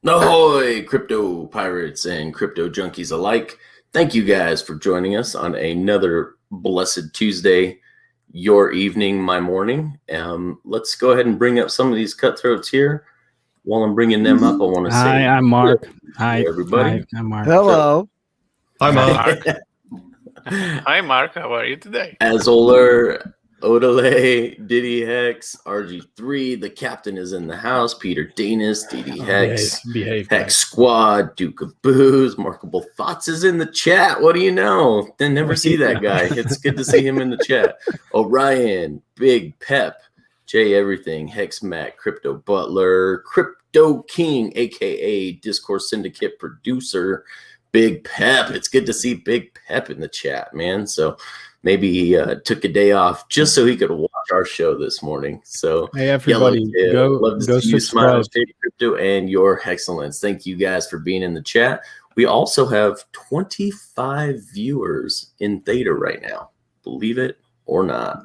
Ahoy, crypto pirates and crypto junkies alike. Thank you guys for joining us on another blessed Tuesday, your evening, my morning. Let's go ahead and bring up some of these cutthroats here. While I'm bringing them up, I want to say hi, I'm Mark. Hi, everybody. Hi, I'm Mark. Hello. Hi, Mark. Hi, Mark. How are you today? Azoler, Odele, Diddy Hex, RG3, the captain is in the house, Peter Danis, Diddy Hex, behave, Hex Squad, Duke of Booze, Markable Thoughts is in the chat. What do you know? Didn't never see that guy. It's good to see him in the chat. Orion, Big Pep, Jay Everything, Hex Mac, Crypto Butler, Crypto King, aka Discourse Syndicate Producer, Big Pep. It's good to see Big Pep in the chat, man. So maybe he took a day off just so he could watch our show this morning. So hey everybody, love to go see you smile, subscribe. Crypto, and your excellence. Thank you guys for being in the chat. We also have 25 viewers in Theta right now, believe it or not.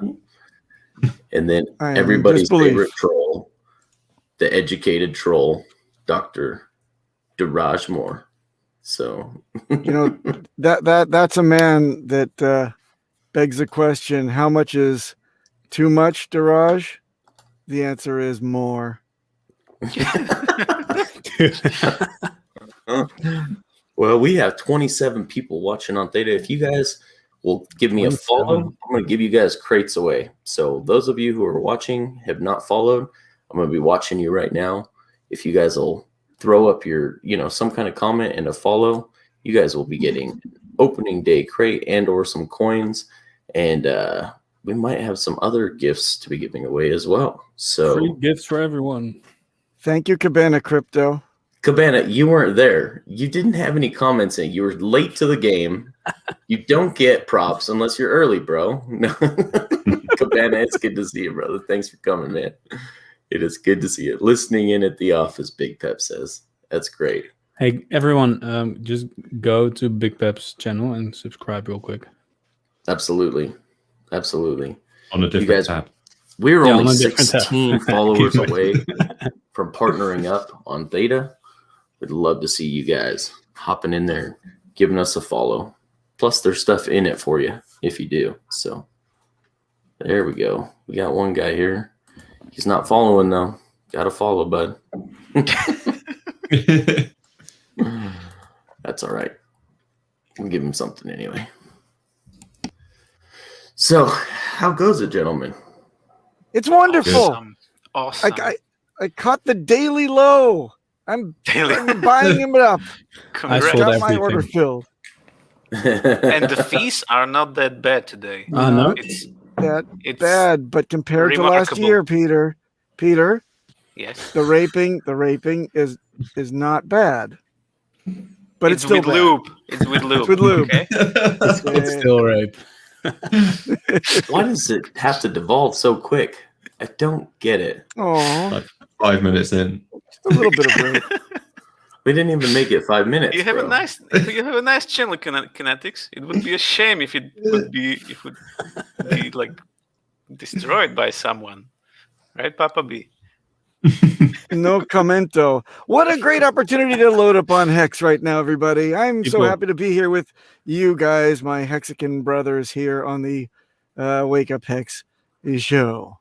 And then everybody's favorite troll, the educated troll, Dr. Diraj Moore. So that's a man that begs the question, how much is too much, Diraj? The answer is more. Well, we have 27 people watching on Theta. If you guys will give me a follow, I'm going to give you guys crates away. So those of you who are watching, have not followed, I'm going to be watching you right now. If you guys will throw up your, some kind of comment and a follow, you guys will be getting opening day crate and or some coins. And we might have some other gifts to be giving away as well. So free gifts for everyone. Thank you, Cabana Crypto. Cabana, you weren't there. You didn't have any comments in. You were late to the game. You don't get props unless you're early, bro. No. Cabana, it's good to see you, brother. Thanks for coming, man. It is good to see you. Listening in at the office, Big Pep says. That's great. Hey, everyone, just go to Big Pep's channel and subscribe real quick. Absolutely. Absolutely. On a different tab. We're only 16 followers away from partnering up on Theta. We'd love to see you guys hopping in there, giving us a follow. Plus, there's stuff in it for you if you do. So there we go. We got one guy here. He's not following, though. Got to follow, bud. That's all right. We'll give him something anyway. So, how goes it, gentlemen? It's wonderful. Awesome. I caught the daily low. I'm buying him up. I got my order filled. And the fees are not that bad today. No, it's bad, but compared to last year, Peter, yes, the raping is not bad. But it's still with bad. lube. It's with lube. It's with lube. Okay? it's still rape. Why does it have to devolve so quick? I don't get it. Oh, Like 5 minutes in. just a little bit of rape. We didn't even make it 5 minutes. You have bro. you have a nice channel, KNTX. It would be a shame if it would be like destroyed by someone, right, Papa B? No commento. What a great opportunity to load up on Hex right now, everybody. I'm so happy to be here with you guys, my Hexican brothers here on the Wake Up Hex show.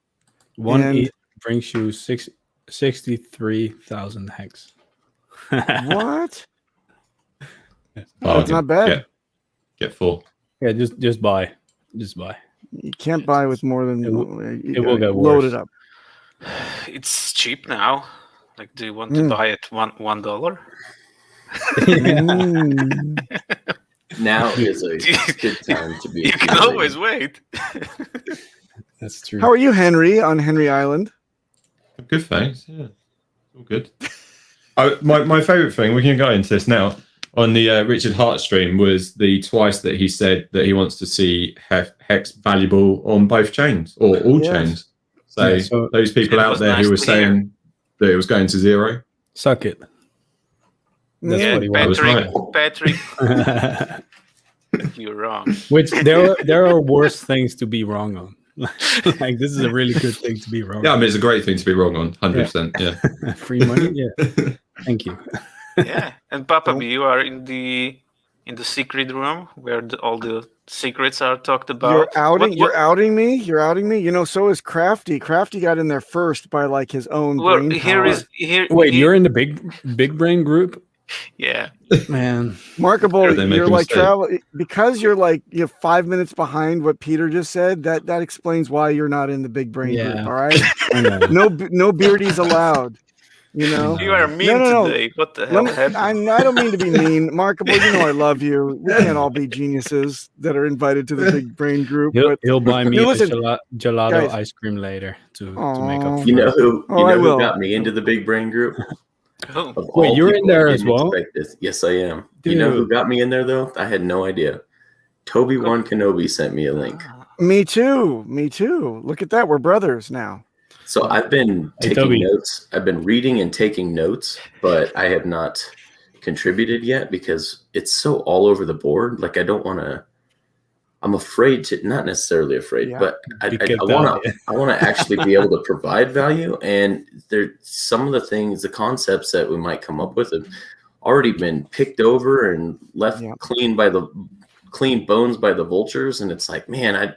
One ETH brings you 63,000 hex. What? That's not bad. Get full. Yeah, just buy. Just buy. You can't buy with more than it will get load worse. it up. It's cheap now. Like, do you want to buy it $1? Now is a good time to be. You can always wait. That's true. How are you, Henry, on Henry Island? Good, thanks. Yeah, all good. My favorite thing, we can go into this now, on the Richard Hart stream was the twice that he said that he wants to see Hex valuable on both chains or all chains. So, those people out there who were saying that it was going to zero, suck it. That's what he wants. Patrick, you're wrong. Which there are worse things to be wrong on. Like, this is a really good thing to be wrong. Yeah, I mean, it's a great thing to be wrong on, 100%. Yeah. Free money. Yeah. Thank you. Yeah, and Papa Oh. B, you are in the secret room where all the secrets are talked about. You're outing. What- You're outing me. You're outing me. You know, so is Crafty. Crafty got in there first by like his own Well, brain here power. is here. Wait, here- you're in the big brain group, yeah. man. Markable. They make You're a like mistake. travel because you're 5 minutes behind what Peter just said. That explains why you're not in the big brain Yeah. group. All right. I know. No beardies allowed. You know. You are mean No. today. What the hell happened? I don't mean to be mean, Markable. You know I love you. We can't all be geniuses that are invited to the big brain group. He'll buy me No, a listen, gelato guys. ice cream later to make Aw. up. You know who? Oh, You I know will. who got me into the big brain group? Oh, Of Wait, all you're in people, there I as didn't well? expect this. Yes, I am. You know who Dude. got me in there though? I had no idea. Toby One Kenobi sent me a link. Me too. Look at that. We're brothers now. So I've been Hey, taking Toby. notes. I've been reading and taking notes, but I have not contributed yet because it's so all over the board. Like I don't want to. I'm afraid to, not necessarily afraid, Yeah. but I Be kicked want out, to. yeah. I want to actually be able to provide value, and there some of the things, the concepts that we might come up with have already been picked over and left Yeah. clean bones by the vultures, and it's like, man,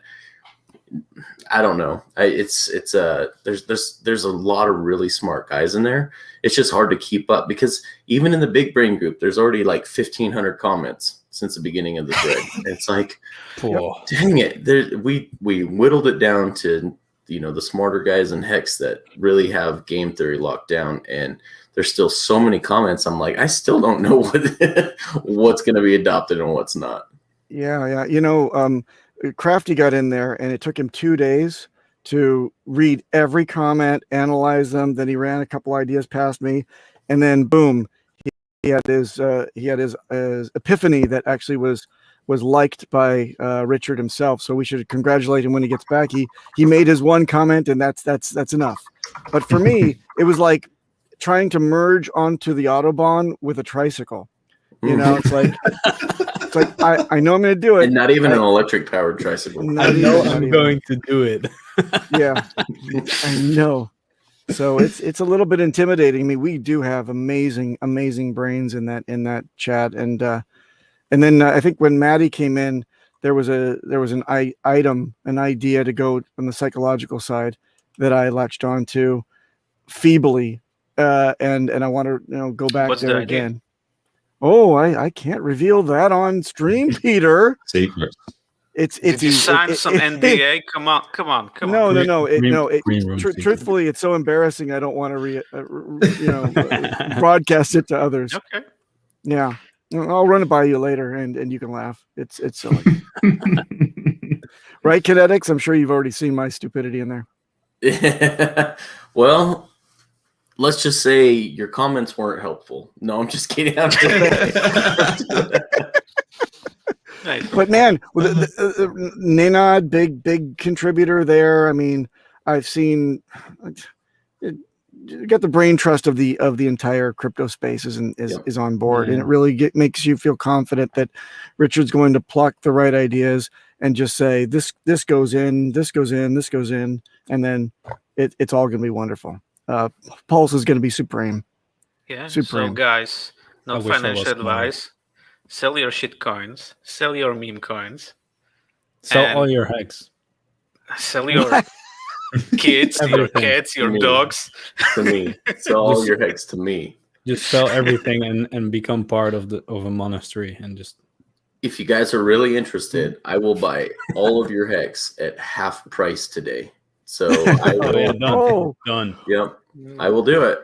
I don't know. There's a lot of really smart guys in there. It's just hard to keep up because even in the big brain group, there's already like 1,500 comments since the beginning of the thread. It's like, Oh, dang it! We whittled it down to the smarter guys in HEX that really have game theory locked down, and there's still so many comments. I'm like, I still don't know what's going to be adopted and what's not. Yeah. Crafty got in there and it took him 2 days to read every comment, analyze them. Then he ran a couple ideas past me, and then boom, he had his epiphany that actually was liked by Richard himself. So we should congratulate him when he gets back. He made his one comment, and that's enough. But for me, it was like trying to merge onto the Autobahn with a tricycle. You know, it's like I know I'm going to do it. And not even an electric powered tricycle. I know I'm going to do it. Yeah, I know. So it's a little bit intimidating. I mean, we do have amazing brains in that chat, and then I think when Maddie came in, there was an idea to go on the psychological side that I latched onto feebly, and I want to go back What's there the idea? again. Oh, I can't reveal that on stream, Peter. Secrets. Did you sign some NDA? Come on. No. Green room secret. Truthfully, it's so embarrassing. I don't want to broadcast it to others. Okay. Yeah, I'll run it by you later, and you can laugh. It's silly, right, KNTX? I'm sure you've already seen my stupidity in there. Well, let's just say your comments weren't helpful. No, I'm just kidding. I'm just kidding. Right. But man, Ninad, big contributor there. I mean, I've seen got the brain trust of the entire crypto space is on board, and it really makes you feel confident that Richard's going to pluck the right ideas and just say this goes in, and then it's all going to be wonderful. Pulse is going to be supreme. Yeah. Supreme. So guys, no I wish I was financial smart. advice. Sell your shit coins. Sell your meme coins. Sell And all your HEX. Sell your kids, your Everything. cats, your Me. dogs. To me, sell all Just- your HEX to me. Just sell everything and become part of a monastery and just. If you guys are really interested, I will buy all of your HEX at half price today. So I Oh, will. yeah, done. Oh. Done. Yep, I will do it.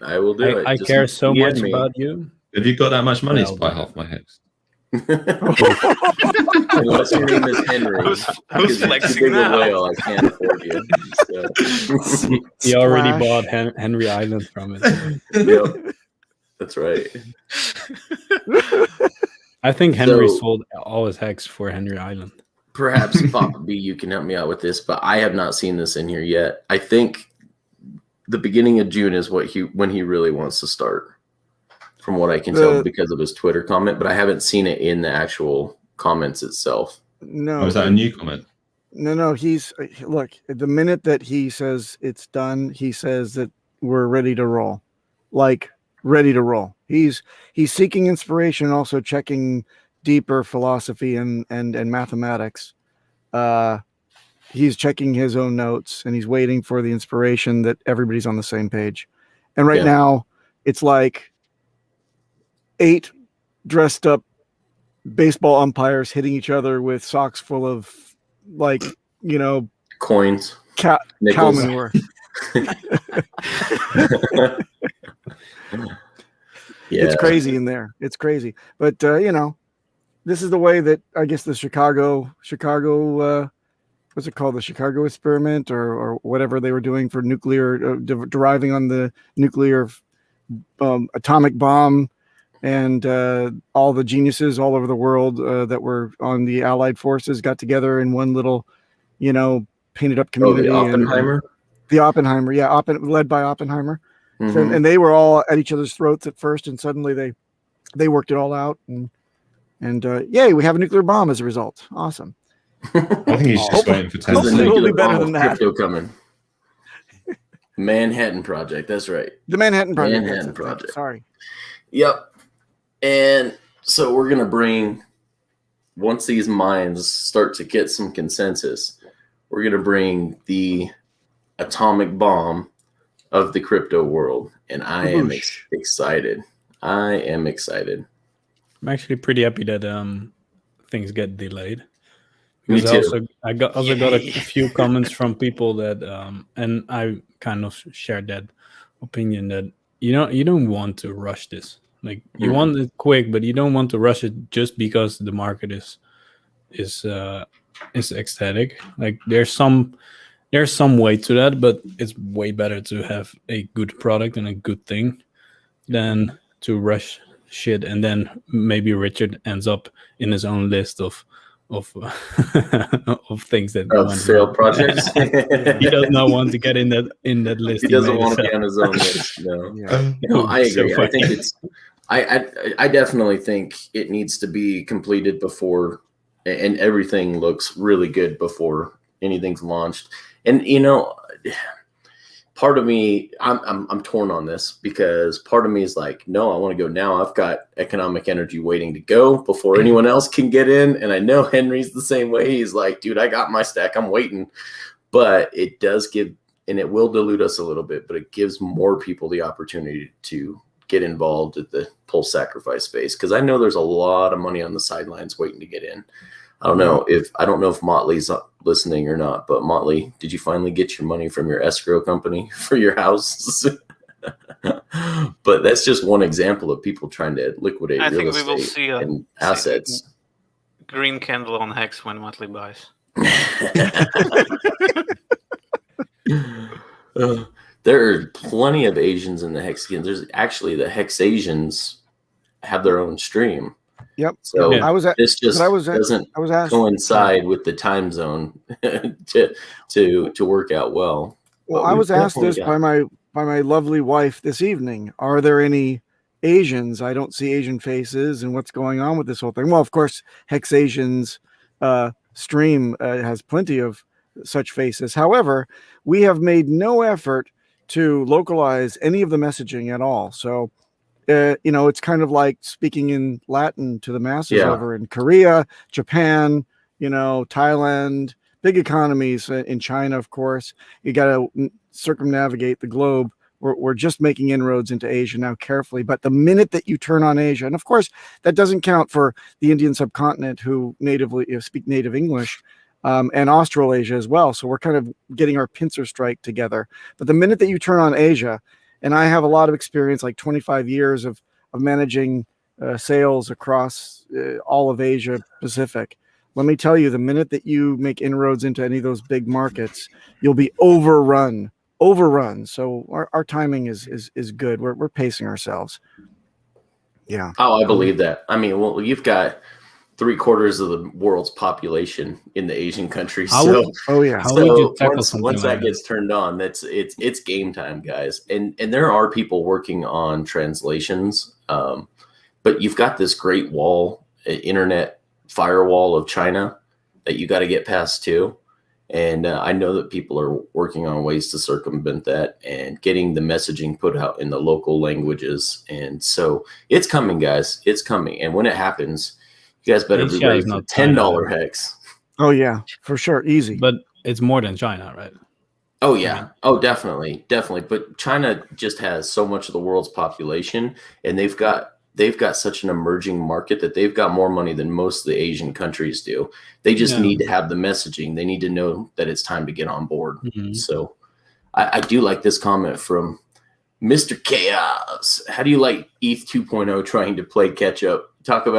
I will do it. I Just care so DM much me. about you. Have you got that much money to Well buy done. half my HEX? Unless your name is Henry. Who's Because you're flexing too big a now? whale, I can't afford you. So. He already Splash. bought Henry Island from it. Yep, that's right. I think Henry So- sold all his HEX for Henry Island. Perhaps Papa B, you can help me out with this, but I have not seen this in here yet. I think the beginning of June is when he really wants to start, from what I can tell because of his Twitter comment. But I haven't seen it in the actual comments itself. No, Oh, is that a new comment? No. Look, the minute that he says it's done, he says that we're ready to roll. Like ready to roll. He's seeking inspiration, also checking deeper philosophy and mathematics. He's checking his own notes, and he's waiting for the inspiration that everybody's on the same page. And right now, it's like 8 dressed up baseball umpires hitting each other with socks full of, like, coins, cow manure. It's crazy in there. It's crazy. But this is the way that I guess the Chicago what's it called, the Chicago experiment or whatever they were doing for nuclear deriving on the nuclear atomic bomb, and all the geniuses all over the world that were on the Allied forces got together in one little painted up community. The Oppenheimer? The Oppenheimer, yeah, led by Oppenheimer. Mm-hmm. So, and they were all at each other's throats at first, and suddenly they worked it all out, and yay, we have a nuclear bomb as a result. Awesome. I think he's just waiting for 10 Hopefully it'll be better than that. Crypto coming. Manhattan Project. That's right. The Manhattan Project. Manhattan Project. Sorry. Yep. And so we're gonna bring, once these minds start to get some consensus, we're gonna bring the atomic bomb of the crypto world, and I am excited. I am excited. I'm actually pretty happy that things get delayed. Me Because too. I got a few comments from people that and I kind of shared that opinion that you don't want to rush this. Like, you want it quick, but you don't want to rush it just because the market is ecstatic. Like, there's some weight to that, but it's way better to have a good product and a good thing than to rush shit, and then maybe Richard ends up in his own list of things that failed projects. He does not want to get in that list. He doesn't want to be on his own list. No, no, I agree. I think I definitely think it needs to be completed before, and everything looks really good before anything's launched. And part of me, I'm torn on this, because part of me is like, no, I want to go now. I've got economic energy waiting to go before anyone else can get in. And I know Henry's the same way. He's like, dude, I got my stack. I'm waiting. But it does give, and it will dilute us a little bit, but it gives more people the opportunity to get involved at the Pulse sacrifice phase. Because I know there's a lot of money on the sidelines waiting to get in. I don't know if Motley's listening or not, but Motley, did you finally get your money from your escrow company for your house? But that's just one example of people trying to liquidate real estate and assets. Green candle on HEX when Motley buys. There are plenty of Asians in the Hexagons. There's actually the Hex Asians have their own stream. Yep. So this just doesn't coincide with the time zone to work out well. Well, I was asked this by my lovely wife this evening. Are there any Asians? I don't see Asian faces, and what's going on with this whole thing? Well, of course, Hex Asians stream has plenty of such faces. However, we have made no effort to localize any of the messaging at all. So it's kind of like speaking in Latin to the masses over in Korea, Japan, Thailand, big economies in China, of course. You got to circumnavigate the globe. We're just making inroads into Asia now carefully. But the minute that you turn on Asia, and of course, that doesn't count for the Indian subcontinent who natively speak native English, and Australasia as well. So we're kind of getting our pincer strike together. But the minute that you turn on Asia, and I have a lot of experience, like 25 years of managing sales across all of Asia Pacific. Let me tell you, the minute that you make inroads into any of those big markets, you'll be overrun. So our timing is good. We're pacing ourselves. Yeah. Oh, I believe that. I mean, well, you've got 3/4 of the world's population in the Asian countries. So once that gets turned on, it's game time, guys. And there are people working on translations, but you've got this great wall, internet firewall of China that you got to get past too. And I know that people are working on ways to circumvent that and getting the messaging put out in the local languages. And so it's coming, guys. It's coming. And when it happens, you guys better be Asia ready is for not $10 China. HEX. Oh yeah, for sure, easy. But it's more than China, right? Oh yeah. Oh, definitely. But China just has so much of the world's population, and they've got such an emerging market that they've got more money than most of the Asian countries do. They just need to have the messaging. They need to know that it's time to get on board. Mm-hmm. So I do like this comment from Mr. Chaos. How do you like ETH 2.0 trying to play catch up? Talking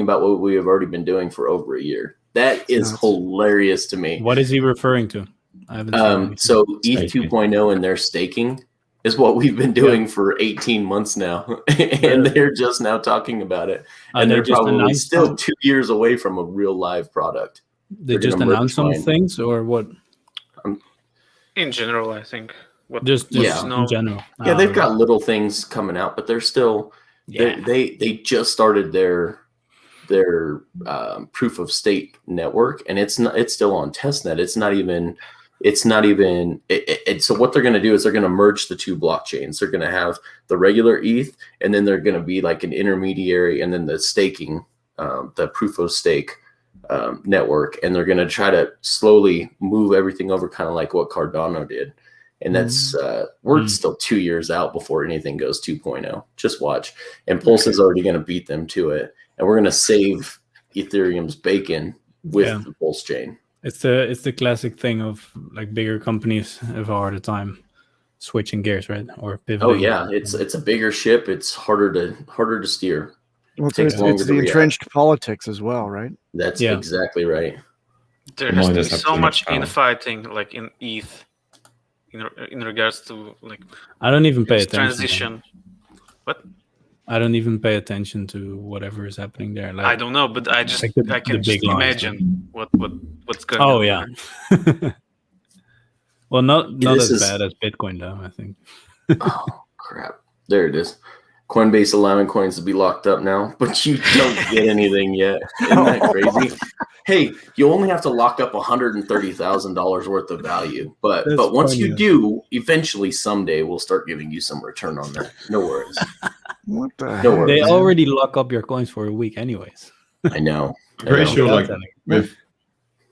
about what we have already been doing for over a year. That is hilarious to me. What is he referring to? I haven't seen anything. So ETH 2.0 and their staking is what we've been doing for 18 months now. And they're just now talking about it. And they're probably still 2 years away from a real live product. They just announced some things, or what? In general, I think. Just in general. Yeah, they've got little things coming out, but they're still they just started their proof of stake network, and it's still on testnet. So what they're going to do is they're going to merge the two blockchains. They're going to have the regular ETH, and then they're going to be like an intermediary, and then the staking, the proof of stake network, and they're going to try to slowly move everything over, kind of like what Cardano did. And that's we're still 2 years out before anything goes 2.0. Just watch. And Pulse is already going to beat them to it, and we're going to save Ethereum's bacon with the Pulse chain. It's the classic thing of like bigger companies have a harder time switching gears, right? Or pivoting. Oh yeah, it's a bigger ship. It's harder to steer. Well, it's the entrenched politics as well, right? That's exactly right. There has to be so much infighting, like in ETH, in regards to like. I don't even pay attention. Transition. What? I don't even pay attention to whatever is happening there. Like, I don't know, but I just I can just imagine what's going on. Oh yeah. Well, not as bad as Bitcoin though, I think. Oh crap! There it is. Coinbase allowing coins to be locked up now, but you don't get anything yet. Isn't that crazy? Hey, you only have to lock up $130,000 worth of value, but once you do, eventually someday we'll start giving you some return on that. No worries. What the no worries. They already lock up your coins for a week, anyways. I know. I'm pretty sure, like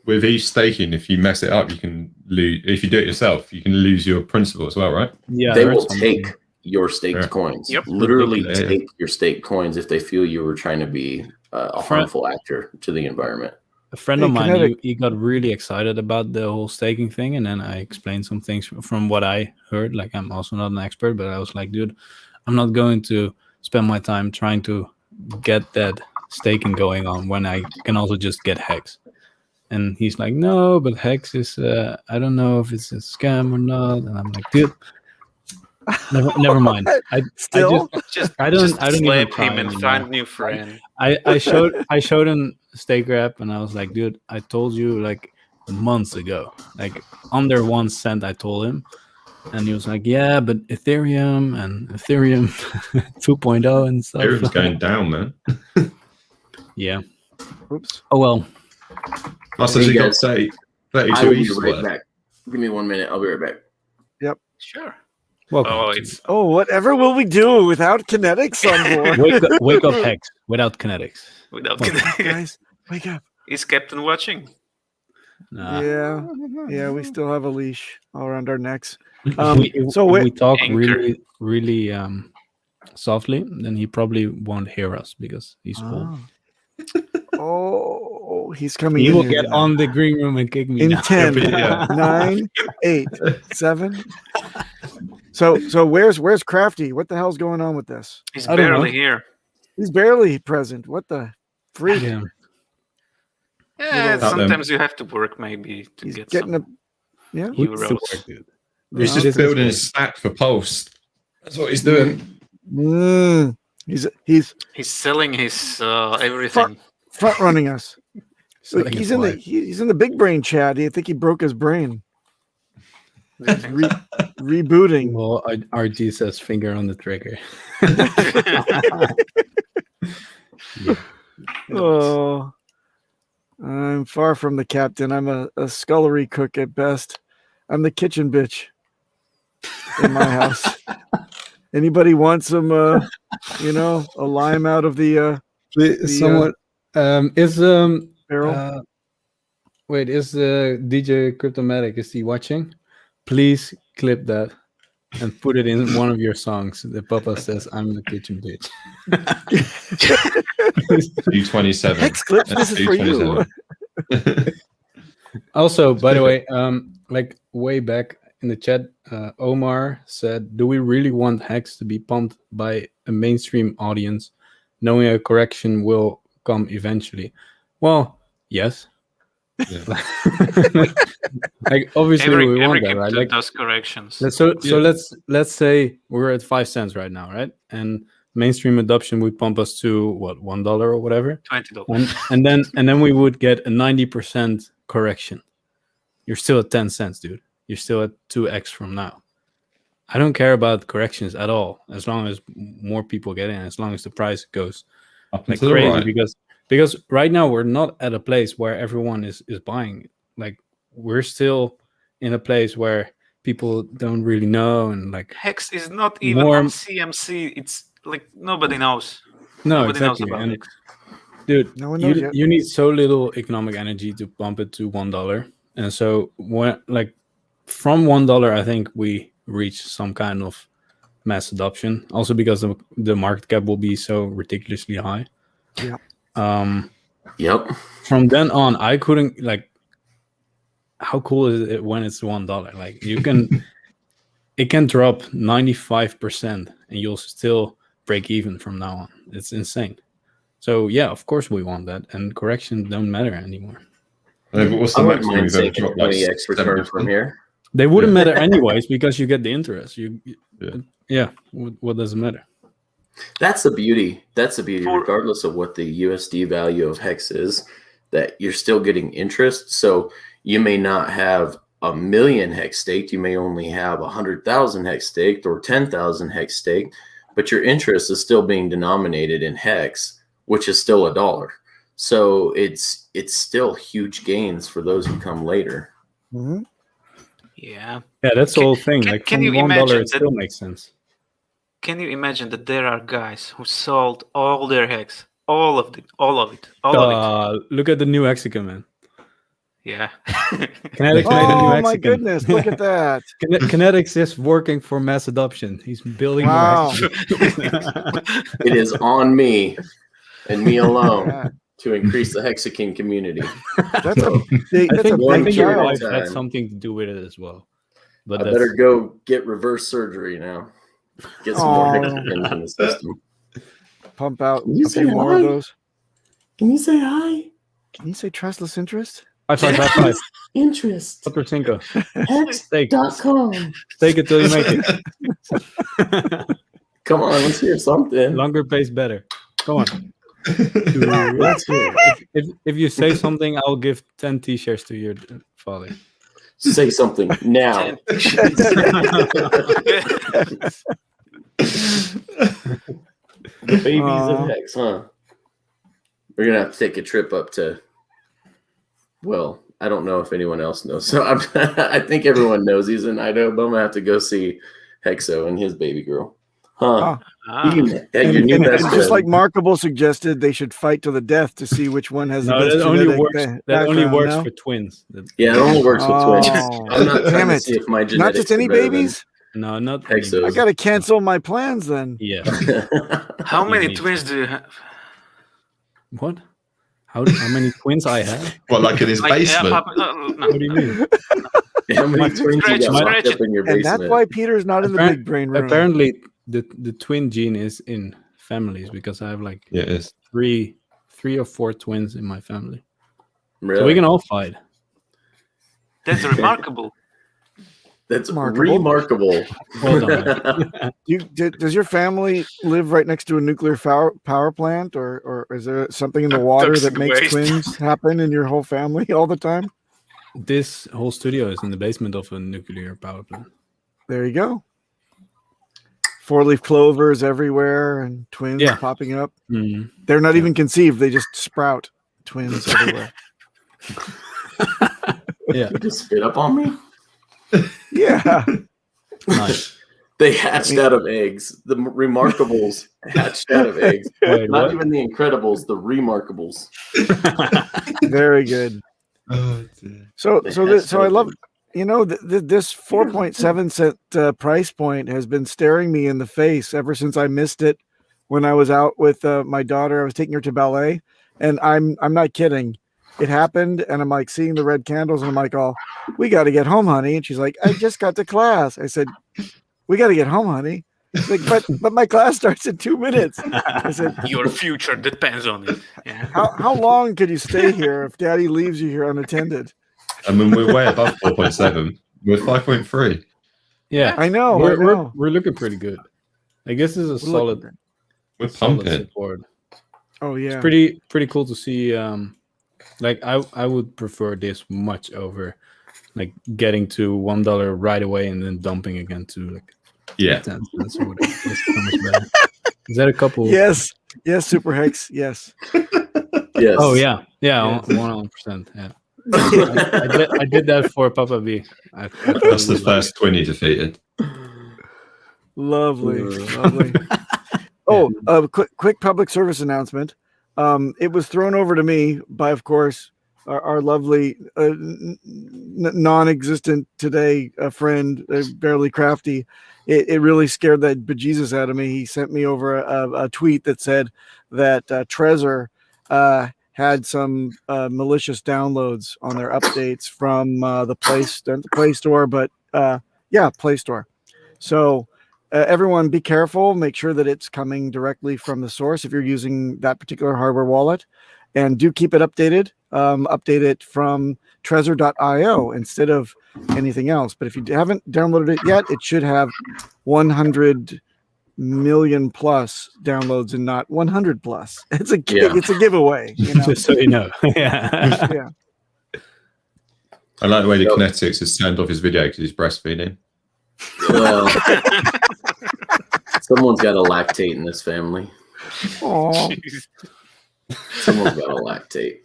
with each staking, if you mess it up, you can lose. If you do it yourself, you can lose your principal as well, right? Yeah, they will take your staked coins. Yep. Literally take your staked coins if they feel you were trying to be a harmful actor to the environment. A friend of mine, he got really excited about the whole staking thing, and then I explained some things from what I heard. Like, I'm also not an expert, but I was like, dude, I'm not going to spend my time trying to get that staking going on when I can also just get HEX. And he's like, no, but HEX is, I don't know if it's a scam or not. And I'm like, dude, never mind. I don't even slap him and find new friend. I showed him stake grab, and I was like, dude, I told you like months ago, like under 1 cent. I told him, and he was like, yeah, but Ethereum 2.0 and stuff. Ethereum's going down, man. Yeah. Oops. Oh well. Must have got 32 I will be ETH right back. Give me 1 minute. I'll be right back. Yep. Sure. Welcome. Whatever will we do without kinetics on board? Wake up, HEX, without kinetics. Guys, wake up. Is Captain watching? Nah. Yeah, we still have a leash around our necks. We talk Anchor. really softly, then he probably won't hear us because he's full. Oh, he's coming. He will get on the green room and kick me in now. 10, 9, 8, 7. So where's Crafty? What the hell's going on with this? He's barely here. He's barely present. What the freak? Yeah, sometimes you have to work maybe to get some euros. He's just building a stack for Pulse. That's what he's doing. He's selling his everything. Front running us. He's in the big brain chat. I think he broke his brain. Rebooting. Well, RG says finger on the trigger. Oh, I'm far from the captain. I'm a scullery cook at best. I'm the kitchen bitch in my house. Anybody want some, a lime out of the Somewhat. Is barrel? Wait, is DJ Cryptomatic, is he watching? Please clip that and put it in one of your songs. The Papa says, "I'm the kitchen bitch." 227. Hex clips, this is for you. Also, by the way, like way back in the chat, Omar said, "Do we really want Hex to be pumped by a mainstream audience, knowing a correction will come eventually?" Well, yes. Yeah. Like obviously we want that, crypto right? Like does corrections. so let's say we're at 5 cents right now, right? And mainstream adoption would pump us to what, $1 or whatever, $20. and then we would get a 90% correction. You're still at 10 cents, dude. You're still at 2x from now. I don't care about corrections at all, as long as more people get in, as long as the price goes Up like and to the crazy, right. because right now we're not at a place where everyone is buying. Like we're still in a place where people don't really know, and like Hex is not even more on CMC. It's like nobody knows. no, Nobody knows exactly. about And Hex. dude, No one knows yet. you need so little economic energy to pump it to $1, and so when like from $1, I think we reach some kind of mass adoption. Also because the market cap will be so ridiculously high. Yeah. Yep. From then on, I couldn't like. How cool is it when it's $1? Like you can, it can drop 95% and you'll still break even from now on. It's insane. So yeah, of course we want that, and corrections don't matter anymore. But what's the I wouldn't maximum mind you've ever taking dropped? Like 20x return 70%? from here. They wouldn't Yeah. matter anyways because you get the interest. Yeah. What does it matter? That's the beauty. That's the beauty, For- regardless of what the USD value of Hex is, that you're still getting interest. So you may not have 1 million Hex staked. You may only have 100,000 Hex staked or 10,000 Hex staked, but your interest is still being denominated in Hex, which is still $1. So it's still huge gains for those who come later. Mhm. Yeah. Yeah, that's the whole thing. can- Like can from you $1, imagine it that- still makes sense. Can you imagine that there are guys who sold all their Hex, all of it. Look at the new Mexican, man. Yeah. Kinetics made a new Oh my Mexican. goodness! Look at that. Kinetics is working for mass adoption. He's building Wow. more. It is on me and me alone Yeah. to increase the Hexakin community. That's a big. I That's a think, one big your period child. of wife had time. something to do with it as well. But I that's, better go get reverse surgery now. Get some more Oh. Hexakins in the system. Pump out Can you a say few more of hi? those. Can you say hi? Can you say trustless interest? high five. Interest. Cuatro cinco. Take Hex.com. it till you make it. Come on, let's hear something. Longer pays better. Come on. Let's hear it. If you say something, I'll give 10 t-shirts to your father. Say something now. The babies Aw. of Hex, huh? We're gonna have to take a trip up to. Well, I don't know if anyone else knows. So I think everyone knows he's in Idaho, but I'm gonna have to go see Hexo and his baby girl. Huh? Ah. You can- yeah, your new And best just like friend. Markable suggested, they should fight to the death to see which one has the No, best that only genetic works. That only background, works no? for twins. Yeah, it only works with twins. Oh, I'm not trying damn to it. see if my genetics Not just any are better than babies? No, not Hexos. any. I got to cancel my plans then. Yeah. How many need twins do you have? What? How many twins I have? What, like in his basement? Papa, no. What do you mean? How many twins you got Stretch locked up it. in your And basement? that's why Peter's not in the Appar- big brain room. Apparently, the twin gene is in families because I have like Yeah, it is. three or four twins in my family. Really? So we can all fight. That's remarkable. That's Remarkable. remarkable. Hold on. Does your family live right next to a nuclear power plant, or is there something in the water that Toxic makes waste. twins happen in your whole family all the time? This whole studio is in the basement of a nuclear power plant. There you go. 4-leaf clovers everywhere and twins Yeah. popping up. Mm. They're not even conceived; they just sprout twins everywhere. Yeah, You just spit up on me? Yeah. nice. They hatched out of eggs. The Remarkables hatched out of eggs. Wait, Not what? even the Incredibles, the Remarkables. Very good. Oh, dear. So I love, this 4.7 cent price point has been staring me in the face ever since I missed it when I was out with my daughter. I was taking her to ballet, and I'm not kidding. It happened, and I'm like seeing the red candles, and I'm like, "Oh, we got to get home, honey." And she's like, "I just got to class." I said, "We got to get home, honey." She's like, but my class starts in 2 minutes. I said, Your future depends on it. Yeah. how long could you stay here if Daddy leaves you here unattended? I mean, we're way above 4.7. We're 5.3. Yeah, I know. we're looking pretty good. I guess this is a solid, We're solid pumping. Oh support. yeah. It's pretty cool to see. Like I would prefer this much over like getting to $1 right away and then dumping again to like Yeah. 10 cents or whatever. That's so much better. Is that a couple? Yes, Super Hex. Yes. Yes. Oh yeah, Yes. 100%. Yeah. I did that for Papa B. That's the first 20 defeated. Lovely. Oh, quick public service announcement. It was thrown over to me by, of course, our lovely non-existent today friend, Barely Crafty. It really scared that bejesus out of me. He sent me over a tweet that said that Trezor had some malicious downloads on their updates from the Play Store, but Play Store. So everyone be careful. Make sure that it's coming directly from the source if you're using that particular hardware wallet, and do keep it updated. Update it from Trezor.io instead of anything else. But if you haven't downloaded it yet, it should have 100 million plus downloads and not 100 plus. It's a giveaway. Just so you know. Yeah. Yeah. I like the way the KNTX has turned off his video because he's breastfeeding. Well, someone's got to lactate in this family. Aww. Someone's got to lactate.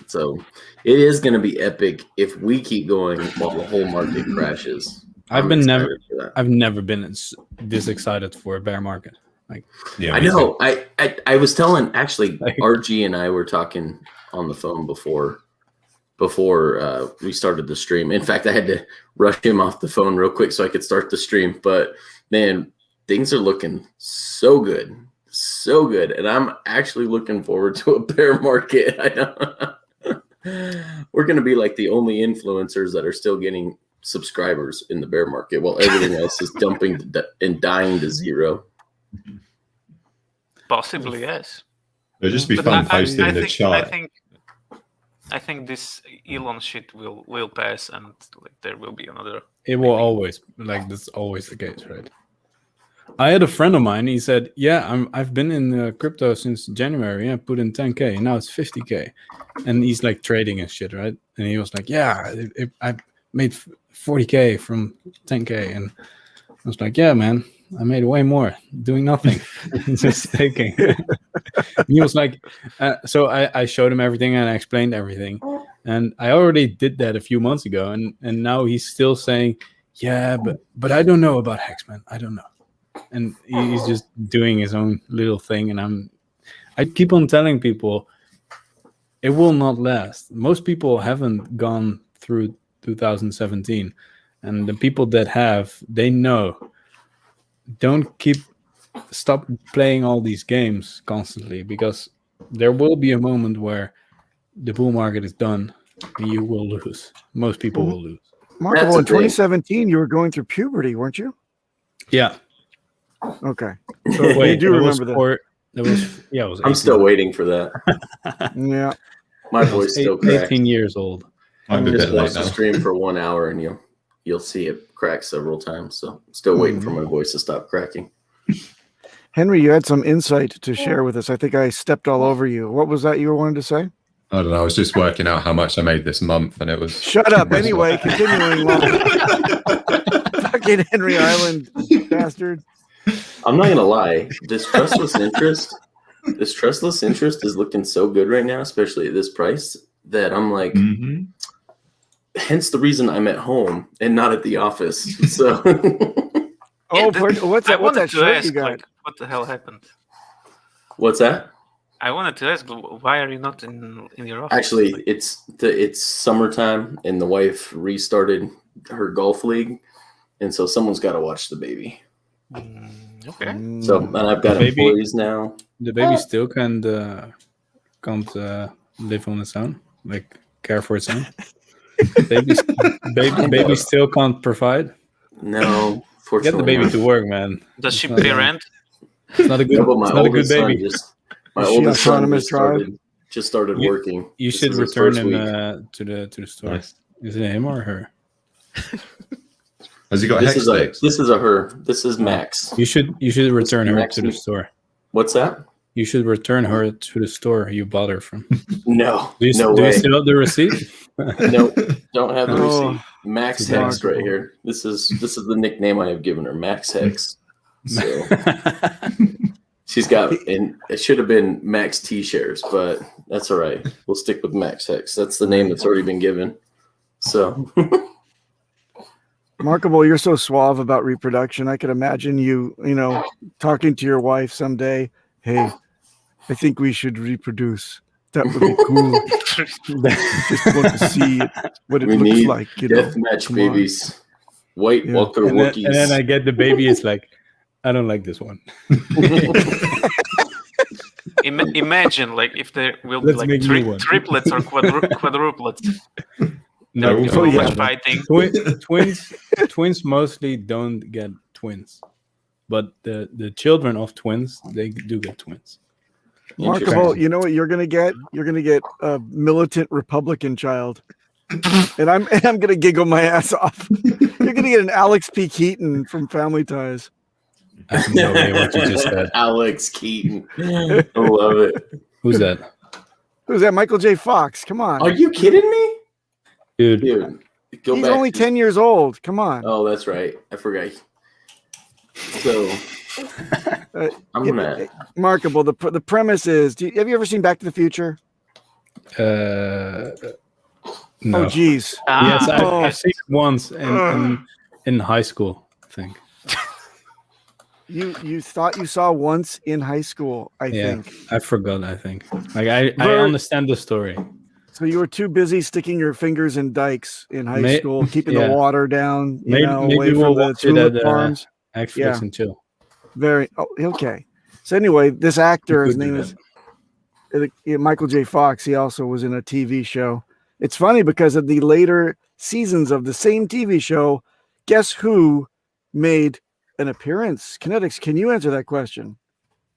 So it is going to be epic if we keep going while the whole market crashes. I've never been this excited for a bear market. Like, Yeah, I know. I was telling, actually, RG and I were talking on the phone before we started the stream. In fact, I had to rush him off the phone real quick so I could start the stream. But man, things are looking so good, and I'm actually looking forward to a bear market. I know. We're going to be like the only influencers that are still getting subscribers in the bear market while everything else is dumping and dying to zero. Possibly, yes. It'll just be fun posting in the chart. I think this Elon shit will pass, and like, there will be another. it will always, like, that's always the case, right? I had a friend of mine. He said, "Yeah, I've been in crypto since January. I put in 10K. Now it's 50K," and he's like trading and shit, right? And he was like, "Yeah, I made 40K from 10K," and I was like, "Yeah, man, I made way more doing nothing, just staking." And he was like, so I showed him everything and I explained everything, and I already did that a few months ago, and now he's still saying, "Yeah, but I don't know about HEX, man. I don't know." And he's just doing his own little thing, and I keep on telling people it will not last. Most people haven't gone through 2017, and the people that have, they know. Stop playing all these games constantly, because there will be a moment where the bull market is done and you will lose. Most people will lose. Markable, in 2017, you were going through puberty, weren't you? Yeah. Okay. So Wait, you do remember that. It was I'm 18. still waiting for that. Yeah. My voice still cracks. 18 years old. I'm a Just bit watch late the now. stream for 1 hour and you'll see it crack several times. So I'm still waiting for my voice to stop cracking. Henry, you had some insight to share with us. I think I stepped all over you. What was that you were wanting to say? I don't know. I was just working out how much I made this month, and it was. Shut up. Anyway, continuing on. Fucking Henry Island bastard. I'm not gonna lie. This trustless interest is looking so good right now, especially at this price. that I'm like, hence the reason I'm at home and not at the office. So, Oh, what's I that? What's wanted that to shirt ask, you got? like, what the hell happened? what's that? I wanted to ask, why are you not in your office? Actually, Like, it's summertime, and the wife restarted her golf league, and so someone's got to watch the baby. okay. So, and I've got Baby- employees now. The baby still can't live on its own, like care for its own. baby still can't provide. No, Get fortunately, the baby not. to work, man. Does she It's not, pay rent? It's not a good. No, but my It's not a good oldest son baby. my Is she oldest son autonomous just started working. You This should is his return first him week. to the store. Nice. Is it him or her? Has he got This hex is a legs? this is a her. This is Max. You should return her Max to the is- store. What's that? You should return her to the store you bought her from. No, Do you, no do you way. still have the receipt? No, don't have the Oh, receipt. Max too bad. Hex right here. This is the nickname I have given her, Max Hex. So she's got, and it should have been Max T-shares, but that's all right. We'll stick with Max Hex. That's the name that's already been given. So Markable, you're so suave about reproduction. I could imagine you talking to your wife someday. Hey, I think we should reproduce. That would be cool. Just want to see what it we looks need like. deathmatch Come on. babies. White Yeah. Walker and then Wookiees. I get the baby. It's like, I don't like this one. Imagine, like, if there will be Let's like make new one. triplets or quadruplets. No, Like, Oh, so yeah. much fighting. Twins mostly don't get twins, but the children of twins, they do get twins. Markable, you know what you're gonna get? You're gonna get a militant Republican child. And I'm gonna giggle my ass off. You're gonna get an Alex P. Keaton from Family Ties. I have no idea what you just said. Alex Keaton. I love it. Who's that? Who's that? Michael J. Fox. Come on. Are you kidding me? Dude, Dude, go He's back. only 10 years old. Come on. Oh, that's right. I forgot. So I'm gonna. Markable. The premise is, have you ever seen Back to the Future? no. Oh, geez. Yes, Oh. I've seen it once in high school, I think. You thought you saw once in high school, I Yeah, think. I forgot, I think. Like, I understand the story. So you were too busy sticking your fingers in dikes in high school, keeping the yeah. water down, Maybe away we'll from the watch it tulip at farms. Netflix Yeah. and chill. Okay. So anyway, this actor, his Could do name is Michael J. Fox. He also was in a TV show. It's funny because of the later seasons of the same TV show, guess who made an appearance? KNTX, can you answer that question?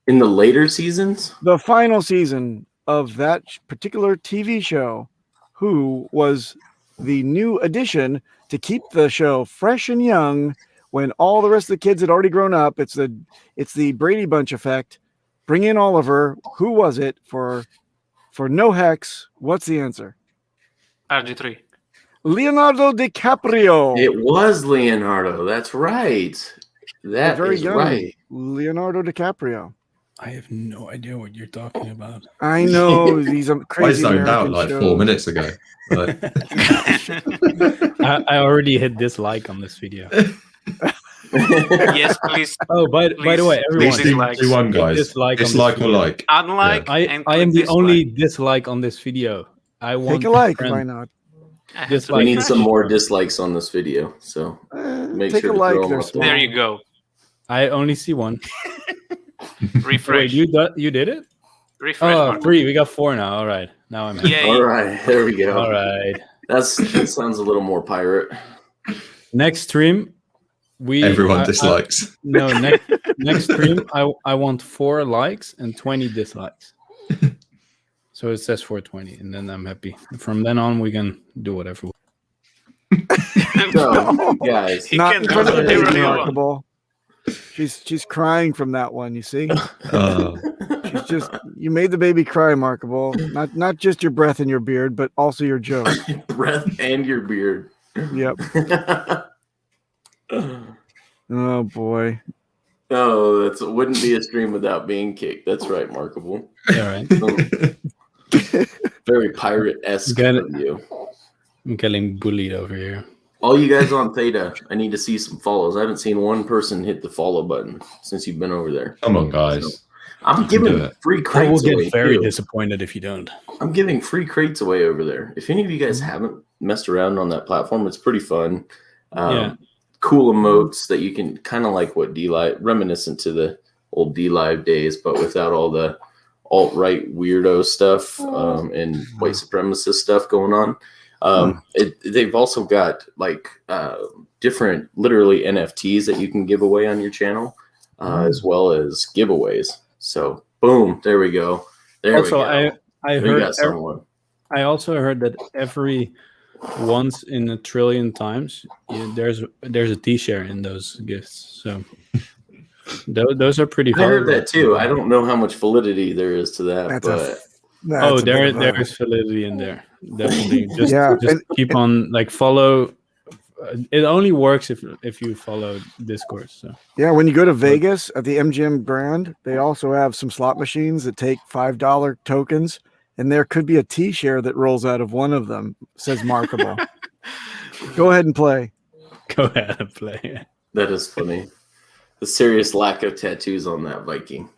In the later seasons, The final season of that particular TV show, who was the new addition to keep the show fresh and young when all the rest of the kids had already grown up? It's the Brady Bunch effect. Bring in Oliver. Who was it for no hex? What's the answer? RG3. Leonardo DiCaprio. it was Leonardo. That's right. That very is young. right. Leonardo DiCaprio. I have no idea what you're talking about. I know these are I crazy zoned out American like shows. 4 minutes ago. Like, I already hit dislike on this video. Yes, please. Oh, by the way, Please everyone, dislike. do one, guys. Dislike on this Dislike or video. like. Unlike. I and am click the only dislike. dislike on this video. I want Take a like, friend- why not? I have Just to We like- need refresh. some more dislikes on this video. So make Take sure a to like. throw 'em They're up small. There you go. I only see one. Refresh. Wait, you did it? Refresh. Oh, Mark. 3. We got 4 now. All right. Now I'm happy. Yay. All right, there we go. All right. That sounds a little more pirate. Next stream, Everyone dislikes. No, next stream, I want 4 likes and 20 dislikes. So it says 420, and then I'm happy. From then on, we can do whatever. So, guys, He Not can in do front of the whatever baby, he wants. Remarkable. She's crying from that one. You see, you made the baby cry, Markable. Not just your breath and your beard, but also your joke. breath and your beard. Yep. Oh boy. Oh, that wouldn't be a stream without being kicked. That's right, Markable. All right. Very pirate-esque Got it. of you. I'm getting bullied over here. All you guys on Theta, I need to see some follows. I haven't seen one person hit the follow button since you've been over there. Come on, guys. So, I'm giving free I will crates away. get very too. disappointed if you don't. I'm giving free crates away over there. If any of you guys haven't messed around on that platform, it's pretty fun. Cool emotes that you can kind of like what D-Live, reminiscent to the old D-Live days, but without all the alt-right weirdo stuff and white supremacist stuff going on. They've also got like different literally NFTs that you can give away on your channel, as well as giveaways. So boom, there we go. There Also, we go. I We heard got someone. I also heard that every once in a trillion times there's a T-share in those gifts. So those are pretty. I heard valuable. that too. I don't know how much validity there is to that, but There is validity in there. Definitely. Just keep on like follow. It only works if you follow Discourse. So yeah, when you go to Vegas at the MGM Grand, they also have some slot machines that take $5 tokens, and there could be a T-share that rolls out of one of them. Says Markable. Go ahead and play. Go ahead and play. that is funny. The serious lack of tattoos on that Viking.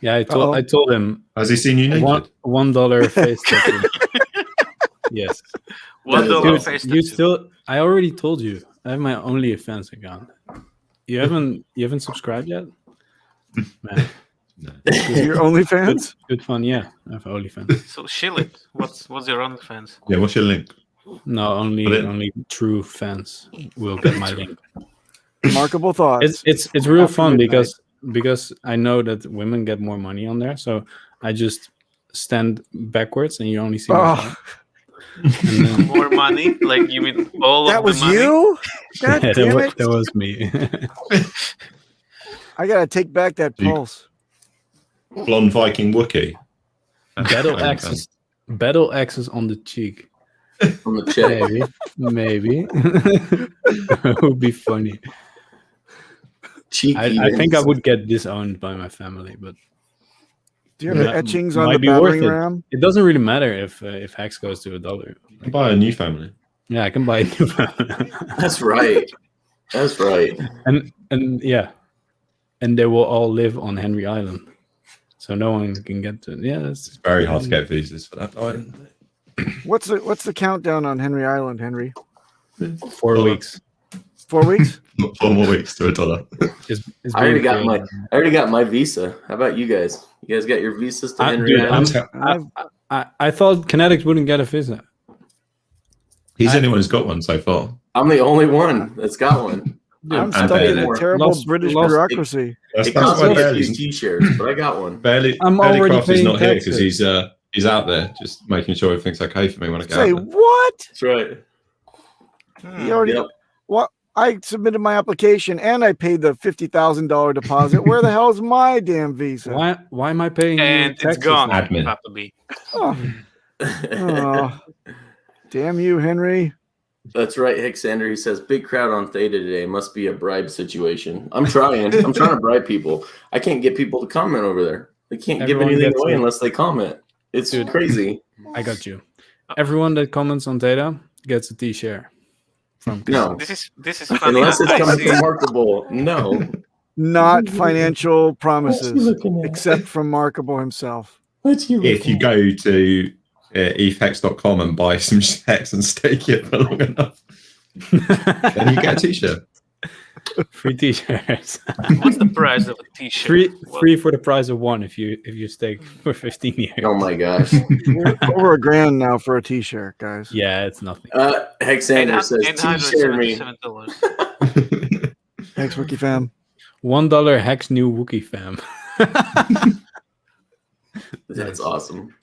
Yeah, I told him. Has he seen you naked? $1 face tattoo. Yes. $1 face You tattoo. still? I already told you. I have my OnlyFans account. You haven't subscribed yet? Man, No. Your OnlyFans? good fun. Yeah, I have OnlyFans. So shill it. What's your OnlyFans? Yeah, what's your link? No, only true fans will get my link. Remarkable thoughts. It's real After fun midnight. because I know that women get more money on there. So I just stand backwards and you only see my face. And then, More money? Like you mean all That of was the money? you? God yeah, damn it. that was me. I gotta take back that You- pulse. Blonde Viking Wookie. Battle axes on the cheek. On the check. Maybe. That would be funny. Cheeky. I think I would get disowned by my family, but Do you have the Yeah, etchings on might the be worth battering it. ram? it doesn't really matter if HEX goes to $1. Buy a new family. Yeah, I can buy a new family. That's right. That's right. and yeah, and they will all live on Henry Island, so no one can get to. Yeah, that's Very hard to get visas for that. What's the countdown on Henry Island, Henry? 4 weeks. 4 weeks? 4 more weeks to $1. It's I already very got cool. I already got my visa. How about you guys? You guys got your visas to Henry Dude, Island? I thought KNTX wouldn't get a visa. He's the only one who's got one so far. I'm the only one that's got one. I'm and stuck in Bailey. a terrible Lost- British lost- bureaucracy. That's It costs why me a Bailey's, few t-shirts, but I got one. I'm already Baileycraft is paying not here because taxes. he's out there just making sure everything's okay for me when I get Say out there. what? That's right. You already Yep. what? I submitted my application and I paid the $50,000 deposit. Where the hell's my damn visa? Why am I paying you And it's taxes gone, now? Admin. Papa B. Oh, oh, damn you, Henry. That's right, Hexander. He says, big crowd on Theta today. Must be a bribe situation. I'm trying. I'm trying to bribe people. I can't get people to comment over there. They can't Everyone give anything gets away it. unless they comment. It's Dude. crazy. I got you. Everyone that comments on Theta gets a T-share from No. This is funny. Unless it's I coming see. from Markable. No. Not financial promises, looking at? except from Markable himself. What's you If you go to ethhex.com and buy some HEX and stake it for long enough, then you get a t-shirt. free T-shirts. What's the price of a T-shirt? free for the price of one if you stake for 15 years. Oh my gosh. We're over $1,000 now for a T-shirt, guys. Yeah, it's nothing. Hexander says, T-share me. $877. Thanks, Wiki fam. $1 HEX new Wookiee fam. That's awesome.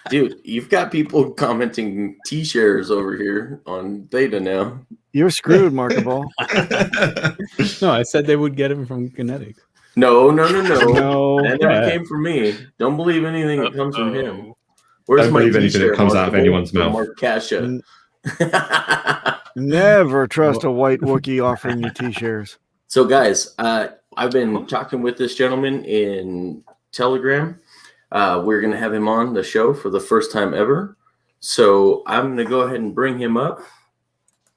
Dude, you've got people commenting T-shares over here on Theta now. You're screwed, Markable. No, I said they would get him from KNTX. No. No, That never yeah. came from me. Don't believe anything that comes from him. Uh-oh. Where's Don't my believe anything that T-shirt, comes out of Markable? anyone's mouth. Mark Casha. Never trust a white Wookiee offering you T-shirts. So, guys, I've been talking with this gentleman in Telegram. We're going to have him on the show for the first time ever. So I'm going to go ahead and bring him up.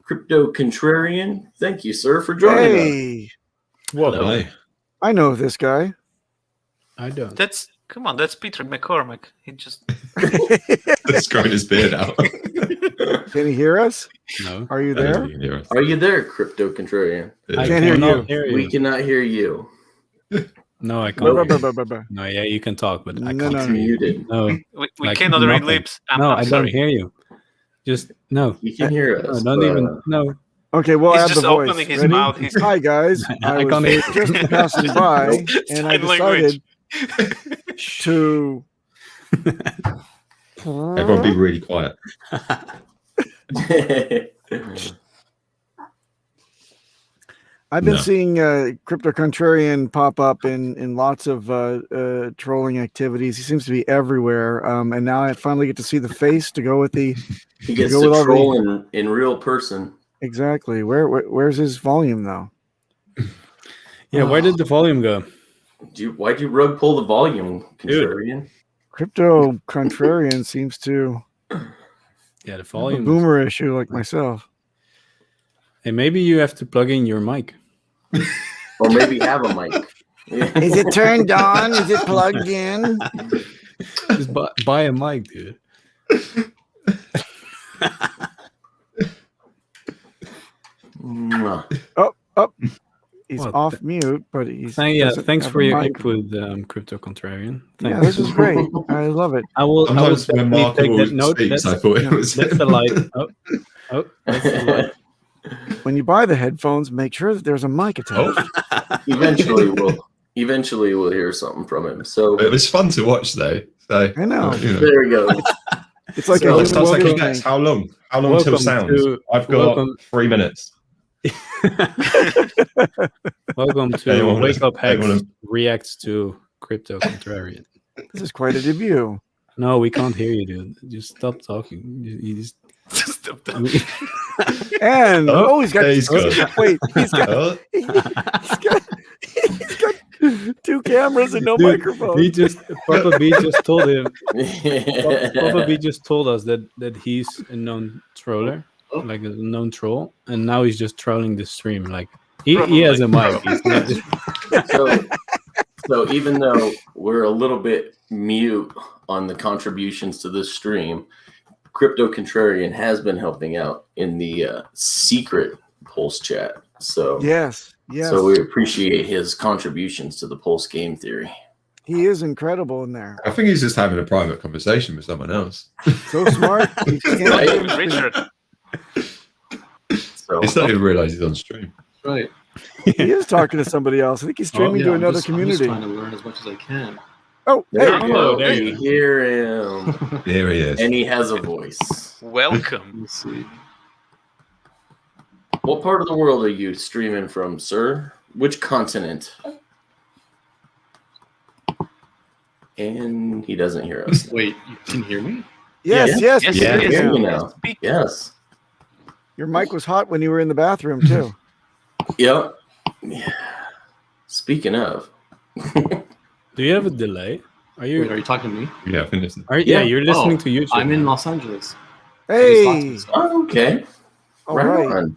Crypto Contrarian, thank you, sir, for joining us. Hey, Hello. I know this guy. I don't. That's Peter McCormack. He just That's growing his beard out. Can he hear us? No. Are you there? Are you there, Crypto Contrarian? I can't hear cannot you. We cannot hear you. No, I Blah, can't. blah, hear blah, you. blah, blah, blah. No, yeah, you can talk, but I No, can't no, It's hear you. muted. No, we like, cannot read nothing. lips. I'm I don't sorry. hear you. Just no. You can hear us. No, don't even. No. Okay, we'll He's add just the voice. opening his Ready? mouth. He's Hi guys, I I was can't hear just you. passing by, and I Sign language. decided to. Everyone be really quiet. I've been No. seeing Crypto Contrarian pop up in lots of trolling activities. He seems to be everywhere, and now I finally get to see the face to go with the He gets Go to with all the- troll in real person. exactly. Where's his volume though? Yeah, where did the volume go? Why'd you rug pull the volume, Dude. Contrarian? Crypto Contrarian seems to Yeah, the have a volume. boomer issue like myself. Hey, maybe you have to plug in your mic. Or maybe have a mic. Is it turned on? Is it plugged in? Just buy a mic, dude. Mwah. He's What? off mute, but he's. doesn't Thanks have for a your mic. input, Crypto Contrarian. Yeah, Thanks. this is great. I love it. I will Sometimes when definitely take Markable that note. speaks, That's, I thought it was that's the light. Oh, that's the light. When you buy the headphones, make sure that there's a mic attached. Eventually we'll hear something from him. So It was fun to watch, though. So I know. you know. there we go. It's like So a it human Sounds like well-being he gets thing. how long? How long till Welcome sounds? to- I've got welcome- 3 minutes. Welcome to Anyone Wake Up Hex wanna- reacts to Crypto Contrarian. This is quite a debut. No, we can't hear you, dude. Just stop talking. You just. Stop that. And he's got. there he's got- Wait, he's got. Oh, He's got 2 cameras and no Dude, microphone. Papa B just told him. Papa B just told us that he's a known troller, like a known troll, and now he's just trolling the stream. Like he has a mic. He's not just, So even though we're a little bit mute on the contributions to this stream, Crypto Contrarian has been helping out in the secret Pulse chat. So Yes. so we appreciate his contributions to the Pulse game theory. He is incredible in there. I think he's just having a private conversation with someone else. So smart. He can't Right. even- Richard. So He's not even realised he's on stream. Right. He is talking to somebody else. I think he's streaming to I'm another just community. trying to learn as much as I can. Oh, there hey, you hello. go. there You you go. hear him. There he is. And he has a voice. Welcome. Let's see. What part of the world are you streaming from, sir? Which continent? And he doesn't hear us. Wait, you can hear me? Yes, Yeah. yes, Yes, we Yeah, can I hear hear you. you now. Speak. Yes. Your mic was hot when you were in the bathroom too. Yep. Yeah. Speaking of, do you have a delay? Are you? Wait, are you talking to me? Yeah, I think it's. Yeah, you're listening Oh, to YouTube. I'm in now. Los Angeles. Hey, oh, okay. all right right. on.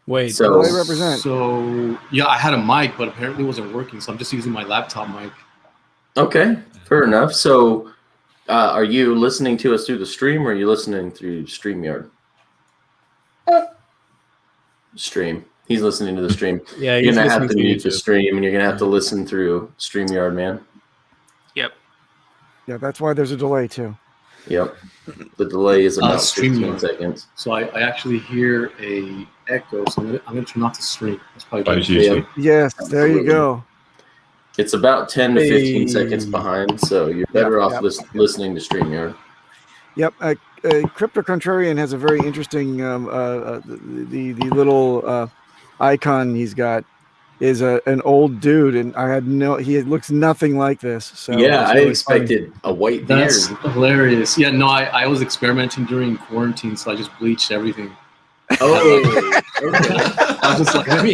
Wait. So- LA represent. So, yeah, I had a mic, but apparently it wasn't working. So I'm just using my laptop mic. Okay, fair enough. So, are you listening to us through the stream, or are you listening through StreamYard? Stream. He's listening to the stream. Yeah, You're he's gonna have to listening mute the YouTube. stream, and you're gonna have to listen through StreamYard, man. Yep. Yeah, that's why there's a delay too. Yep. The delay is about 15 StreamYard. seconds. So I actually hear a echo. So I'm gonna turn off the stream. That's probably That was better. usually. Yes, there you Absolutely. go. It's about 10 to 15 Hey. seconds behind, so you're better off yep. listening to StreamYard. Yep. Crypto Contrarian has a very interesting the little icon he's got is an old dude, and he looks nothing like this. So Yeah, it's I really funny. expected a white beard. That's hilarious. Yeah, no, I was experimenting during quarantine, so I just bleached everything. Oh, okay. I was just like, I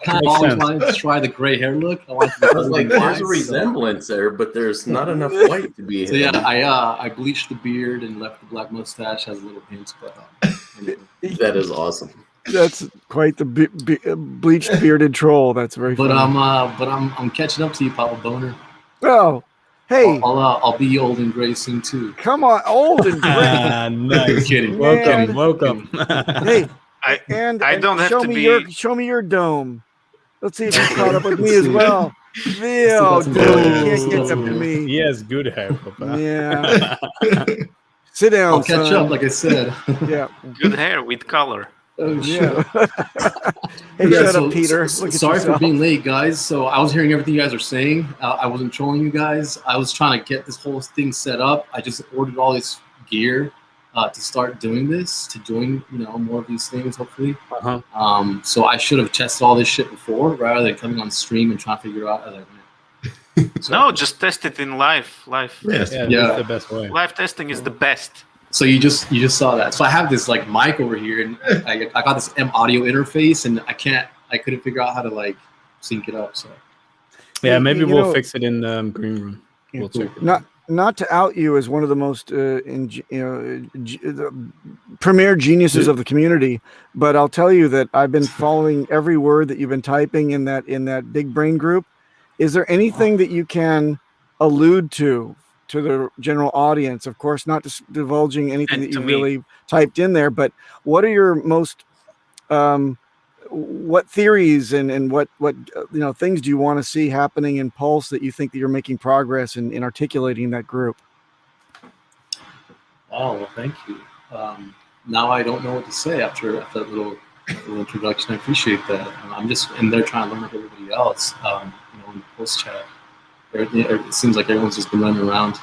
kind of Makes always sense. wanted to try the gray hair look. I wanted to I was like, there's a resemblance there, but there's not enough white to be So him. yeah, I bleached the beard and left the black mustache as a little hint, but anyway. That is awesome. That's quite the bleached bearded troll. That's very But funny. I'm catching up to you, Papa Boner. Oh, hey, I'll be old and gray soon too. come on, old and gray. Nice. Kidding. Man. Welcome. Hey, I and don't have show to me be. show me your dome. Let's see if you caught up with me Let's as see. well. Oh, Let's dude, see. you can't catch up to He me. has good hair, Papa. Yeah. Sit down, I'll catch son. up, like I said. Yeah. Good hair with color. Oh, Yeah. shit. Hey, Yeah, shut up, Peter. Look at sorry for yourself. being late, guys. So I was hearing everything you guys are saying. I wasn't trolling you guys. I was trying to get this whole thing set up. I just ordered all this gear to start doing this, to join, more of these things, hopefully. Uh-huh. So I should have tested all this shit before, rather than coming on stream and trying to figure out as I went. So, No, just test it in live. Yes. Yeah, Yeah. that's the best way. Live testing is the best. So you just saw that. So I have this like mic over here, and I got this M audio interface, and I couldn't figure out how to like sync it up. So Yeah, maybe You we'll know- fix it in the green room. We'll check it. Not to out you as one of the most premier geniuses of the community, but I'll tell you that I've been following every word that you've been typing in that big brain group. Is there anything that you can allude to the general audience? Of course, not divulging anything And that to you me. really typed in there, but what are your most what theories and what things do you want to see happening in Pulse that you think that you're making progress in articulating that group? oh well, thank you. Now I don't know what to say after that little introduction. I appreciate that. I'm just in there trying to learn like everybody else. In the post chat, it seems like everyone's just been running around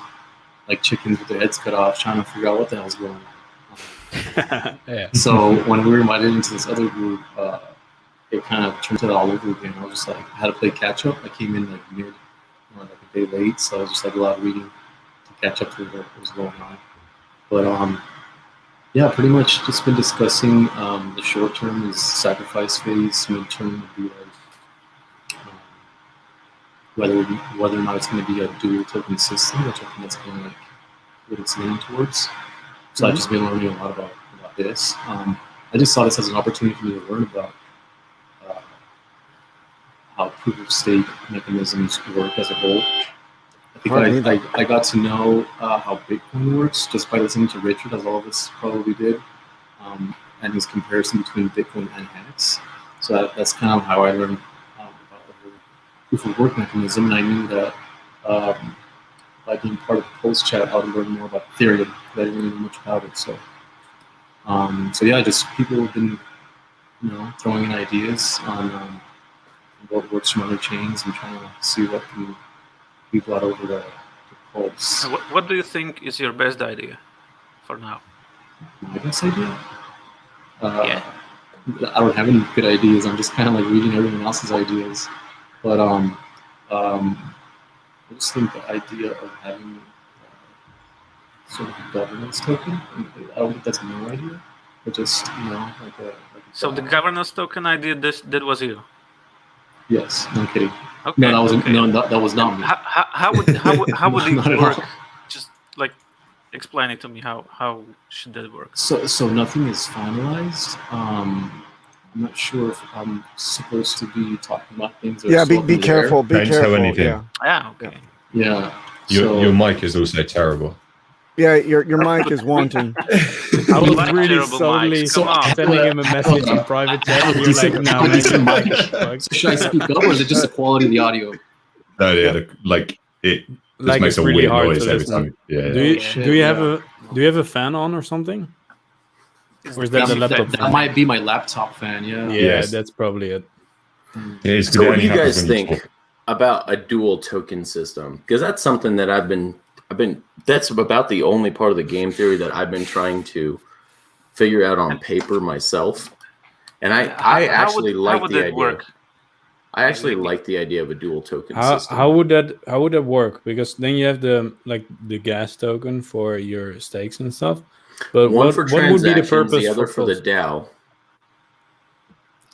like chickens with their heads cut off, trying to figure out what the hell's going on. Yeah. So when we were invited into this other group, it kind of turned it all over again. I was just like, I had to play catch up. I came in like mid, like a day late, so I was just like a lot of reading to catch up to what was going on. But yeah, pretty much just been discussing the short term is sacrifice phase, mid term would be like whether or not it's going to be a dual token system, which I think that's kind of like what it's leaning towards. So I've just been learning a lot about this. I just saw this as an opportunity for me to learn about how proof of stake mechanisms work as a whole. I think I got to know how Bitcoin works just by listening to Richard, as all of us probably did, and his comparison between Bitcoin and HEX. So that's kind of how I learned about the whole proof of work mechanism. And I knew that by being part of the Pulse chat, I would learn more about Ethereum. I didn't really know much about it. So yeah, just people have been, throwing in ideas on what works from other chains and trying to see what can be brought over to Pulse. What do you think is your best idea for now? My best idea? Yeah. I don't have any good ideas. I'm just kind of like reading everyone else's ideas. But I just think the idea of having sort of a governance token, I don't think that's my idea, but just, like a So the governance token idea, that was you? Yes, no kidding. Okay. No, that wasn't. Okay. No, that was not me. How would Not it at work? all. Just like explain it to me. How should that work? So nothing is finalized. I'm not sure if I'm supposed to be talking about things. That are still be up in the air. careful. Be Don't tell careful. anything. Yeah. Okay. Yeah. Your mic is also terrible. Yeah, your mic is wanting. I was like really terrible subtly mics. Come on. sending him a message in private chat. I have a You're like, decent- no, I have a man. decent mic. Fuck. So should I speak up, or is it just the quality of the audio? No, yeah, it just Like, makes it's a really weird hard noise to every listen. time. Yeah. Do you shit, do you have yeah. a fan on or something? Or is that the laptop? That might be my laptop fan. Yeah. Yeah, Yes. that's probably it. It is, 'cause So it what do only you happens guys when you think talk. about a dual token system? Because that's something that I've been that's about the only part of the game theory that I've been trying to figure out on paper myself. And I actually like the idea. Work? I actually like the idea of a dual token How system. how would that work? Because then you have the gas token for your stakes and stuff. But one what for would be the transactions, purpose the other for for the Pulse? DAO.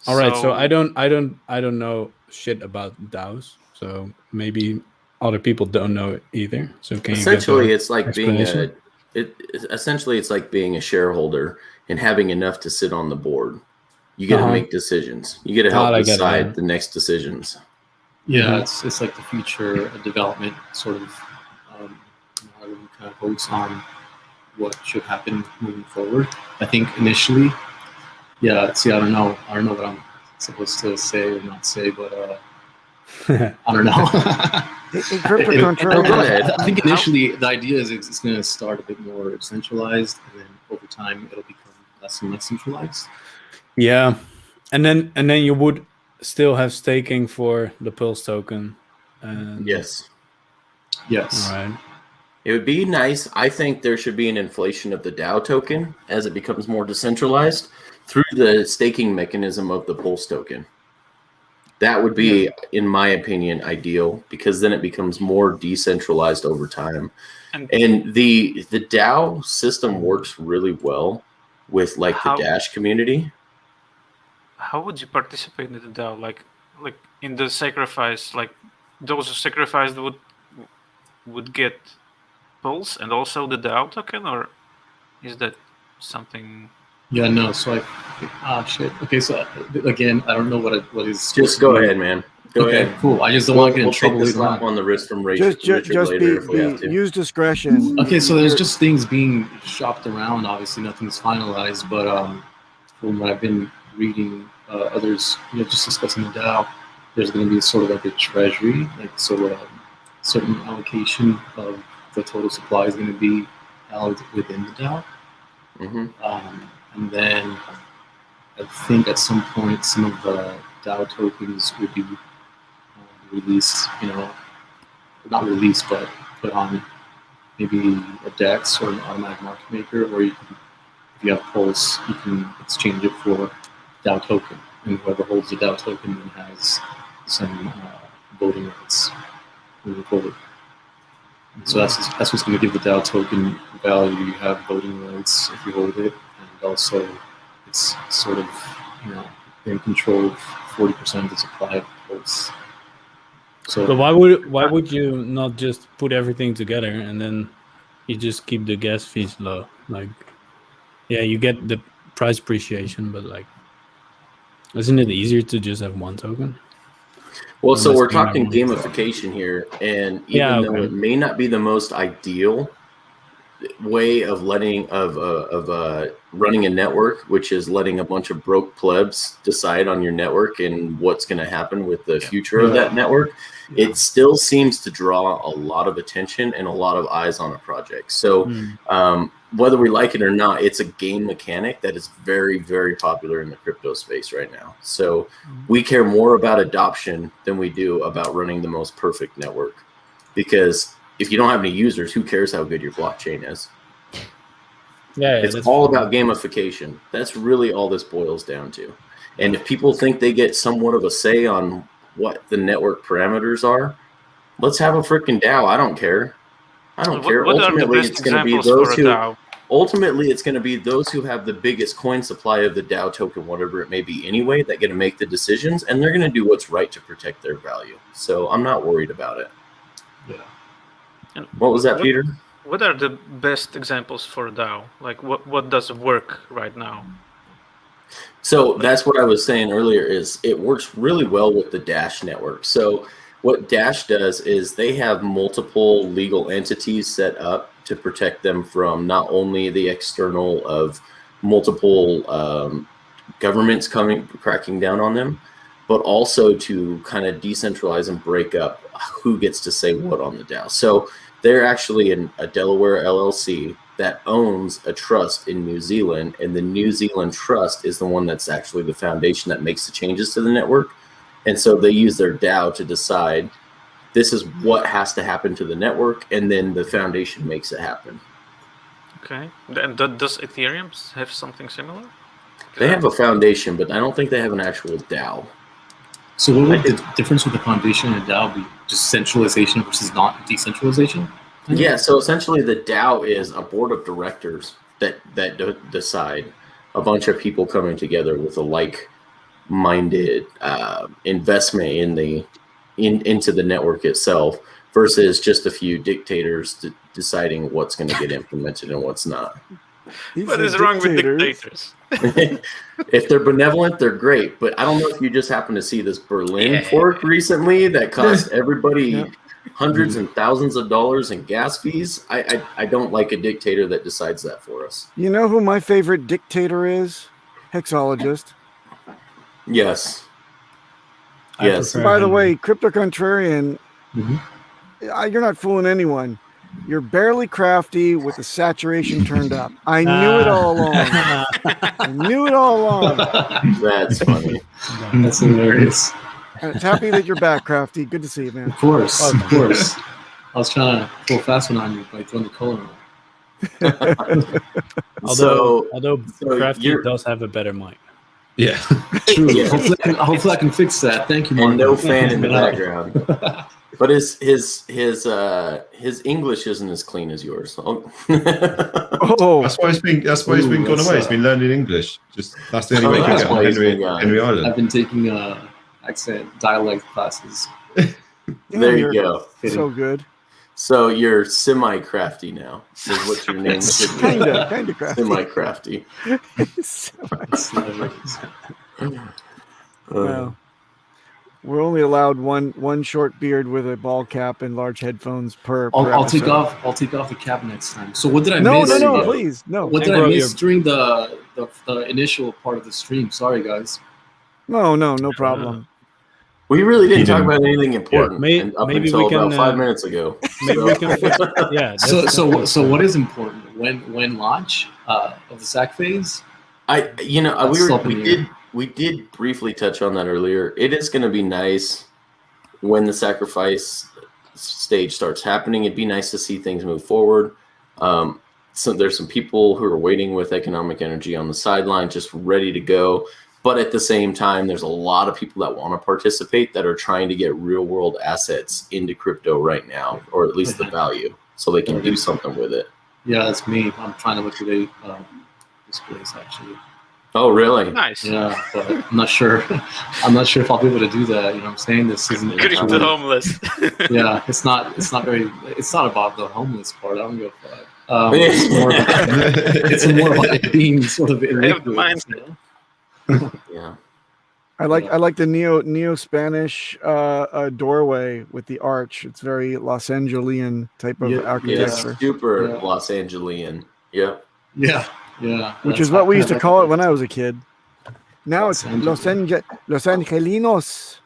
All right, so I don't know shit about DAOs, so maybe other people don't know it either. So can essentially you it's like being essentially it's like being a shareholder and having enough to sit on the board. You get to make decisions. You get to help decide the next decisions. Yeah, it's like the future development sort of kind of votes on what should happen moving forward. I think initially, I don't know what I'm supposed to say or not say, but I don't know. I think initially the idea is it's going to start a bit more centralized, and then over time it'll become less and less centralized. Yeah, and then you would still have staking for the Pulse token. Yes. All right. It would be nice. I think there should be an inflation of the DAO token as it becomes more decentralized through the staking mechanism of the Pulse token. That would be, in my opinion, ideal, because then it becomes more decentralized over time. And the DAO system works really well with like the Dash community. How would you participate in the DAO? Like in the sacrifice, like those who sacrificed would get Pulse and also the DAO token, or is that something? Yeah, no. So shit. Okay, so again, I don't know what is. Just go ahead, man. Go ahead. Cool. I just don't want to get in trouble later on the wrist from Richard. Just use discretion. Okay, so there's just things being shopped around. Obviously, nothing's finalized, but from what I've been reading, others just discussing the DAO, there's going to be sort of like a treasury, like so a certain allocation of the total supply is going to be held within the DAO. And then I think at some point some of the DAO tokens would be released, not released, but put on maybe a DEX or an automatic market maker, where you can, if you have Pulse, you can exchange it for DAO token, and whoever holds the DAO token then has some voting rights moving forward. And so that's what's going to give the DAO token value. You have voting rights if you hold it, and also it's sort of in control of 40% of the supply of Pulse. So, but why would you not just put everything together and then you just keep the gas fees low? Like, yeah, you get the price appreciation, but like, isn't it easier to just have one token? Well, so we're talking gamification here, and even though it may not be the most ideal way of running a network, which is letting a bunch of broke plebs decide on your network and what's going to happen with the future of that network, it still seems to draw a lot of attention and a lot of eyes on a project. So whether we like it or not, it's a game mechanic that is very, very popular in the crypto space right now. So we care more about adoption than we do about running the most perfect network, because if you don't have any users, who cares how good your blockchain is? It's all about gamification. That's really all this boils down to. And if people think they get somewhat of a say on what the network parameters are, let's have a freaking DAO. I don't care. Ultimately, it's going to be those who. Ultimately, it's going to be those who have the biggest coin supply of the DAO token, whatever it may be anyway, that get to make the decisions, and they're going to do what's right to protect their value. So I'm not worried about it. And what was that, Peter? What are the best examples for DAO? Like, what does work right now? So that's what I was saying earlier, is it works really well with the Dash network. So what Dash does is they have multiple legal entities set up to protect them from not only the external of multiple governments cracking down on them, but also to kind of decentralize and break up who gets to say what on the DAO. So they're actually a Delaware LLC that owns a trust in New Zealand, and the New Zealand trust is the one that's actually the foundation that makes the changes to the network. And so they use their DAO to decide this is what has to happen to the network, and then the foundation makes it happen. Okay. And does Ethereum have something similar? They have a foundation, but I don't think they have an actual DAO. So what would the difference with the foundation and DAO be? Just centralization versus not decentralization? Yeah, so essentially the DAO is a board of directors that decide, a bunch of people coming together with a minded investment into the network itself versus just a few dictators deciding what's going to get implemented and what's not. What is wrong with dictators? If they're benevolent, they're great. But I don't know if you just happened to see this Berlin fork recently that cost everybody hundreds and thousands of dollars in gas fees. I don't like a dictator that decides that for us. You know who my favorite dictator is? Hexologist. Yes. Yes. By the way, Crypto Contrarian, you're not fooling anyone. You're barely crafty with the saturation turned up. I knew it all along. I knew it all along. That's funny. That's hilarious. And it's happy that you're back, crafty. Good to see you, man. Of course, of course. I was trying to pull a fast one on you by throwing the color on. Although Crafty does have a better mic. Yeah. True. Yeah. Hopefully I can fix that. Thank you, Mark. And no fan in the background. But his English isn't as clean as yours. Oh, that's why he's been gone away. He's been learning English. That's the only way he can get on Henry Island. I've been taking accent dialect classes. There you go. So good. So you're semi-crafty now. Is what your name should be. Kind of crafty. Semi-crafty. Well, we're only allowed one short beard with a ball cap and large headphones per. I'll take off the cap next time. So what did I miss? No, please, no. What did I miss during the initial part of the stream? Sorry, guys. No problem. We really didn't talk about anything important up maybe until we can, about 5 minutes ago. Maybe we can. Yeah. So what is important when launch of the SAC phase? We did briefly touch on that earlier. It is going to be nice when the sacrifice stage starts happening. It'd be nice to see things move forward. So there's some people who are waiting with economic energy on the sideline, just ready to go. But at the same time, there's a lot of people that want to participate that are trying to get real world assets into crypto right now, or at least the value, so they can do something with it. Yeah, that's me. I'm trying to liquidate this place actually. Oh, really? Nice. Yeah, but I'm not sure. I'm not sure if I'll be able to do that. You know what I'm saying? This isn't. The homeless. Yeah, it's not about the homeless part. I don't give a fuck. It's more about it being sort of illiquid. Yeah. I like the neo Spanish doorway with the arch. It's very Los Angelian type of architecture. Yeah, super Los Angelian. Yep. Yeah. Which is what we used to call it when I was a kid. Now it's Los Angelinos.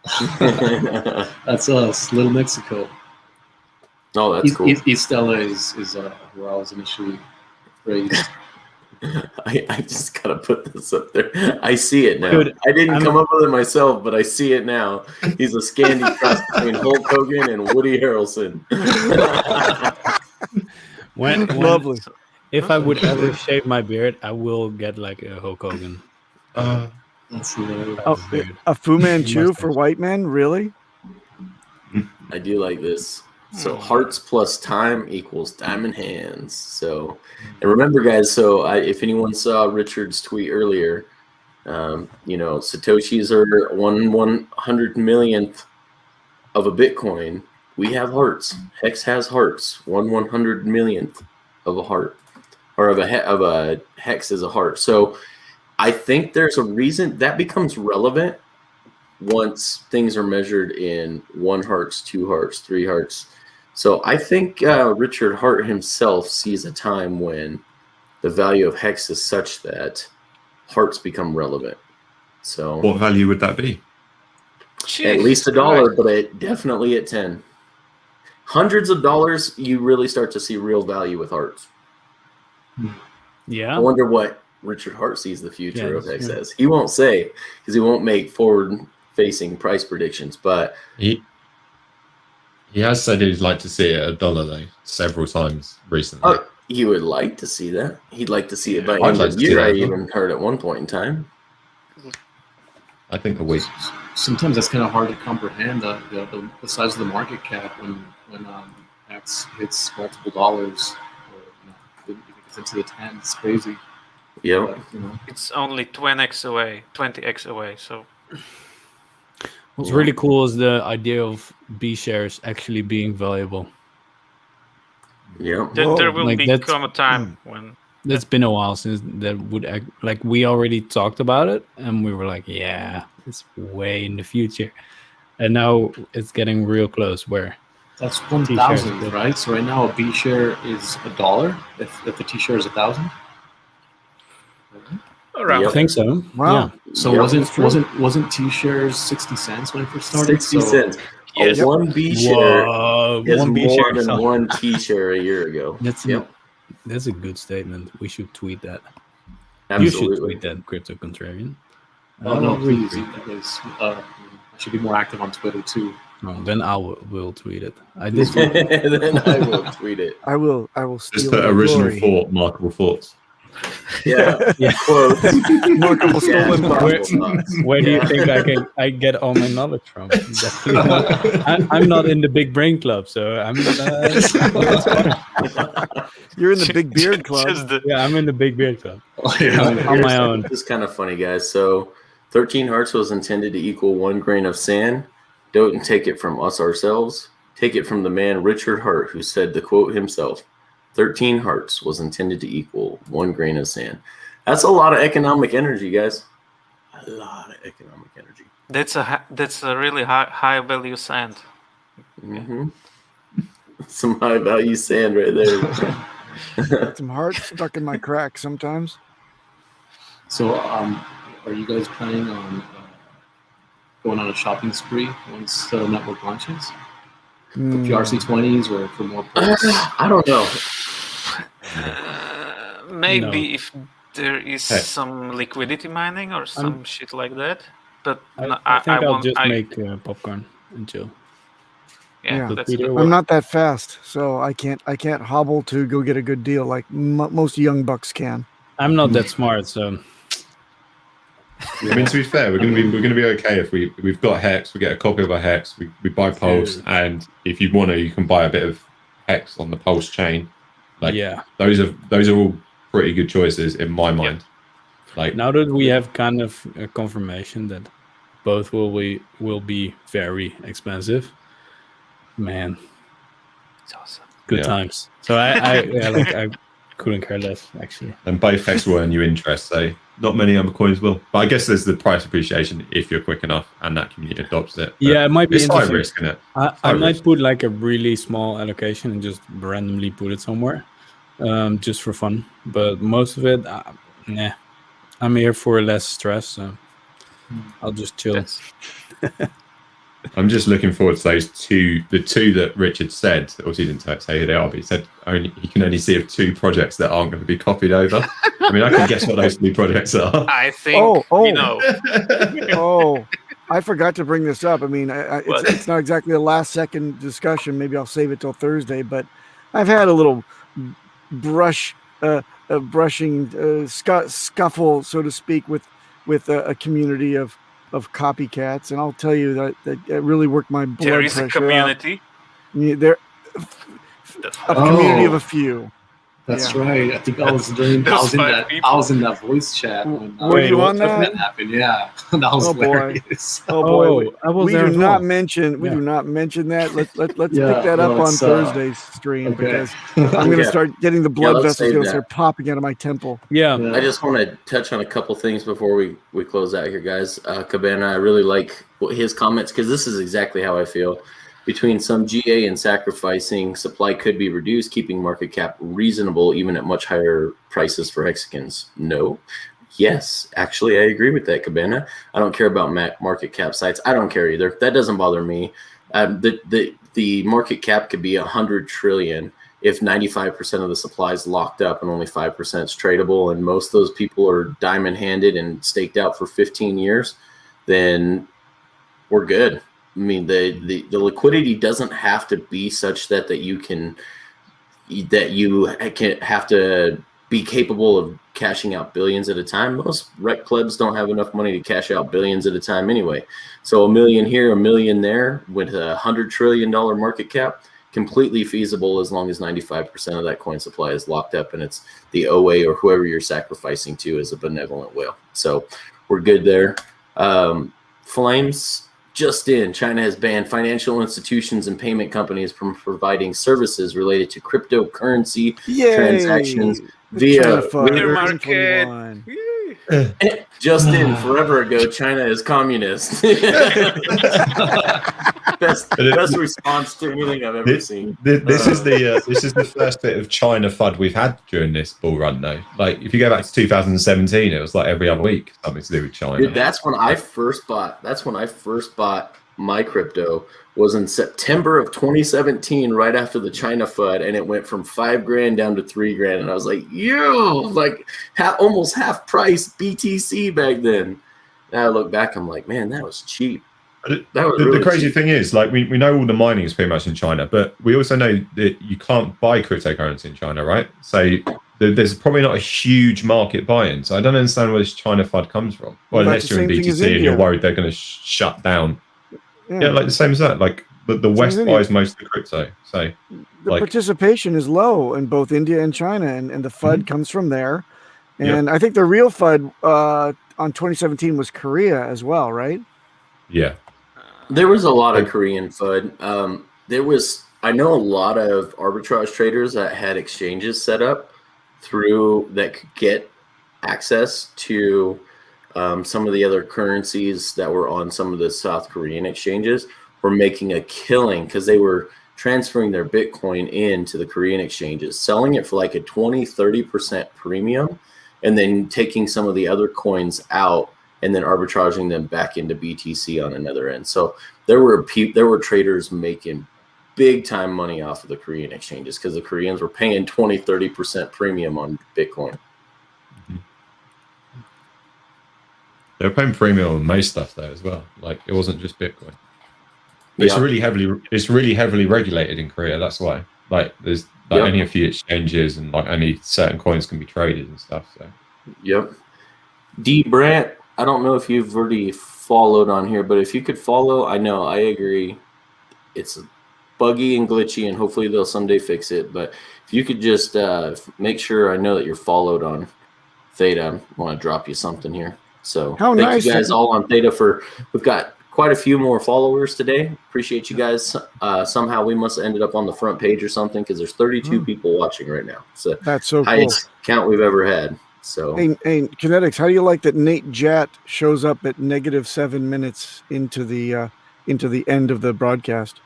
That's us, Little Mexico. Oh, that's cool. East LA is where I was initially raised. I just gotta put this up there. I see it now. Dude, I didn't come up with it myself, but I see it now. He's a Scandi cross between Hulk Hogan and Woody Harrelson. Lovely. If I would ever shave my beard, I will get like a Hulk Hogan. That's hilarious. A Fu Manchu for white men? Really? I do like this. So hearts plus time equals diamond hands. So, and remember, guys. So, if anyone saw Richard's tweet earlier, Satoshis are 1/100 millionth of a Bitcoin. We have hearts. Hex has hearts. 1/100 millionth of a heart, or of a hex is a heart. So, I think there's a reason that becomes relevant once things are measured in 1 hearts, 2 hearts, 3 hearts. So I think Richard Hart himself sees a time when the value of hex is such that hearts become relevant. So what value would that be? At least $1, but definitely at 10. Hundreds of dollars, you really start to see real value with hearts. Yeah. I wonder what Richard Hart sees the future of hex as. He won't say because he won't make forward-facing price predictions, but He has said he'd like to see it at $1 though, several times recently. Oh, you would like to see that. He'd like to see it by end of the year. I even heard at one point in time. I think a week. Sometimes that's kind of hard to comprehend the size of the market cap when X hits multiple dollars, or it gets into the tens. It's crazy. Yeah. It's only 20x away. So What's really cool is the idea of B shares actually being valuable. Yeah. There will Like, become a time when It's been a while since that would act, like we already talked about it, and we were like, yeah, it's way in the future, and now it's getting real close. Where That's T-shirts, 1,000, but- right? So right now a B share is $1. If the T share is 1,000. around. Yep. I think so. Wow. Yeah. So Yep. wasn't T shares 60 cents when it first started? 60 So- cents. Yes. One B share Whoa, is one B more share. than So one T share a year ago. that's a good statement. We should tweet that. Absolutely. You should tweet that, Crypto Contrarian. Oh no, I'll please! retweet You guys, I should be more active on Twitter too. Oh, then I will tweet it. I did. Then I will tweet it. I will Just steal the your original glory. thought, markable thoughts. Yeah. Yeah. Quotes. Markable Yeah, stolen markable thoughts. thoughts. Where do you Yeah. think I get all my knowledge from? Definitely not. I'm not in the big brain club, so I'm. You're in the big beard club. Just the- Yeah, I'm in the big beard club Yeah, on my own. This is kind of funny, guys. So 13 hearts was intended to equal 1 grain of sand. Don't take it from us ourselves. Take it from the man Richard Hart, who said the quote himself, 13 hearts was intended to equal 1 grain of sand. That's a lot of economic energy, guys. A lot of economic energy. That's a really high value sand. Mm-hmm. Some high value sand right there. Some hearts stuck in my crack sometimes. So, are you guys planning on going on a shopping spree once the network launches? For PRC20s or for more perks? I don't know. Maybe if there is Hey. some liquidity mining or some shit like that. But I think I'll won't- just make popcorn and chill. Yeah, But that's Peter, good. I'm not that fast, so I can't hobble to go get a good deal like most young bucks can. I'm not that smart, so I mean, to be fair, we're gonna be okay if we've got HEX. We get a copy of our HEX. We buy Pulse, and if you want to, you can buy a bit of HEX on the Pulse chain. Like, yeah. those are all pretty good choices in my mind. Like, Now that we have kind of a confirmation that both will be very expensive, man, It's awesome. good Yeah. times. So I couldn't care less actually. and both HEX will earn you interest. So not many other coins will. But I guess there's the price appreciation if you're quick enough and that community adopts it. But Yeah, it might be it's high interesting. risk, isn't it? I high might risk. put like a really small allocation and just randomly put it somewhere, just for fun. But most of it, nah. I'm here for less stress, so I'll just chill. That's, I'm just looking forward to those the two that Richard said. Obviously, he didn't say who they are, but he said he can only see of 2 projects that aren't going to be copied over. I mean, I can guess what those 2 projects are. I think Oh. you know. Oh, I forgot to bring this up. I mean, What? it's not exactly a last second discussion. Maybe I'll save it till Thursday. But I've had a little brushing scuffle, so to speak, with a community of copycats, and I'll tell you that it really worked my blood There is a pressure community. up. There, That's a why- community of Oh. a few. That's Yeah. right. I think I was in Those five that. people. I was in that voice chat when Were you on when that? happened. Yeah, that was Oh, boy. hilarious. Oh boy, I was we there do as not well. mention Yeah. that. Let's Yeah, pick that up no, on it's, Thursday's stream Okay. because I'm going to Yeah. start getting the blood let's vessels save going to that. start popping out of my temple. Yeah, Yeah. I just want to touch on a couple things before we close out here, guys. Cabana, I really like his comments because this is exactly how I feel. Between some GA and sacrificing, supply could be reduced, keeping market cap reasonable even at much higher prices for hexagons. No. Yes, actually, I agree with that, Cabana. I don't care about market cap sites. I don't care either. That doesn't bother me. The market cap could be 100 trillion if 95% of the supply is locked up and only 5% is tradable, and most of those people are diamond-handed and staked out for 15 years, then we're good. I mean, the liquidity doesn't have to be such that you can have to be capable of cashing out billions at a time. Most rec clubs don't have enough money to cash out billions at a time anyway. So $1 million here, $1 million there with a $100 trillion market cap, completely feasible as long as 95% of that coin supply is locked up and it's the OA or whoever you're sacrificing to as a benevolent whale. So we're good there. Flames just in. China has banned financial institutions and payment companies from providing services related to cryptocurrency transactions via Market. just in. Forever ago, China is communist. best response to anything I've ever seen. This is the first bit of China FUD we've had during this bull run, though. Like, if you go back to 2017, it was like every other week something to do with China. Dude, that's when I first bought my crypto. Was in September of 2017, right after the China FUD, and it went from $5,000 down to $3,000, and I was like, yo, like almost half price BTC back then. Now I look back, I'm like, man, that was cheap. The crazy thing is, like, we know all the mining is pretty much in China, but we also know that you can't buy cryptocurrency in China, right? So there's probably not a huge market buy-in. So I don't understand where this China FUD comes from. Well, unless you're in BTC and you're worried they're going to shut down. Yeah, like the same as that. Like the West buys most of the crypto. So the participation is low in both India and China, and the FUD comes from there. And I think the real FUD on 2017 was Korea as well, right? Yeah. There was a lot of Korean FUD. I know a lot of arbitrage traders that had exchanges set up that could get access to some of the other currencies that were on some of the South Korean exchanges were making a killing because they were transferring their Bitcoin into the Korean exchanges, selling it for like a 20-30% premium, and then taking some of the other coins out and then arbitraging them back into BTC on another end. So there were traders making big time money off of the Korean exchanges because the Koreans were paying 20-30% premium on Bitcoin. They were paying premium on most stuff though as well. Like, it wasn't just Bitcoin. It's really heavily regulated in Korea. That's why. Like, there's only a few exchanges and like only certain coins can be traded and stuff. So. Yep. D Brant, I don't know if you've already followed on here, but if you could follow, I agree. It's buggy and glitchy, and hopefully they'll someday fix it. But if you could just make sure I know that you're followed on Theta, I want to drop you something here. So thank you guys all on Theta we've got quite a few more followers today. Appreciate you guys. Somehow we must have ended up on the front page or something because there's 32 people watching right now. So that's so highest count we've ever had. So hey, KNTX, how do you like that Nate Jatt shows up at -7 minutes into the end of the broadcast?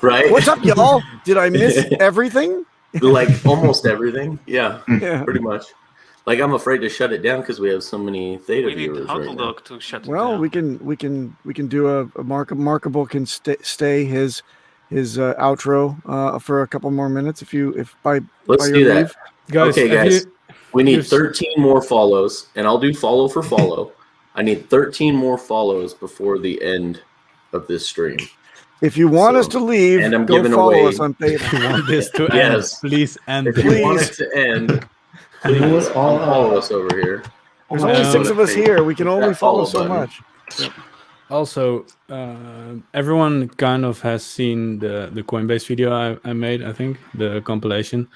Right? What's up, y'all? Did I miss everything? Like almost everything. Yeah, pretty much. Like, I'm afraid to shut it down because we have so many Theta viewers right now. To shut it well, down. we can do a Markable can stay his outro for a couple more minutes Let's do that. Guys, okay, guys. We need 13 more follows, and I'll do follow for follow. I need 13 more follows before the end of this stream. If you want us to leave, and I'm go giving follow away, us on Theta. If you want this to end, please end. If you want it to end, please follow us over here. There's only 6 of us here. We can only follow so much. Yep. Also, everyone kind of has seen the Coinbase video I made, I think, the compilation.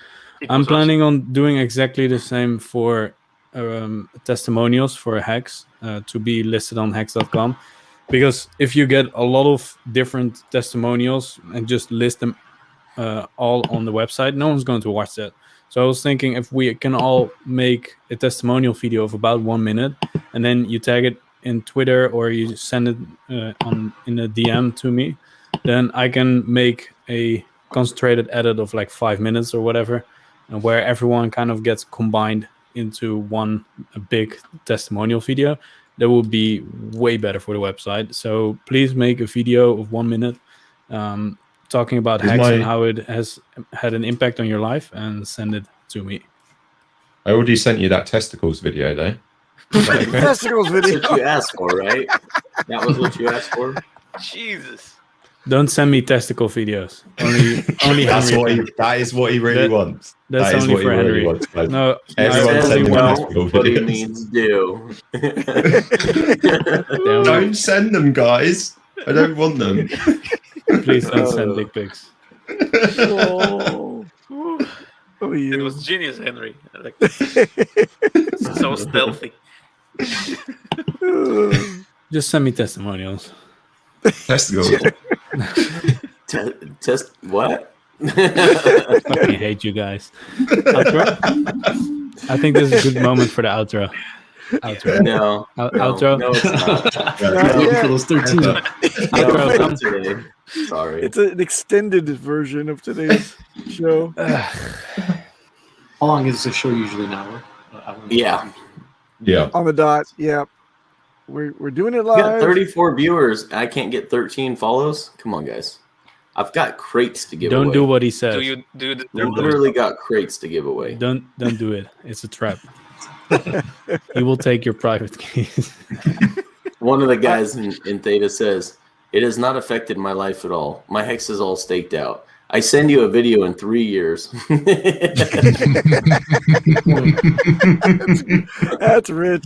I'm planning on doing exactly the same for testimonials for HEX to be listed on hex.com. Because if you get a lot of different testimonials and just list them all on the website, no one's going to watch that. So I was thinking if we can all make a testimonial video of about 1 minute, and then you tag it in Twitter or you send it in a DM to me, then I can make a concentrated edit of like 5 minutes or whatever, and where everyone kind of gets combined into one big testimonial video. That will be way better for the website. So please make a video of 1 minute talking about HEX and how it has had an impact on your life, and send it to me. I already sent you that testicles video, though. Testicles video. That's what you asked for, right? That was what you asked for? Jesus. Don't send me testicle videos. Only Henry. That is what he really wants. That's only for Henry. Really wants, no, everyone send him testicle what he needs do. Don't send them, guys. I don't want them. Please don't send dick pics. It was genius, Henry. So stealthy. Just send me testimonials. Testicles. Test what? I fucking hate you guys. Outro? I think this is a good moment for the outro. Outro. No. Outro? No, it's not. Not yet. For those 13. Outro. Not today. Sorry. It's an extended version of today's show. How long is the show usually? An hour? Yeah. Yeah. On the dot. Yep. We're doing it We got live. 34 viewers. I can't get 13 follows. Come on, guys. I've got crates to give away. Don't do what he says. Do you do the I literally got crates to give away. Don't do it. It's a trap. He will take your private keys. One of the guys in Theta says, "It has not affected my life at all. My hex is all staked out. I send you a video in 3 years." That's rich.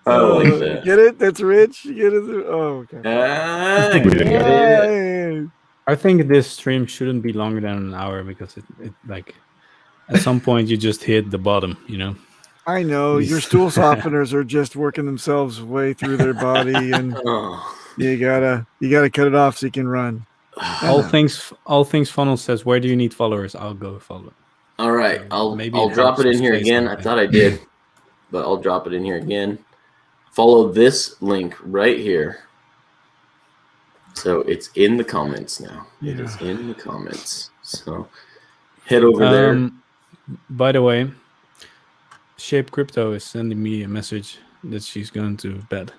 I like that. Get it? That's rich. You get it? Oh, okay. Get it. Hey. I think this stream shouldn't be longer than an hour because it like at some point you just hit the bottom, you know. I know your stool softeners are just working themselves way through their body, and Oh. you gotta cut it off so you can run. All things funnel says, where do you need followers? I'll go follow. All right, Maybe I'll it drop it helps in here us say again. I something. thought I did, but I'll drop it in here again. Follow this link right here. So it's in the comments now. It is in the comments. So head over there. By the way, Shape Crypto is sending me a message that she's going to bed.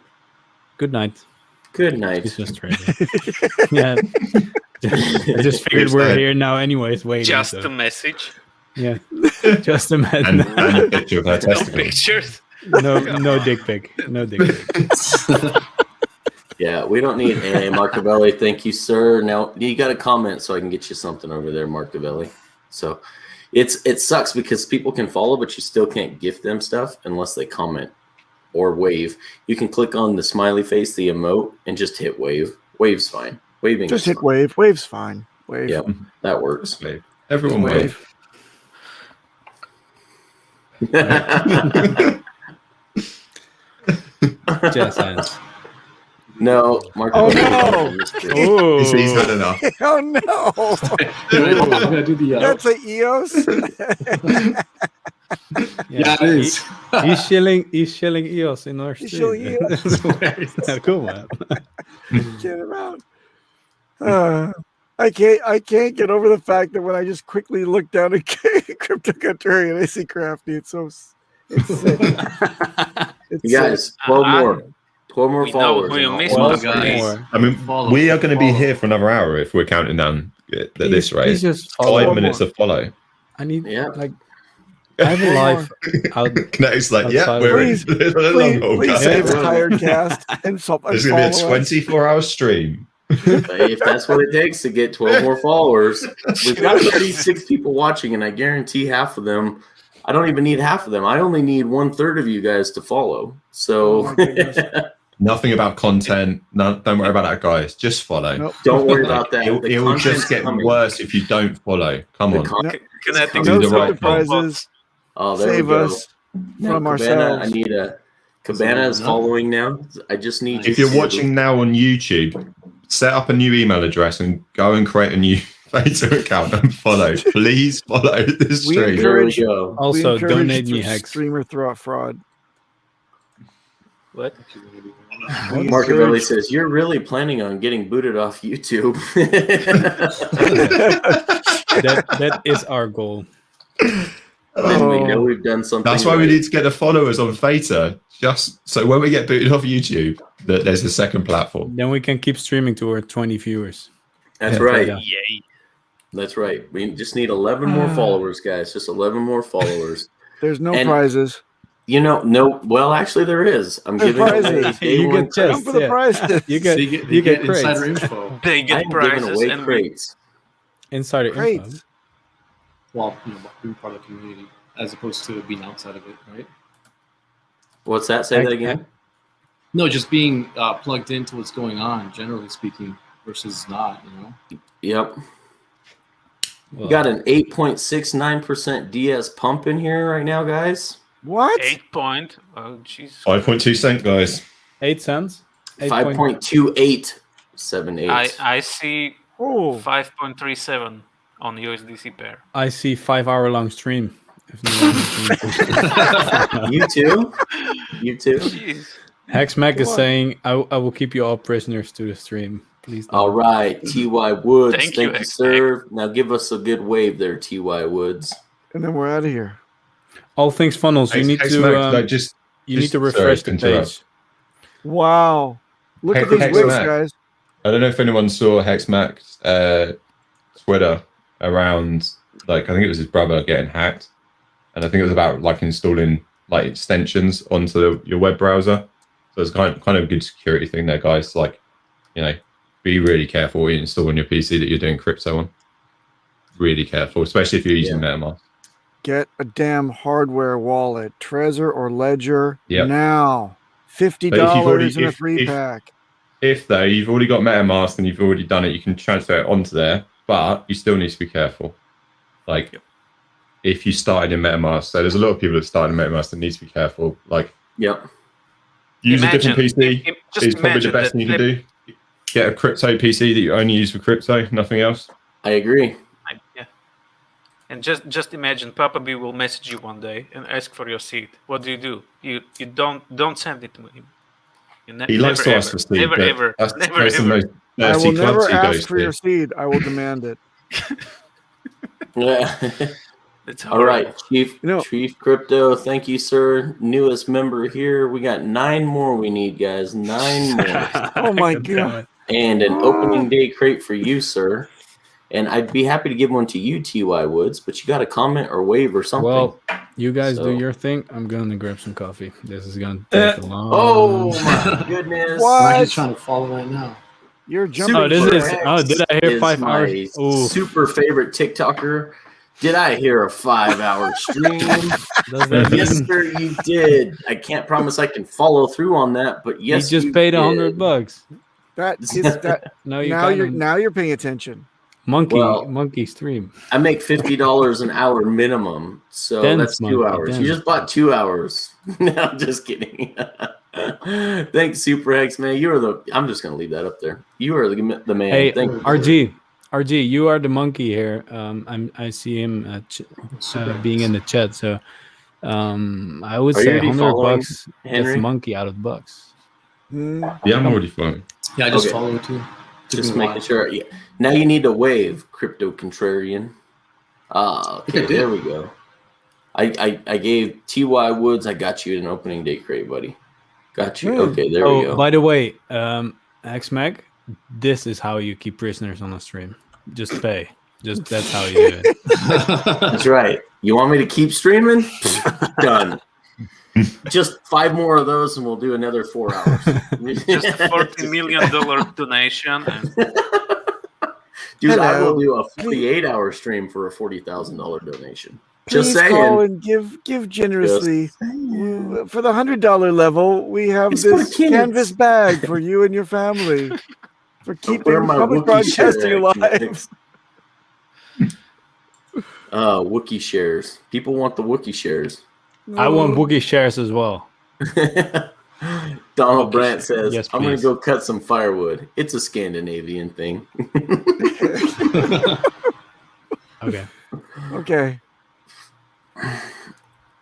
Good night. Good night. She's just trading. Yeah. I just figured we're here now anyways. Waiting. just so. a message? Yeah. Just a message. And a picture of her No testicles. pictures. No dick pic. No dick pic. Yeah, we don't need a Marcovelli. Thank you, sir. Now you got to comment so I can get you something over there, Marcovelli. So it sucks because people can follow, but you still can't gift them stuff unless they comment or wave. You can click on the smiley face, the emote, and just hit wave. Wave's fine. Waving. Just is hit fine. wave. Wave's fine. Wave. Yep, that works. Wave. Everyone wave. Jazz hands. No, Oh, Marcovelli. no. Oh, He's had enough. Oh no! I'm gonna do the. That's a EOS. Yeah, it is. He's shilling EOS in our He's stream. shilling EOS. Yeah, cool, man. Get him out. I can't get over the fact that when I just quickly look down at Cryptocurrency and I see Crafty, it's sick. It's You guys, 12 more. 12 more We know followers. who you and missed, all my of guy. us. I mean, Follow, we are going to be follow. here for another hour if we're counting down at this rate. He's just 5 following. minutes of follow. I need Yeah. like I have a life out. Kinetic's like, yeah, Outside. we're Please, in a long haul, please guys. save Yeah. a tired cast and There's going to be a follow us. 24-hour stream. If that's what it takes to get 12 more followers, we've got 36 people watching, and I guarantee half of them. I don't even need half of them. I only need 1/3 of you guys to follow. So Oh my goodness. Nothing about content. No, don't worry about that, guys. Just follow. Nope. don't worry about that. It, The it will content's just get coming. worse if you don't follow. Come The on. con- KNTX No is right surprises. Oh, there Save we go. us Now, from Cabana, I ourselves. need a Cabana is following now. I just need If you you're to- watching now on YouTube, set up a new email address and go and create a new Facebook account and follow. Please follow this We stream. There we encourage- go. Also, We encourage donate me hex. streamer throughout fraud. What? We Marcovelli encourage- says, "You're really planning on getting booted off YouTube." That is our goal. Then we know we've done something. That's why we right. need to get the followers on Theta, just so when we get booted off YouTube, that there's a second platform. Then we can keep streaming to our 20 viewers. That's Yeah. right. Yeah. Yay. That's right. We just need 11 more followers, guys. Just 11 more followers. There's no And- prizes. You know, no. Well, actually, there is. I'm There's giving away prizes. day You one get chests. Come for the yeah. prizes. You So get you you get get insider crates. info. They I'm get giving prizes away and we crates. Insider info. Crates. Well, being part of the community as opposed to being outside of it, right? What's that? Say that again. No, just being plugged into what's going on, generally speaking, versus not. You know. Yep. Well, We got an 8.69% DS pump in here right now, guys. What? 8 point. Oh, jeez. 5.2 cent, guys. 8 cents. 5.2878. I see Oh, 5.37 on USDC pair. I see 5-hour-long stream. If no one is You too? You too? Jeez. Hexmac is Come on. saying, I will keep you all prisoners to the stream. Please don't. All right, T.Y. Woods. Thank Thank you, you, X-Mac. sir. Now give us a good wave there, T.Y. Woods. and then we're out of here. All things funnels. You need to need to refresh the page. Wow. Look at Hex these wigs, Mac. guys. I don't know if anyone saw HexMac's Twitter around, like, I think it was his brother getting hacked, and I think it was about like installing like extensions onto your web browser. So it's kind of a good security thing there, guys. Like, you know, be really careful when you install on your PC that you're doing crypto on. Really careful, especially if you're using MetaMask. Get a damn hardware wallet, Trezor or Ledger Yep. now. $50 in a free pack. If though you've already got MetaMask and you've already done it, you can transfer it onto there, but you still need to be careful. Like, if you started in MetaMask, so there's a lot of people that started in MetaMask that need to be careful. Like, use a different PC is probably the best thing you can do. Get a crypto PC that you only use for crypto, nothing else. I agree. Yeah. And just imagine Papa B will message you one day and ask for your seed. What do? You don't send it to him. He likes to ask for seed. Never ever. That's Never the ever. most I will dirty never clubs he ask goes for to. your seed. I will demand it. Yeah. It's All right, Chief You know- Chief Crypto, thank you, sir. Newest member here. We got 9 more we need, guys. 9 more. Oh my God. And an opening day crate for you, sir. And I'd be happy to give one to you, T.Y. Woods, but you got to comment or wave or something. Well, you guys So- do your thing. I'm going to grab some coffee. This is going to take a long... Oh, my goodness. What? I'm actually trying to follow right now. You're jumping. Oh, this is... X Oh, did I hear is 5 my hours? Ooh, super favorite TikToker. Did I hear a 5-hour stream? does that Yes, mean sir, you did. I can't promise I can follow through on that, but you yes, just you paid did. $100? That is that. No, you now can't. you're paying attention. Monkey stream. I make $50 an hour minimum, so Dance, that's 2 monkey, hours. dance. You just bought 2 hours. No, I'm just kidding. Thanks, Super Hex, man. You are the. I'm just gonna leave that up there. You are the man. Hey, Thank you, RG, you are the monkey here. I see him being in the chat. So, I would Are you say already following $100 Henry? gets monkey out of the box. Hmm. Yeah, I'm already following. Yeah, I just Okay. followed too. Took Just me a while. making sure. Yeah. Now you need to wave, Crypto Contrarian. Ah, think I okay, did. there we go. I gave T.Y. Woods. I got you an opening day crate, buddy. Got you. Okay, there we go. By the way, XMAC, this is how you keep prisoners on the stream. Just pay. Just that's how you do it. That's right. You want me to keep streaming? Done. Just 5 more of those, and we'll do another 4 hours. Just a $40 million donation. And Dude, I Hello. will do a 48-hour stream for a $40,000 donation. Just Please call saying. and give generously. For the $100 level, we have It's for this kids. canvas bag for you and your family for Wear keeping my public Wookiee shirt. broadcasting alive. Wookiee shares. People want the Wookiee shares. I want Wookiee shares as well. Donald Brandt says, Yes, I'm going to please. go cut some firewood. It's a Scandinavian thing. Okay. Okay.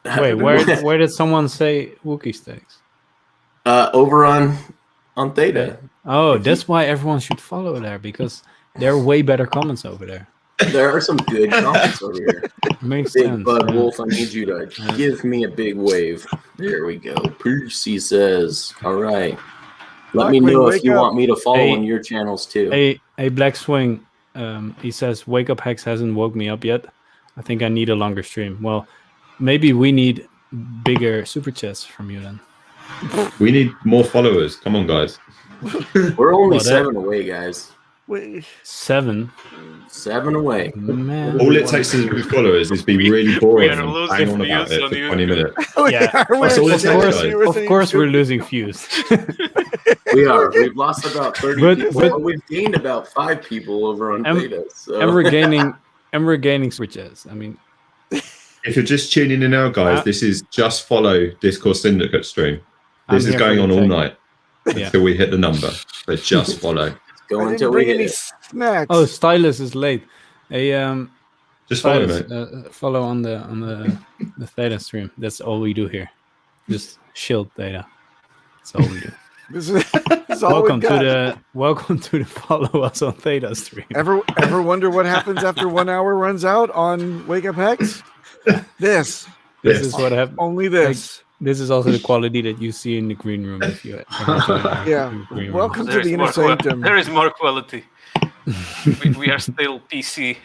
Wait, where did someone say Wookiee steaks? Over on Theta. Oh, that's why everyone should follow there, because there are way better comments over there. There are some good comments over here. Makes Big sense. Bud yeah. Wolf, I need you to give me a big wave. There we go. Peace, he says. All right. Let me Blackman, know if wake you up. want me to follow Hey. on your channels too. A Black Swing, he says, "Wake up, Hex hasn't woke me up yet. I think I need a longer stream." Well, maybe we need bigger super chats from you then. We need more followers. Come on, guys. We're only Well, that- 7 away, guys. Wait. 7, 7 away. man. All it takes to be followers is be really boring are and losing hang on about views it on for YouTube. 20 minutes. Yeah. That's all it takes, Of course, we're losing views. We are. We've lost about 30 But- people. but- But we've gained about 5 people over on And- Theta. So. and we're gaining super chats. I mean, If you're just tuning in now, guys, this is just follow Discourse Syndicate stream. I'm This is here going for on the all tech. night. Yeah. until we hit the number. So just follow. Go I until didn't we bring hit any it. snacks. Oh, Stylus is late. Hey, Just follow, Stylus, mate. follow on the Theta stream. That's all we do here. Just shield Theta. That's all we do. This is all welcome we've got. to the follow us on Theta stream. Ever wonder what happens after 1 hour runs out on Wake Up Hex? This is what happens. Only this. This is also the quality that you see in the green room. If you Welcome to the inner sanctum. There is more quality. we are still PC.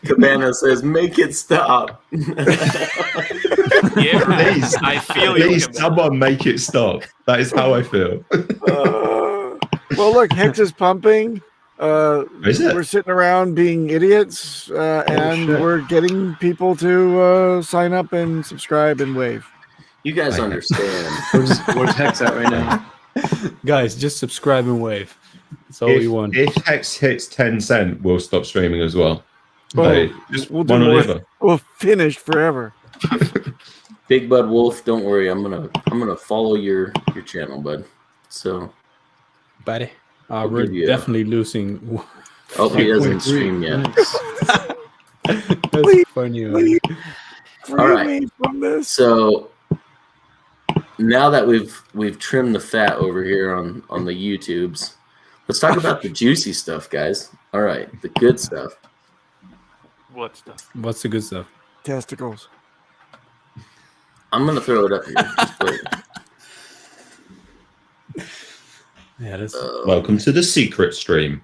Cabana says, "Make it stop." Yeah, Please, I feel you. please, someone make it stop. That is how I feel. Well, look, Hex is pumping. Is it? We're sitting around being idiots, and shit. we're getting people to sign up and subscribe and wave. You guys understand. Where's Hex at right now? Guys, just subscribe and wave. That's all we want. If Hex hits 10 cent, we'll stop streaming as well. Oh, So, just we'll do one or more. the other. We'll finish forever. Big Bud Wolf, don't worry. I'm gonna follow your channel, bud. So Buddy, I'll we're give you a- definitely losing. oh, he hasn't streamed yet. That's funny. Man. All right. Free me from this. So now that we've trimmed the fat over here on the YouTubes, let's talk about the juicy stuff, guys. All right, the good stuff. What stuff? What's the good stuff? Testicles. I'm gonna throw it up here. Just wait. Yeah, that's Welcome to the secret stream.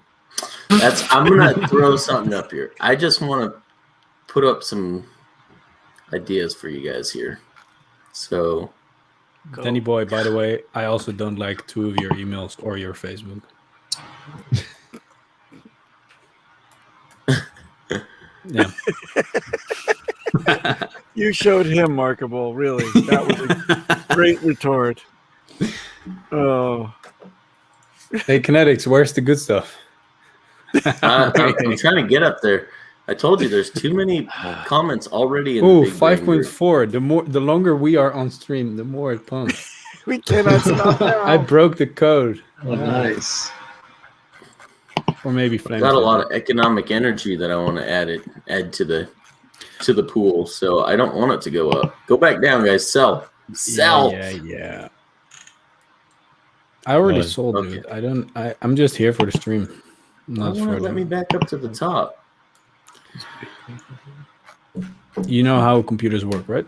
I'm gonna throw something up here. I just want to put up some ideas for you guys here. So Danny Boy. By the way, I also don't like 2 of your emails or your Facebook. Yeah. You showed him markable, really. That was a great retort. Oh. Hey, Kinetics, where's the good stuff? I'm trying to get up there. I told you there's too many comments already in Oh, the big brain group. 5.4. The longer we are on stream, the more it pumps. We cannot stop now. I broke the code. Oh, nice. Or maybe Flames. Got a lot of economic energy that I want to add to the pool, so I don't want it to go up. Go back down, guys. Sell. Yeah. I already Nice. sold, Okay. dude. I'm just here for the stream. Why Not won't for it let me back up to the top? You know how computers work, right?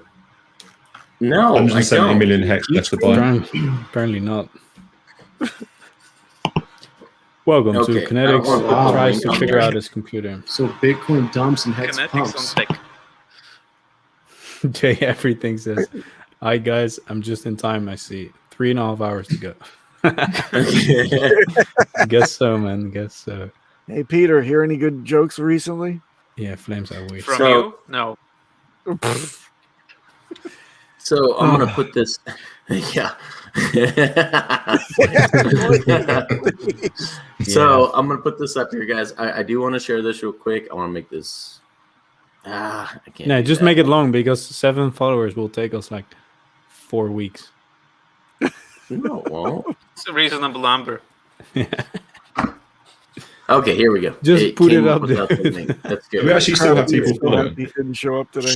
No, I 170 don't. million hex left to buy. Apparently not. Welcome Okay, to Kinetics. I don't want- Tries to oh, figure yeah. out his computer. So Bitcoin dumps and Hex Kinetics pumps. on tech. Jay, everything says, "Hi guys, I'm just in time. I see 3.5 hours to go." Guess so, man. Guess so. Hey, Peter, hear any good jokes recently? Yeah, Flames. I wait. From So- you? No. So I'm gonna put this. Yeah. So I'm gonna put this up here, guys. I do want to share this real quick. I want to make this. I can't. No, do just that. make it long because 7 followers will take us like 4 weeks. No, it won't. It's a reasonable number. Okay, here we go. Just put came it up without there. the link. That's good. We actually still have people following. He didn't show up today.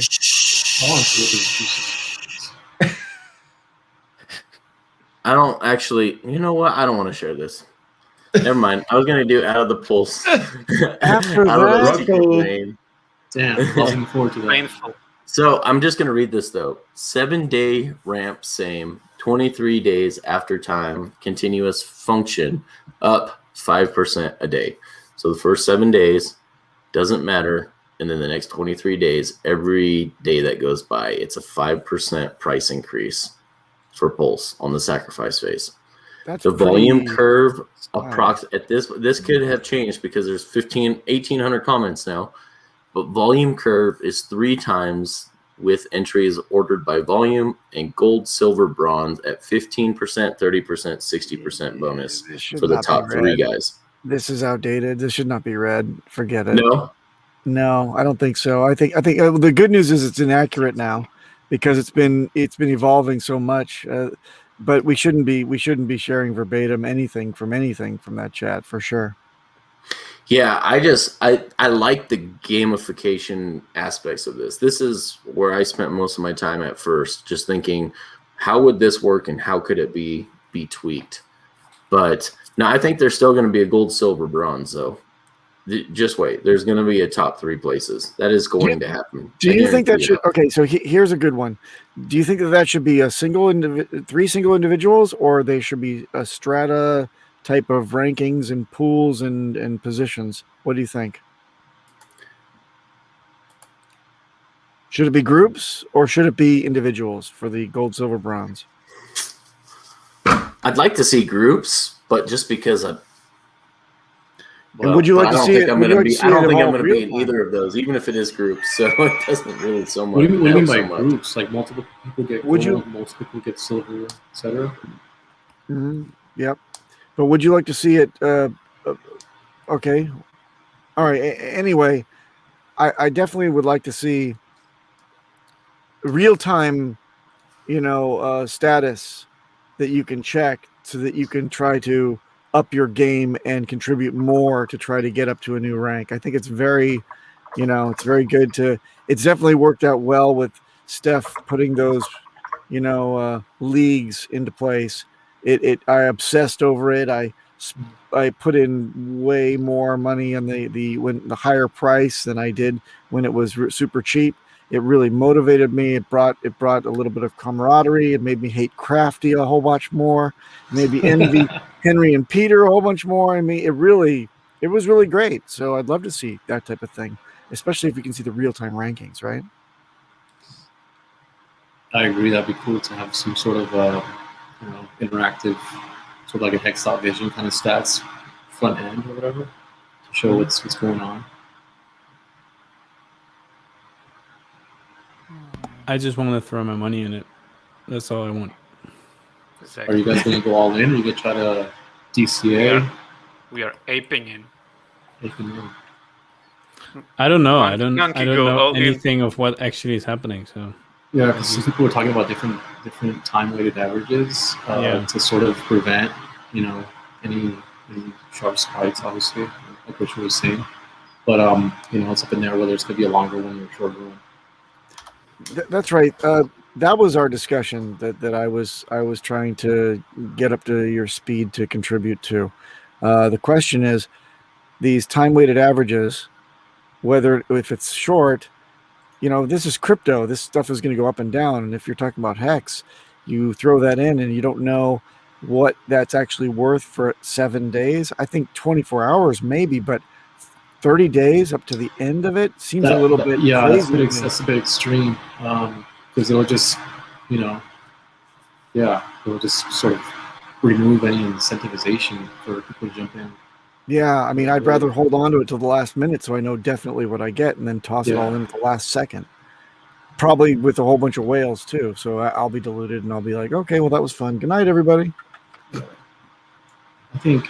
I don't actually. You know what? I don't want to share this. Never mind. I was gonna do out of the pulse. After Out of the that, secret brain. Damn, looking forward to that. Painful. So I'm just gonna read this though. 7-day ramp, same. 23 days after time, continuous function, up 5% a day. So the first 7 days doesn't matter, and then the next 23 days, every day that goes by, it's a 5% price increase for Pulse on the sacrifice phase. that's The volume pretty- curve Wow. at this could have changed because there's 1,800 comments now, but volume curve is 3 times with entries ordered by volume and gold, silver, bronze at 15%, 30%, 60% bonus This should for the not be top 3 read. guys. This is outdated. This should not be read. Forget it. No, No, I don't think so. I think the good news is it's inaccurate now because it's been evolving so much. but we shouldn't be sharing verbatim anything from that chat for sure. Yeah, I like the gamification aspects of this. This is where I spent most of my time at first, just thinking, how would this work and how could it be tweaked? But no, I think there's still going to be a gold, silver, bronze, though. Just wait. There's going to be a top 3 places. That is going to happen. Do you think that should? Okay, so here's a good one. Do you think that should be a 3 single individuals, or they should be a strata type of rankings and pools and positions? What do you think? Should it be groups or should it be individuals for the gold, silver, bronze? I'd like to see groups, but just because and would you like to see it? I don't think I'm going to be in either of those, even if it is groups. So it doesn't really so much. What do you mean by groups? Like multiple people get gold, multiple people get silver, etc. Mm-hmm. Yep. But would you like to see it? Okay. All right. Anyway, I definitely would like to see real time, status that you can check so that you can try to up your game and contribute more to try to get up to a new rank. I think it's very, it's very good to. It's definitely worked out well with Steph putting those, leagues into place. I obsessed over it. I put in way more money on the higher price than I did when it was super cheap. It really motivated me. It brought a little bit of camaraderie. It made me hate Crafty a whole bunch more. It made me envy Henry and Peter a whole bunch more. I mean, it was really great. So I'd love to see that type of thing, especially if you can see the real-time rankings, right? I agree. That'd be cool to have some sort of interactive, sort of like a hex.vision kind of stats front end or whatever to show what's going on. I just want to throw my money in it. That's all I want. Exactly. Are you guys going to go all in, or you going to try to DCA? We are aping in. I don't know. I don't know anything of what actually is happening. So yeah, because some people were talking about different time-weighted averages to sort of prevent, any sharp spikes, obviously, like what you were saying. But it's up in there whether it's going to be a longer one or a shorter one. That's right. That was our discussion that I was trying to get up to your speed to contribute to. The question is, these time-weighted averages, if it's short, this is crypto. This stuff is going to go up and down. And if you're talking about HEX, you throw that in and you don't know what that's actually worth for 7 days. I think 24 hours maybe, but 30 days up to the end of it seems a little bit crazy. That's a bit extreme because it'll just, it'll just sort of remove any incentivization for people to jump in. Yeah, I mean, I'd rather hold on to it till the last minute so I know definitely what I get and then toss it all in at the last second. Probably with a whole bunch of whales too. So I'll be diluted and I'll be like, okay, well, that was fun. Good night, everybody. I think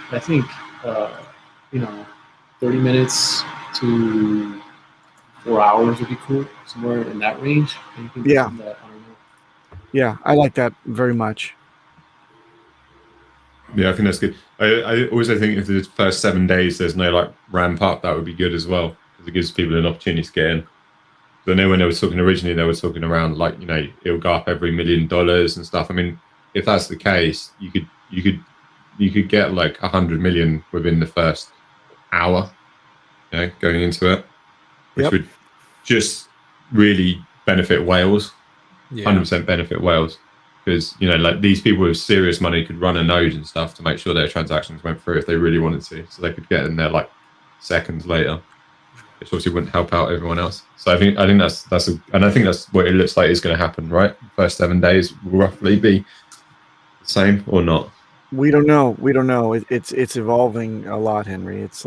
30 minutes to 4 hours would be cool, somewhere in that range. Yeah. I don't know. Yeah, I like that very much. Yeah, I think that's good. I also think if the first 7 days there's no ramp up, that would be good as well, because it gives people an opportunity to get in. So I know when they were talking originally, they were talking around it'll go up every $1 million and stuff. I mean, if that's the case, you could get 100 million within the first hour, going into it, which would just really benefit whales. 100% benefit whales, because these people with serious money could run a node and stuff to make sure their transactions went through if they really wanted to, so they could get in there seconds later, which obviously wouldn't help out everyone else. So I think that's what it looks like is going to happen, right? First 7 days will roughly be the same or not. We don't know. It's evolving a lot, Henry. It's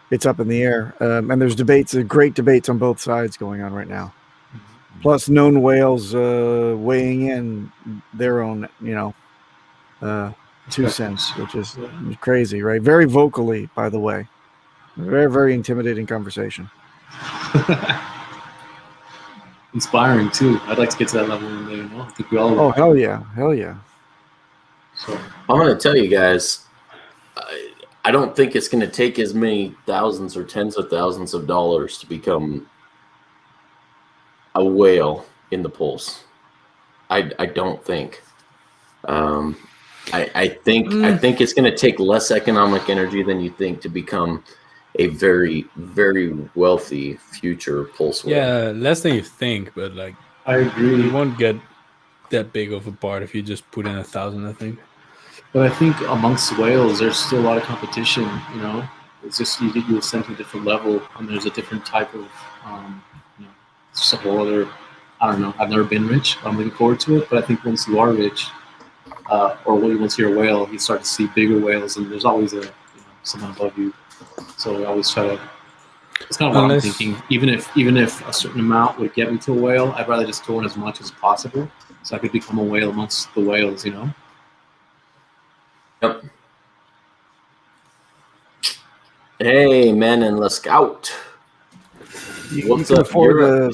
it's up in the air, and there's great debates on both sides going on right now. Plus, known whales weighing in their own, 2 cents, which is crazy, right? Very vocally, by the way. Very, very intimidating conversation. Inspiring too. I'd like to get to that level one day. I think we all. Oh, hell yeah. So I'm going to tell you guys, I don't think it's going to take as many thousands or tens of thousands of dollars to become a whale in the Pulse. I don't think. I think it's going to take less economic energy than you think to become a very, very wealthy future Pulse whale. Yeah, less than you think, but like I agree. you won't get that big of a part if you just put in 1,000, I think. But I think amongst whales, there's still a lot of competition. You know, it's just you ascend to a different level, and there's a different type of, it's just a whole other. I don't know. I've never been rich, but I'm looking forward to it. But I think once you are rich, or once you're a whale, you start to see bigger whales, and there's always someone above you. So we always try to. It's kind of what I'm thinking. Even if a certain amount would get me to a whale, I'd rather just throw in as much as possible, so I could become a whale amongst the whales. You know. Yep. Hey, man, and let's scout. What's up, Europe?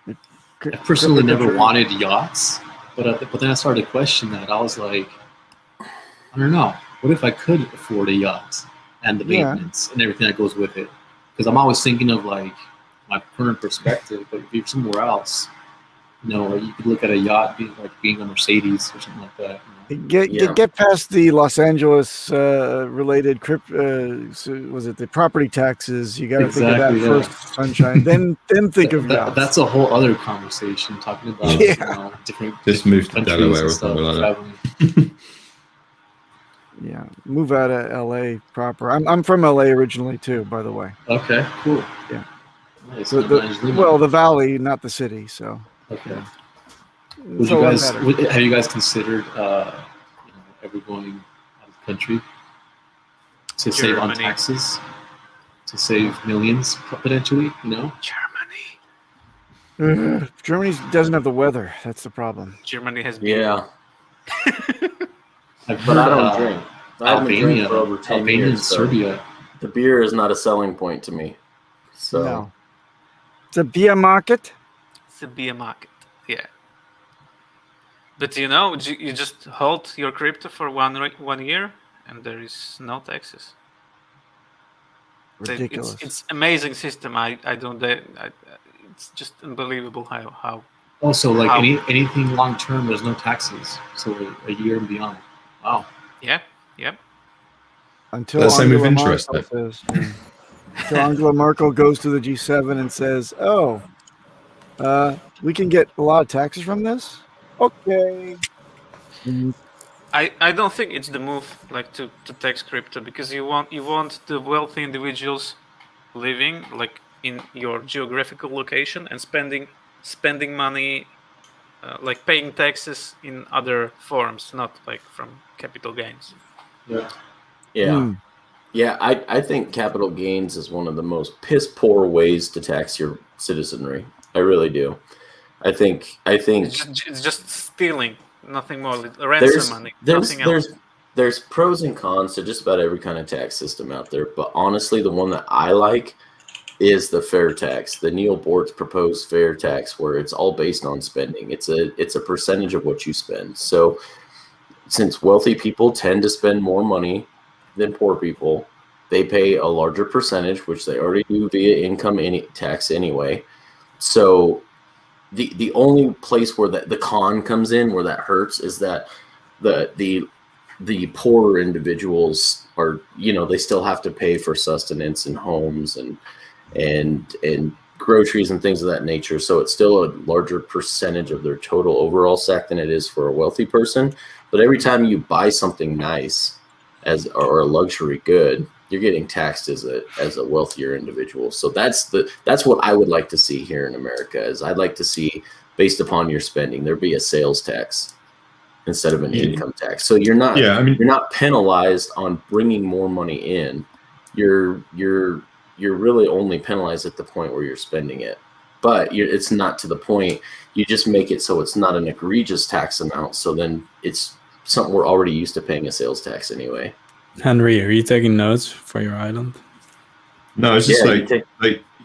I personally never wanted yachts, but then I started to question that. I was like, I don't know. What if I could afford a yacht and the maintenance and everything that goes with it? Because I'm always thinking of like my current perspective. But if you're somewhere else, you could look at a yacht being a Mercedes or something like that. Get past the Los Angeles related was it the property taxes? You got to think of that first, sunshine. then think of yachts. That's a whole other conversation talking about different. Just move to Delaware or something like that. Yeah, move out of LA proper. I'm from LA originally too, by the way. Okay, cool. Yeah. Nice. The valley, not the city. So. Okay. Yeah. Have you guys considered ever going out of the country to save on taxes, to save millions potentially? Germany doesn't have the weather. That's the problem. Germany has beer. Yeah. But I don't drink. Albania, for over 10 Albania, years, and Serbia. The beer is not a selling point to me. So no. It's a beer market. It's a beer market. Yeah. But you just hold your crypto for 1 year, and there is no taxes. Ridiculous. It's amazing system. It's just unbelievable how. Also, like anything long term, there's no taxes. So a year and beyond. Wow. Yeah. Yep. Until the same with Angela interest. Merkel until Angela Merkel goes to the G7 and says, "Oh, we can get a lot of taxes from this." Okay. I don't think it's the move to tax crypto, because you want the wealthy individuals living like in your geographical location and spending money, like paying taxes in other forms, not like from capital gains. Yeah. I think capital gains is one of the most piss poor ways to tax your citizenry. I really do. I think it's just stealing, nothing more. Ransom money, nothing else. There's pros and cons to just about every kind of tax system out there, but honestly, the one that I like is the fair tax, the Neil Bort's proposed fair tax, where it's all based on spending. It's a percentage of what you spend. So since wealthy people tend to spend more money than poor people, they pay a larger percentage, which they already do via income tax anyway. So the only place where the con comes in, where that hurts, is that the poorer individuals are, they still have to pay for sustenance and homes and groceries and things of that nature. So it's still a larger percentage of their total overall SAC than it is for a wealthy person. But every time you buy something nice or a luxury good, you're getting taxed as a wealthier individual. So that's what I would like to see here in America. Is I'd like to see, based upon your spending, there be a sales tax instead of an income tax. So you're not penalized on bringing more money in. You're really only penalized at the point where you're spending it. But it's not to the point. You just make it so it's not an egregious tax amount. So then it's something we're already used to paying a sales tax anyway. Henry, are you taking notes for your island? No, it's just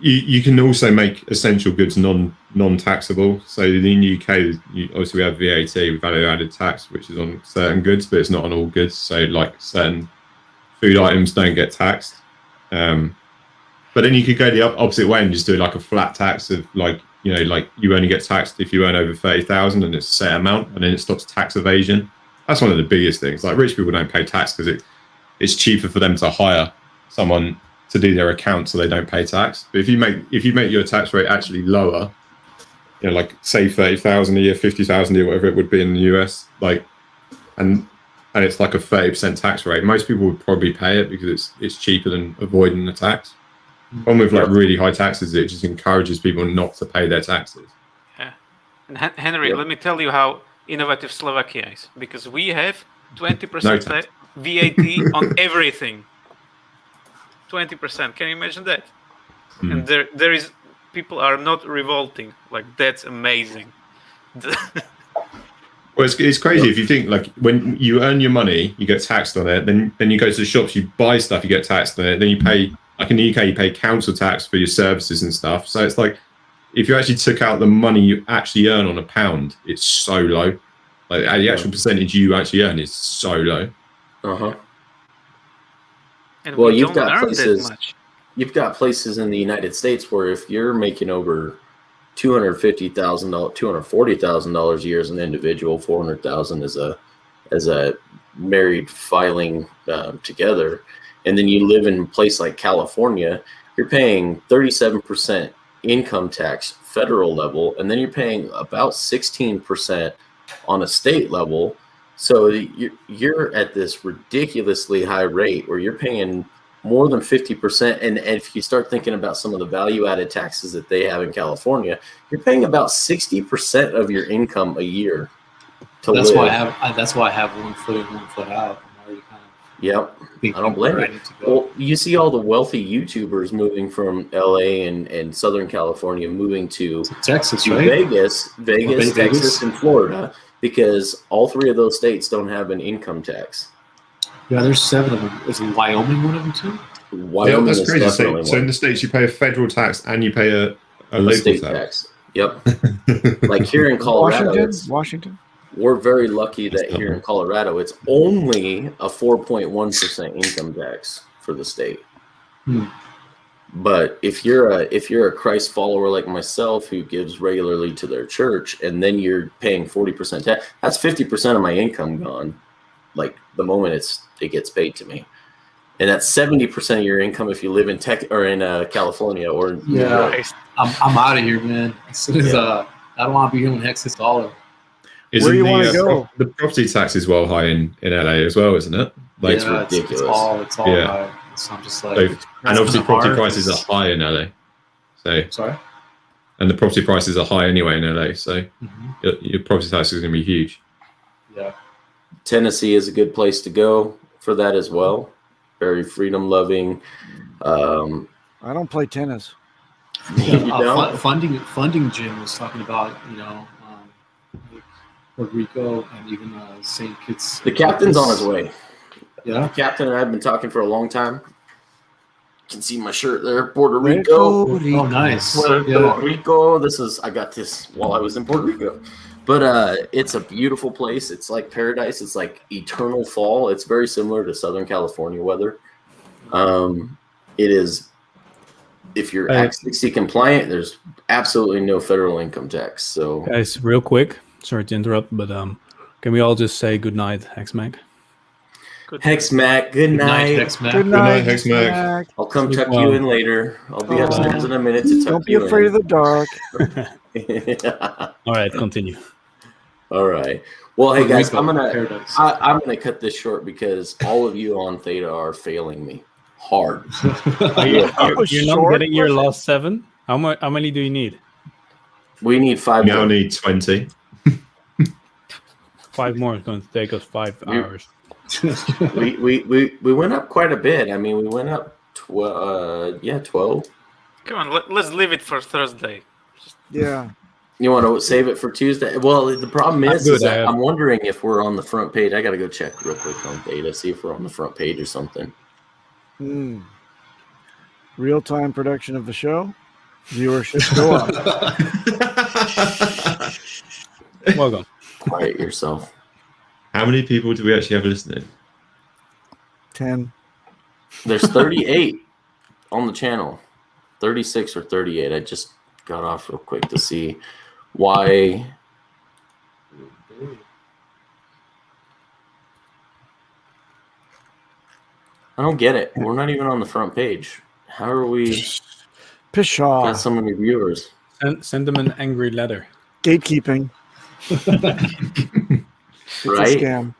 you can also make essential goods non-taxable. So in the UK, obviously we have VAT, value added tax, which is on certain goods, but it's not on all goods. So like certain food items don't get taxed. But then you could go the opposite way and just do like a flat tax of like, you know, like you only get taxed if you earn over 30,000 and it's a set amount, and then it stops tax evasion. That's one of the biggest things. Like rich people don't pay tax because it's cheaper for them to hire someone to do their account so they don't pay tax. But if you make your tax rate actually lower, you know, like say 30,000 a year, 50,000 a year, whatever it would be in the US, like, and it's like a 30% tax rate, most people would probably pay it because it's cheaper than avoiding the tax. One with like really high taxes, it just encourages people not to pay their taxes. Yeah. And Henry, let me tell you how innovative Slovakia is, because we have 20% VAT on everything. 20%. Can you imagine that? And there is people are not revolting. Like that's amazing. Well, it's crazy if you think like when you earn your money, you get taxed on it. Then you go to the shops, you buy stuff, you get taxed on it. Then you pay, like in the UK, you pay council tax for your services and stuff. So it's like if you actually took out the money you actually earn on a pound, it's so low. Like the actual percentage you actually earn is so low. And well, you've got places in the United States where if you're making over $250,000, $240,000 a year as an individual, $400,000 as a married filing together, and then you live in a place like California, you're paying 37% income tax federal level, and then you're paying about 16% on a state level. So you're at this ridiculously high rate where you're paying more than 50%. And if you start thinking about some of the value-added taxes that they have in California, you're paying about 60% of your income a year to live. That's why I have one foot in, one foot out. Yep, I don't blame you. Well, you see all the wealthy YouTubers moving from LA and Southern California, moving to Texas, right? Vegas, Texas, and Florida, because all three of those states don't have an income tax. Yeah, there's 7 of them. Is Wyoming one of them too? Wyoming is definitely so in the States, you pay a federal tax and you pay a local state tax. Yep. Like here in Colorado, Washington. We're very lucky that here in Colorado, it's only a 4.1% income tax for the state. But if you're a Christ follower like myself who gives regularly to their church, and then you're paying 40% tax, that's 50% of my income gone. Like the moment it gets paid to me, and that's 70% of your income if you live in California or New York. I'm out of here, man. As soon as I don't want to be here when HEX hits $1. Where do you want to go? The property tax is well high in LA as well, isn't it? Like it's ridiculous. It's all high. So I'm just like, and obviously property prices are high in LA. So sorry. And the property prices are high anyway in LA. So your property tax is going to be huge. Yeah. Tennessee is a good place to go for that as well. Very freedom loving. I don't play tennis. Funding Jim was talking about, Puerto Rico and even St. Kitts. The captain's on his way. Yeah. The captain and I have been talking for a long time. You can see my shirt there, Puerto Rico. Oh, nice. Puerto Rico. I got this while I was in Puerto Rico. But it's a beautiful place. It's like paradise. It's like eternal fall. It's very similar to Southern California weather. It is, if you're Act 60 compliant, there's absolutely no federal income tax. So, guys, real quick, sorry to interrupt, but can we all just say good night, HEXMAC? Hex Mac, good night. Hex Mac. Good night, Hex Mac. I'll come tuck you in later. I'll be upstairs in a minute to tuck you in. Don't be afraid of the dark. All right, continue. All right. Well, hey guys, I'm gonna cut this short because all of you on Theta are failing me hard. You're not getting your last 7. How many do you need? We need 5 more. Now need 20. 5 more is going to take us 5 hours. we went up quite a bit. I mean, we went up 12. Come on, let's leave it for Thursday. Yeah. You want to save it for Tuesday? Well, the problem is that I'm wondering if we're on the front page. I got to go check real quick on Theta, see if we're on the front page or something. Real-time production of the show. Viewership go up. Welcome. Quiet yourself. How many people do we actually have listening? 10. There's 38 on the channel. 36 or 38. I just got off real quick to see why. I don't get it. We're not even on the front page. How are we Pish got off. so many viewers? Send them an angry letter. Gatekeeping. It's Right? a scam.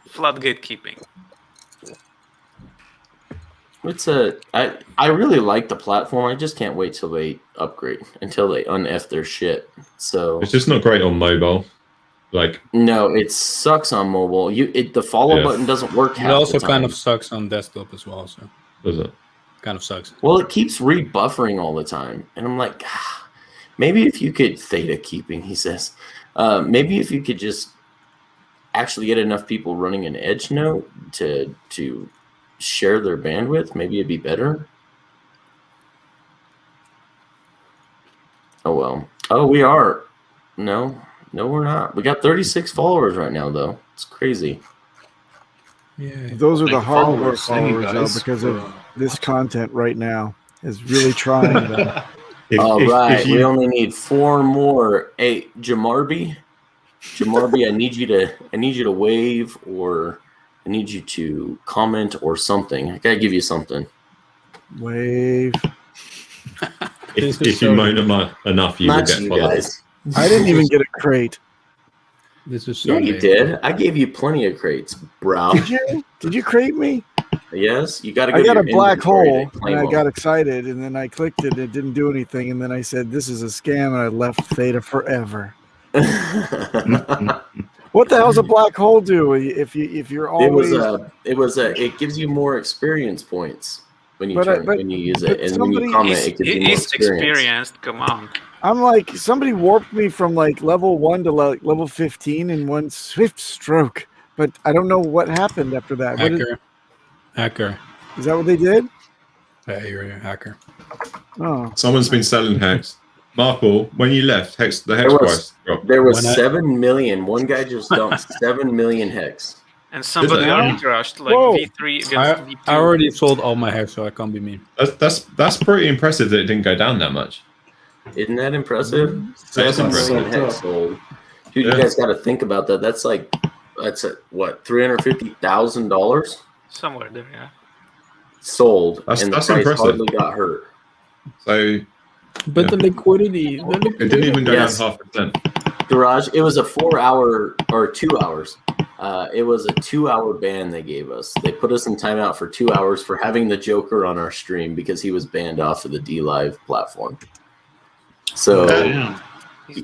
Floodgate keeping. It's I really like the platform. I just can't wait till they upgrade, until they un-F their shit. So It's just not great on mobile. Like, no, it sucks on mobile. The follow Yeah. button doesn't work It half also the time. kind of sucks on desktop as well. So does it? kind of sucks. Well, it keeps rebuffering all the time, and I'm like, maybe if you could theta keeping, he says, maybe if you could just actually get enough people running an edge node to share their bandwidth, maybe it'd be better. Oh well. Oh, we are. No, we're not. We got 36 followers right now, though. It's crazy. Yeah. Those are the Thank you, hardcore thank you, followers, though, guys, because for, of this content right now is really trying them. All right, if you- we only need 4 more. Hey, Jamarby, I need you to wave, or I need you to comment or something. I gotta give you something. Wave. if you moan enough, you will Not get you followed. guys. I didn't even get a crate. This is so Yeah, you lame. did. I gave you plenty of crates, bro. Did you? Did you crate me? Yes, you gotta go. I to got a your black inventory hole, to claim and I them. got excited, and then I clicked it, and it didn't do anything, and then I said, "This is a scam," and I left Theta forever. What the hell's a black hole do? If you're always It gives you more experience points when you But when you use it, but and when you somebody- comment, it gives you more He's experience. experienced. Come on. I'm like, somebody warped me from like level 1 to like level 15 in one swift stroke, but I don't know what happened after that. What Hacker. is that what they did? Yeah, you're a hacker. Oh, Someone's been selling Hex. Marple, when you left, the Hex There was- price dropped. There was When I- 7 million. One guy just dumped 7 million hex. And somebody Did they? arbitraged like Whoa. V3 against V2. I already sold all my hacks, so I can't be mean. That's pretty impressive that it didn't go down that much. Isn't that impressive? That is 7 impressive. million hex sold. Dude, Yeah. you guys got to think about that. That's what, $350,000 Somewhere there, yeah. sold, That's and the price impressive. hardly got hurt. So But Yeah. the liquidity. it didn't even go Yes. down 0.5%. Garage. It was a 4-hour or 2 hours. It was a 2-hour ban they gave us. They put us in timeout for 2 hours for having the Joker on our stream because he was banned off of the D Live platform. So Damn.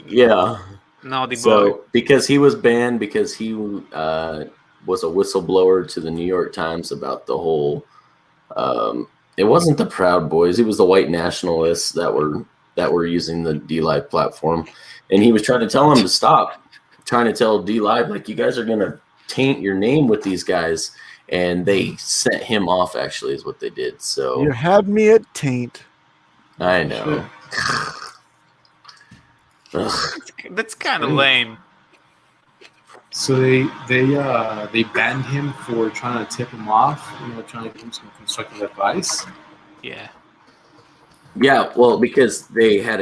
yeah, Naughty boy. so because he was banned because he was a whistleblower to the New York Times about the whole. It wasn't the Proud Boys; it was the white nationalists that were using the D Live platform, and he was trying to tell them to stop. Trying to tell D Live, like, you guys are gonna taint your name with these guys, and they sent him off. Actually, is what they did. So you had me at taint. I know. Ugh. That's kind of lame. So they banned him for trying to tip him off, trying to give him some constructive advice. Yeah. Yeah, well, because they had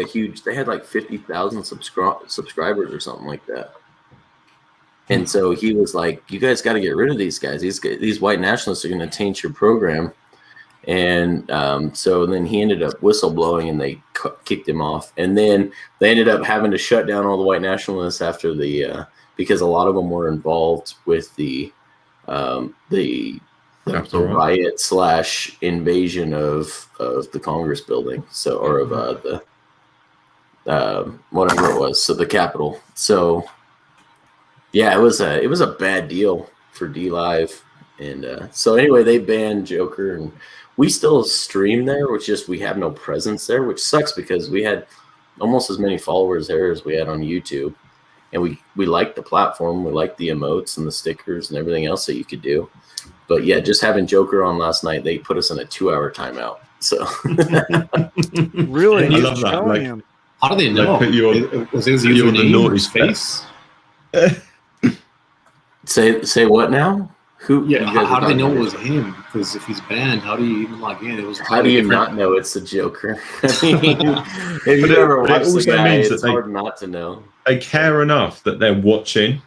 like 50,000 subscribers or something like that. And so he was like, you guys got to get rid of these guys. These white nationalists are going to taint your program. And so then he ended up whistleblowing, and they kicked him off. And then they ended up having to shut down all the white nationalists after because a lot of them were involved with the riot / invasion of the Congress building. So, or of the whatever it was. So the Capitol. So yeah, it was a bad deal for D Live. And so anyway, they banned Joker, and we still stream there, which just we have no presence there, which sucks because we had almost as many followers there as we had on YouTube. And we liked the platform, we liked the emotes and the stickers and everything else that you could do. But yeah, just having Joker on last night, they put us in a 2-hour timeout. So Really? I He's love that. showing Like, him. How do they know? put you on- Was his put you on the username or naughty his step. face? say what now? Who? Yeah, you guys how are do they know it talking was him? Because if he's banned, how do you even log in? It was How do you not know it's the Joker? I mean, if you've ever but it watched the also guy, means that it's they- hard not to know. They care enough that they're watching.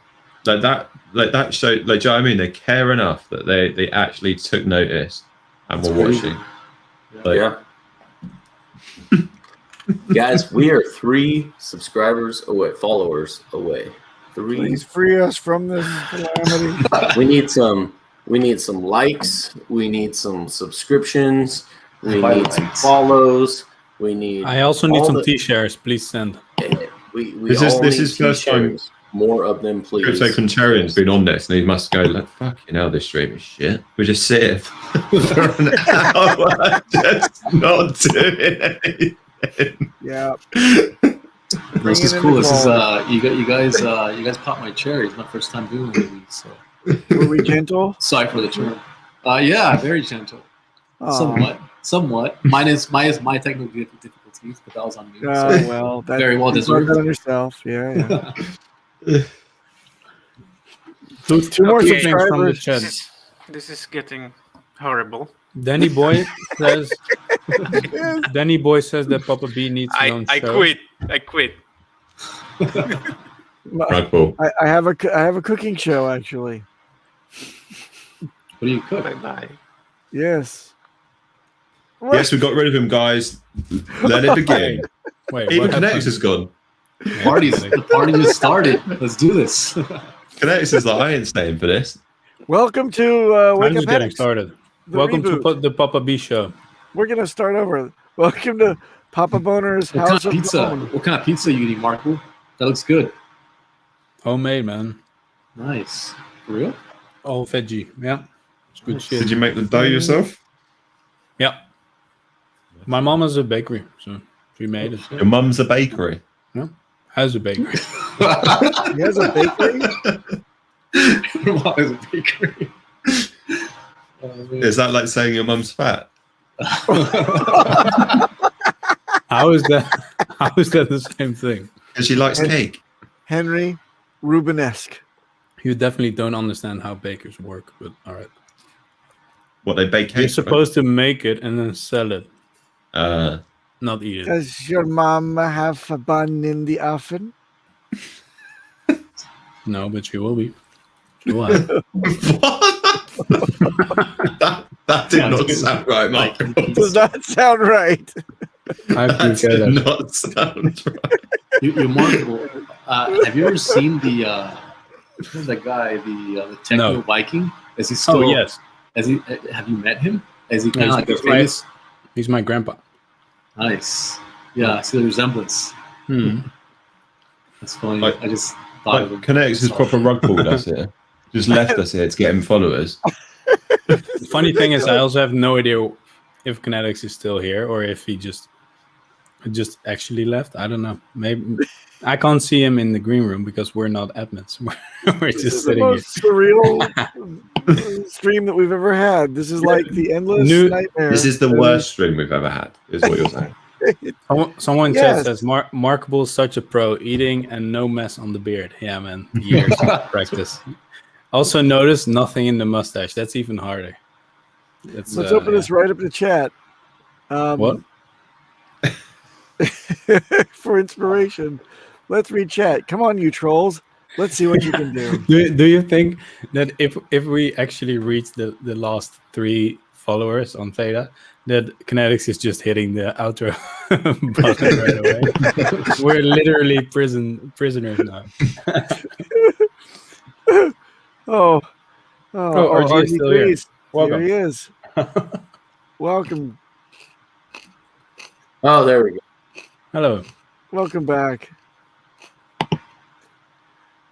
Like that show. Like, do you know what I mean? They care enough that they actually took notice and were That's watching. Like, Yeah. Guys, we are 3 followers away. 3. Please free us from this calamity. We need some likes. We need some subscriptions. We Buy need some likes. follows. We need. I also need all some the- T-shares. Please send. We This is- all this need is first time- t-shirts. More of them, please. Crypto Contrarian's been on this, and he must go like, "Fucking hell, this stream is shit." We just sit here for an hour, just not doing anything. Yeah. This is Bringing in cool. the This is quality. you guys popped my cherry. It's my first time doing it. So Were we gentle? sorry for the term. Yeah, very gentle. Aw. Somewhat. Mine is my technical difficulties, but that was on me. So Well, that, very well you brought deserved. that on yourself. Yeah, yeah. Two more things from the subscribers. chat. This is getting horrible. Danny Boy says. Danny Boy says that Papa B needs his own I show. quit. I quit. Right, cool. I have a cooking show actually. What do you cook? Bye bye. Yes. Yes, we got rid of him, guys. Let it begin. Wait, Even what happened? Kinetics is gone. The party just started. Let's do this. Kinetics is like, I ain't staying for this. Welcome to I'm Wake just Up getting Hex, started. the Welcome reboot. to the Papa B show. We're gonna start over. Welcome to Papa Boner's What kind House of of pizza? Bone. What kind of pizza you eating, Marco? That looks good. Homemade, man. Nice. For real? All veggie. Yeah. It's good shit. Did you make the dough yourself? Yeah. My mom has a bakery, so she made it. Your mum's a bakery. Has a bakery. He has a bakery. What is a bakery? Is that like saying your mum's fat? How is that? How is that the same thing? And she likes cake. Henry Rubenesque. You definitely don't understand how bakers work, but all right. What, they bake You're cake? supposed to make it and then sell it, Uh, not eat it. Does your mom have a bun in the oven? No, but she will be. She will have. that did not sound right, Mike. Does not sound right. I That appreciate did that. not sound right. You're Marco. Have you ever seen the who's that guy? The techno No. Viking? Is he still? Oh yes, Have you met him? Is he kind He's of like a right. famous? he's my grandpa. Nice. Yeah, I see the resemblance. Hmm. That's funny. Like- I just thought of him. Kinetics is proper rug pulled us here. Just left us here to get him followers. The funny thing is, I also have no idea if Kinetics is still here or if he just actually left. I don't know. Maybe I can't see him in the green room because we're not admins. We're This just is the sitting here. most surreal stream that we've ever had. This is like the endless nightmare. This is the worst stream we've ever had, is what you're saying. Someone Yes. chat says Markable is such a pro, eating and no mess on the beard. Yeah, man, years of practice. Also, notice nothing in the mustache. That's even harder. That's, Let's open this right up to chat. What? For inspiration. Let's read chat. Come on, you trolls. Let's see what you can do. Do you think that if we actually reach the last 3 followers on Theta, that Kinetics is just hitting the outro button right away? We're literally prisoners now. Oh, RG is still here. Priest. Welcome. Here he is. Welcome. Oh, there we go. Hello. Welcome back.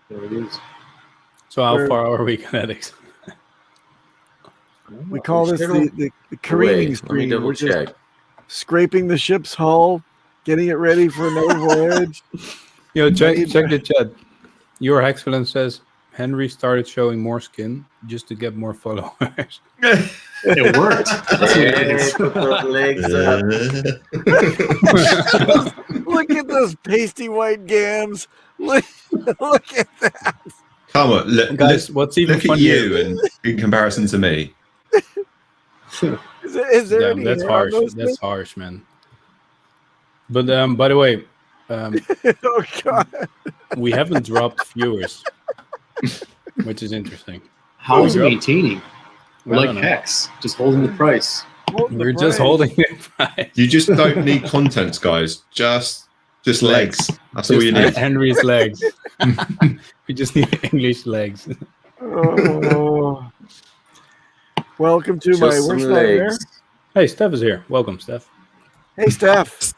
There it is. So how Where- far are we, Kinetics? We call this the careening Wait, let me stream. double We're just check. scraping the ship's hull, getting it ready for another voyage. Yo, check the chat. Your Excellence says Henry started showing more skin just to get more followers. It worked. That's what it Hey, is. put those legs up. Look at those pasty white gams. Look at that. Come on, Guys, what's even look at funnier? you and in comparison to me. Is there Damn, any that's hair on harsh. those That's harsh, man. But by the way, things? Oh god. we haven't dropped viewers, which is interesting. How is it Yep. maintaining? We're I like don't know. HEX, just holding the price. We're just holding it price. You just don't need contents, guys. Just legs. That's all you need. Henry's legs. We just need English legs. Oh. Welcome to my Just some worst nightmare. legs. Hey, Steph is here. Welcome, Steph. Hey, Steph.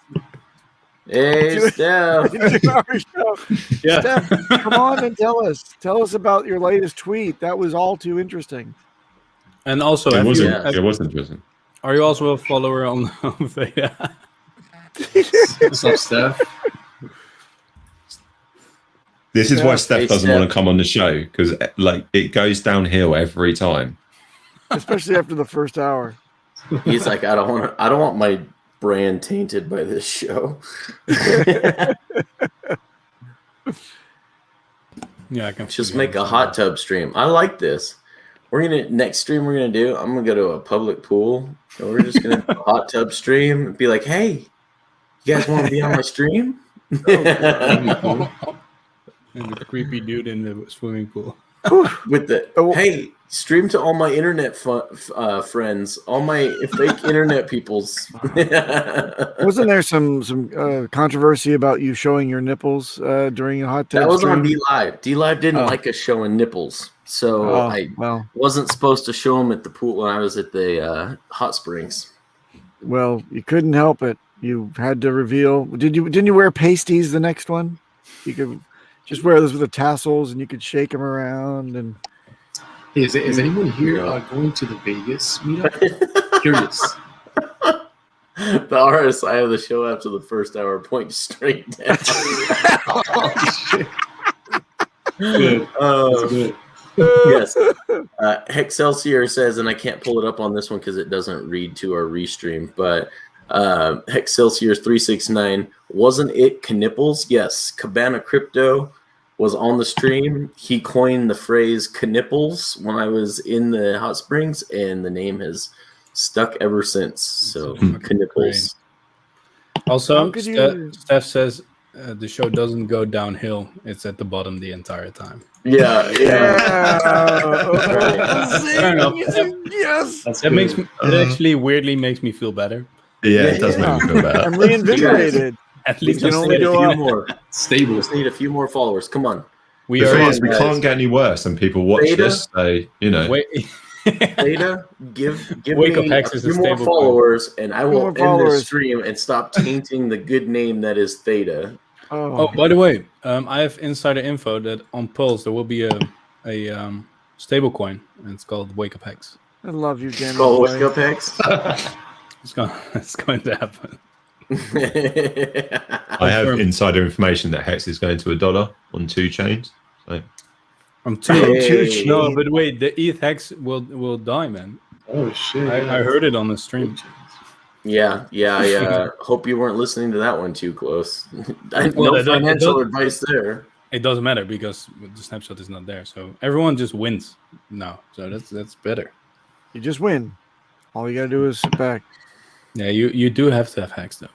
Hey, Steph. Do our show. Yeah. Steph, come on and tell us about your latest tweet. That was all too interesting. And also, It wasn't. Yeah. It was interesting. are you also a follower on Veda? What's up, Steph? This is why Steph Hey, doesn't Steph. want to come on the show because, like, it goes downhill every time. Especially after the first hour. He's like, I don't want my brand tainted by this show. Yeah, I can Just make a hot tub stream. I like this. Next stream we're gonna do, I'm gonna go to a public pool and we're just gonna do a hot tub stream and be like, hey, you guys want to be on my stream? That'd be cool. And the creepy dude in the swimming pool. With the hey, stream to all my internet friends, all my fake internet peoples. Wasn't there some controversy about you showing your nipples during a hot tub That was stream? on D Live. D Live didn't Oh. like us showing nipples, so I well, wasn't supposed to show them at the pool when I was at the hot springs. you couldn't help it. You had to reveal. Didn't you wear pasties the next one? You could just wear those with the tassels, and you could shake them around. And Hey, is anyone here going to the Vegas meetup? Curious. The artists I have the show after the first hour point straight down. Oh, shit. Good. That's good. Yes. Hexcelsior says, and I can't pull it up on this one because it doesn't read to our restream, but Hexcelsior 369, wasn't it Knipples? Yes. Cabana Crypto was on the stream. He coined the phrase Knipples when I was in the hot springs, and the name has stuck ever since. So Knipples. Also, How could you- Steph says the show doesn't go downhill. It's at the bottom the entire time. Yeah. Fair enough. Yes. That's That good. makes me. It actually weirdly makes me feel better. Yeah, it does Yeah. make me feel better. I'm reinvigorated. At We least can just only need a go few up. more. Stable. Just need a few more followers. Come on. we The thing are. is, we guys. can't get any worse than people watch Beta? this. So, you know. Wait. Beta, give Wake me Up Hex a is a few more stable followers, and I will More end followers. this stream and stop tainting the good name that is Theta. Oh, by the way, I have insider info that on Pulse there will be a stable coin, and it's called Wake Up Hex. I love you, Danny. Oh, boy. Wake Up Hex. It's going to happen. I have insider information that Hex is going to $1 on 2 chains. So I'm too. Hey. No, but wait, the ETH Hex will die, man. Oh, shit. I heard it on the stream. Yeah. I hope you weren't listening to that one too close. Well, No it financial does- advice there. It doesn't matter because the snapshot is not there, so everyone just wins now. So that's better. You just win. All you gotta do is sit back. Yeah, you do have to have Hex though.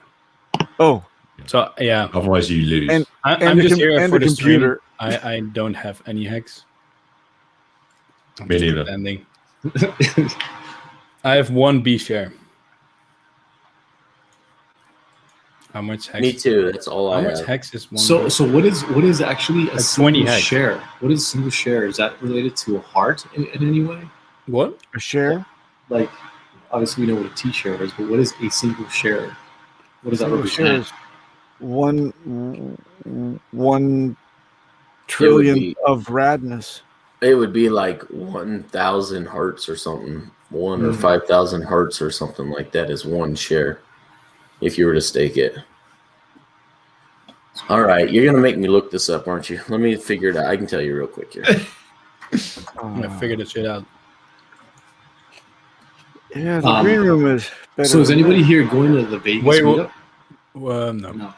Oh, So yeah, otherwise, you lose. And- I'm the just com- here and for the the stream. computer. I don't have any Hex. I'm Me just neither. pretending. I have 1 B share. How much Hex? Me too. That's all How I much have. Hex is 1? So what is actually a That's 20 single hex. share? What is single share? Is that related to a heart in any way? What? a share. Like, obviously we know what a T share is, but what is a single share? What does that Single share represent? is one trillion be- of radness. It would be like 1,000 hearts or something. 1 or Hmm. 5,000 hearts or something like that is 1 share. If you were to stake it. All right, you're gonna make me look this up, aren't you? Let me figure it out. I can tell you real quick here. I'm gonna figure this shit out. Yeah, the green room is better. So is than anybody that. here going to the Vegas Wait, meetup? No. No.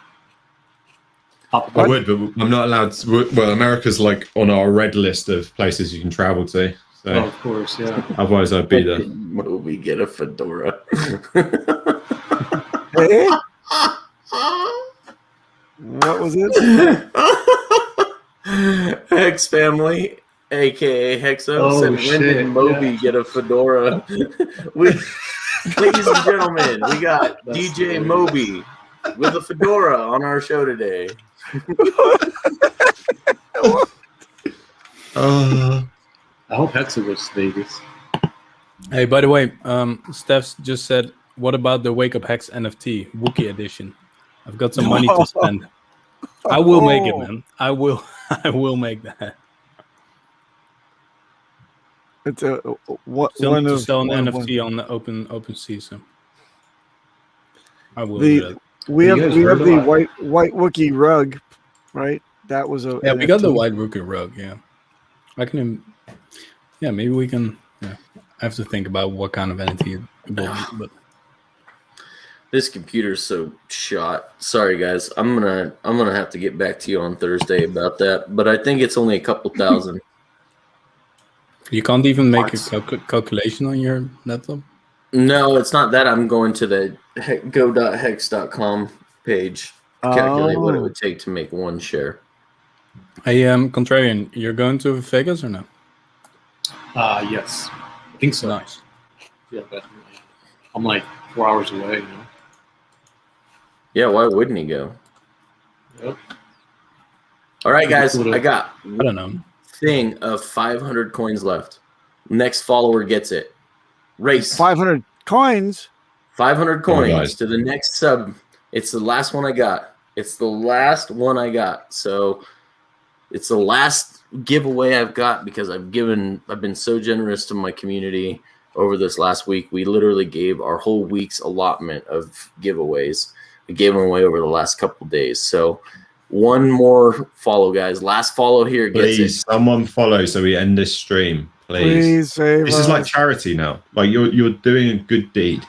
I would, but I'm not allowed to. Well, America's like on our red list of places you can travel to. So Oh, of course, yeah. otherwise, I'd be there. Moby, get a fedora. Hey? What was it? Hex family, aka Hexo, Oh, said, when did shit, Moby yeah. get a fedora? Ladies and gentlemen, we got That's DJ hilarious. Moby with a fedora on our show today. I hope Hexa goes to Vegas. Hey, by the way, Steph just said, what about the Wake Up Hex NFT Wookiee edition? I've got some money to spend. I will make it, man. I will make that. It's a what Still one need to of sell an one of NFT one. on the open season. I will The- do that. We You have guys heard the about- white Wookiee rug, right? That was a Yeah, we got the NFT. white rookie rug. Yeah, I can. Yeah, maybe we can. Yeah, I have to think about what kind of NFT it will be, but This computer's so shot. Sorry guys, I'm gonna have to get back to you on Thursday about that. But I think it's only a couple thousand. you can't even make Parts. a calculation on your laptop. No, it's not that. I'm going to the go.hex.com page to calculate what it Oh. would take to make one share. Hey, Contrarian, you're going to Vegas or no? Yes. I think so. Nice. Yeah, definitely. I'm like 4 hours away, you know? Yeah, why wouldn't he go? Yep. All right, guys, Cool to- I got I don't know. thing of 500 coins left. Next follower gets it. Race 500 coins. 500 Oh my coins God. to the next sub. It's the last one I got. It's the last one I got. So it's the last giveaway I've got because I've been so generous to my community over this last week. We literally gave our whole week's allotment of giveaways. We gave them away over the last couple days. So one more follow, guys. Last follow here gets Please, someone follow so we end this stream. Please. Please save This us. is like charity now. Like you're doing a good deed it.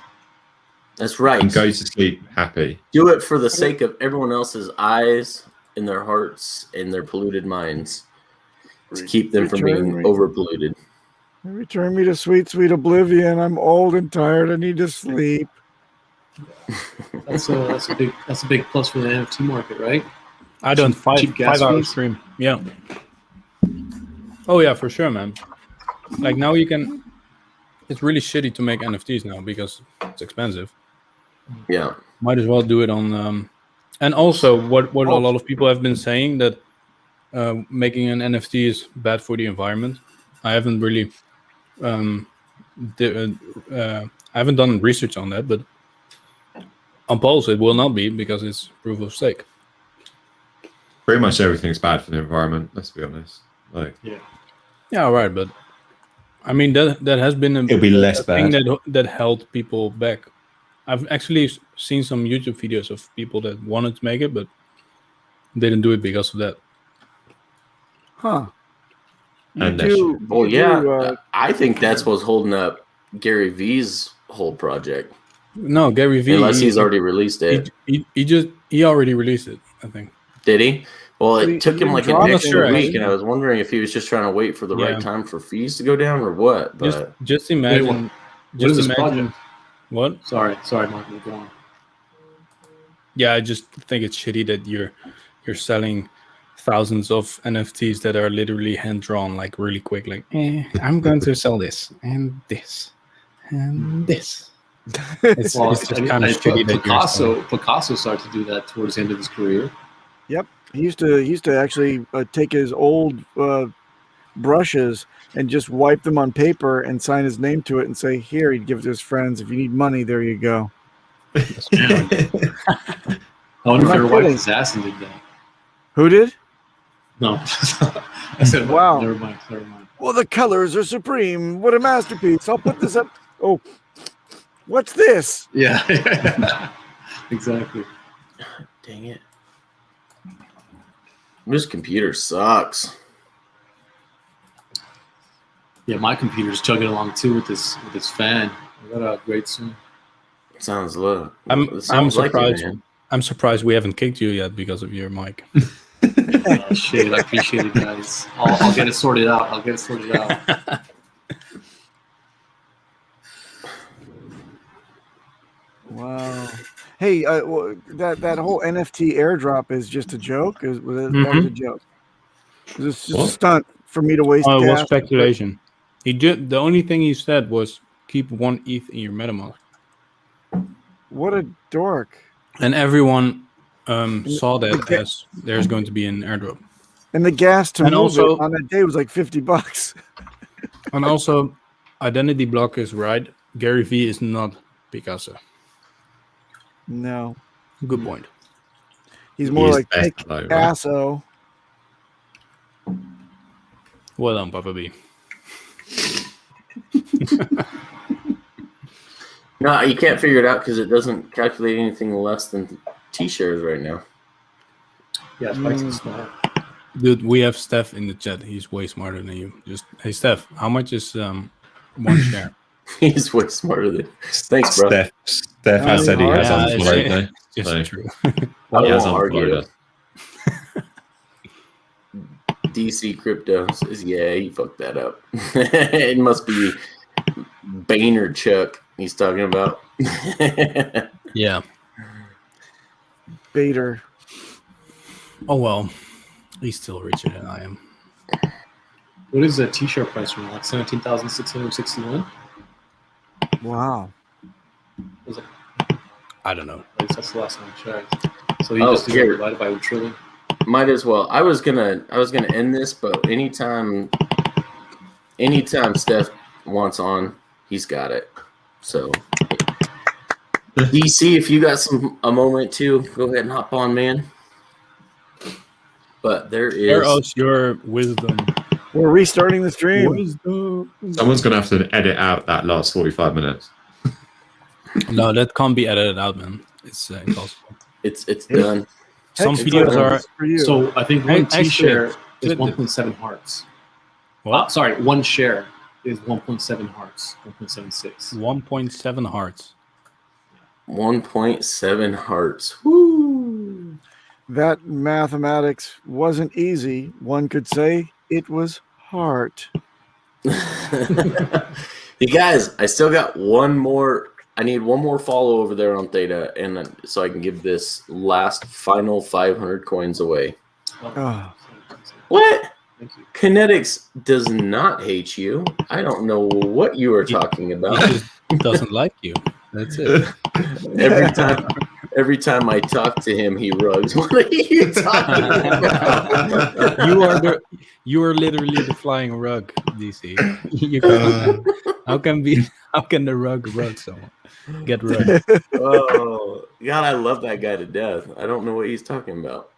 That's right. and go to sleep happy. Do it for the sake of everyone else's eyes and their hearts and their polluted minds to keep them from being overpolluted. Return me to sweet, sweet oblivion. I'm old and tired. I need to sleep. That's a big plus for the NFT market, right? I don't cheap gas 5 hour fees? stream. Yeah. Oh yeah, for sure, man. Like now you can. It's really shitty to make NFTs now because it's expensive. Yeah. Might as well do it on. And also, what a lot of people have been saying that making an NFT is bad for the environment. I haven't really, I haven't done research on that, but on Pulse it will not be because it's proof of stake. Pretty much everything's bad for the environment. Let's be honest. Like Yeah, right, but I mean that has been it'll be less thing bad. that held people back. I've actually seen some YouTube videos of people that wanted to make it but didn't do it because of that. Huh. And Well, yeah. I think that's what's holding up Gary V's whole project. No, Gary V. Unless he's already released it. He already released it, I think. Did he? Well, But it he took him like an dropped extra it, week, right? and I was wondering if he was just trying to wait for the Yeah. right time for fees to go down or what. But Just imagine. What is this imagine project? what? Sorry, Mark, go on. Yeah, I just think it's shitty that you're selling thousands of NFTs that are literally hand drawn, like really quick. Like, I'm going to sell this and this and this. It's just kind of shitty that you're selling. Picasso started to do that towards the end of his career. He used to actually take his old brushes and just wipe them on paper and sign his name to it and say, here, he'd give it to his friends. If you need money, there you go. I wonder if I'm he ever not wiped kidding. his ass and did that. Who did? No. I said, Wow. Never mind. Well, the colors are supreme. What a masterpiece. I'll put this up. Oh, what's this? Yeah. Exactly. dang it. This computer sucks. Yeah, my computer's chugging along too with this fan. I got to upgrade soon. Sounds low. I'm Sounds like it, surprised. man. I'm surprised we haven't kicked you yet because of your mic. Shit, I appreciate it, guys. I'll get it sorted out. Wow. Hey, that whole NFT airdrop is just a joke? That was a joke? Is this just a stunt for me to waste Oh, it was gas? speculation. The only thing he said was keep 1 ETH in your MetaMask. What a dork. And everyone saw that as there's going to be an airdrop. And the gas to And move also- it on that day was like $50. And also, Identity Block is right. Gary V is not Picasso. No. Good point. He's more He's like best, Pick though, right? Asso. Well done, Papa B. No, you can't figure it out because it doesn't calculate anything less than T-shares right now. Yeah, it's quite smart. Dude, we have Steph in the chat. He's way smarter than you. Hey, Steph, how much is 1 share? He's way smarter than. Thanks, bro. Steph has said he has unfollowed though. It's So- true. I He won't has argue. unfollowed us. DC Crypto says, yeah, he fucked that up. It must be Boehner Chuck he's talking about. Yeah. Bader. Oh, well. He's still richer than I am. What is the T-shirt price right now? Like 17,661. Wow. Was it? I don't know. At least that's the last time I checked. So you Oh, just here. divided by a trillion. Might as well. I was gonna end this, but anytime Steph wants on, he's got it. So DC, if you got a moment too, go ahead and hop on, man. But there Share is us your wisdom. We're restarting the stream. Wisdom. Someone's gonna have to edit out that last 45 minutes. No, that can't be edited out, man. It's impossible. it's done. Some Hex videos done are... this for you. So I think one Actually, T-share is did- 1.7 hearts. What? Sorry, one share is 1.7 hearts. 1.76. 1.7 hearts. 1.7 hearts. Woo! That mathematics wasn't easy. One could say it was hard. You guys, I still got one more. I need one more follow over there on Theta, and then, so I can give this last final 500 coins away. Oh. What? Thank you. KNTX does not hate you. I don't know what you are talking He about. just doesn't like you. That's it. Every time I talk to him, he rugs. What are you talking about? You are literally the flying rug, DC. You can, how can the rug someone? Get rugged. Oh God, I love that guy to death. I don't know what he's talking about.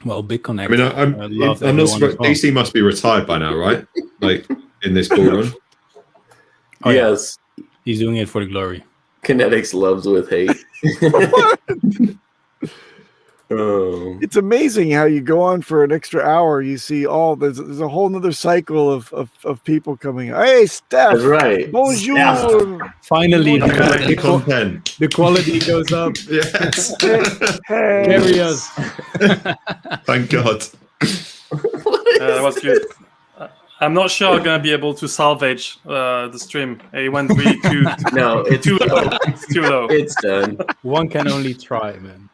Well, big I connect. mean, love I'm not everyone surprised. as well. DC must be retired by now, right? Like in this ballroom. Oh, yeah. Yes, He's doing it for the glory. KNTX loves with hate. Oh. It's amazing how you go on for an extra hour. You see there's a whole nother cycle of people coming. Hey, Steph. That's right. Bonjour. Steph. Finally, The content. the quality goes up. Yes. Hey. Carry us. Thank God. That was good. I'm not sure I'm gonna be able to salvage the stream. It went really No, it's too low. It's too low. It's done. One can only try, man.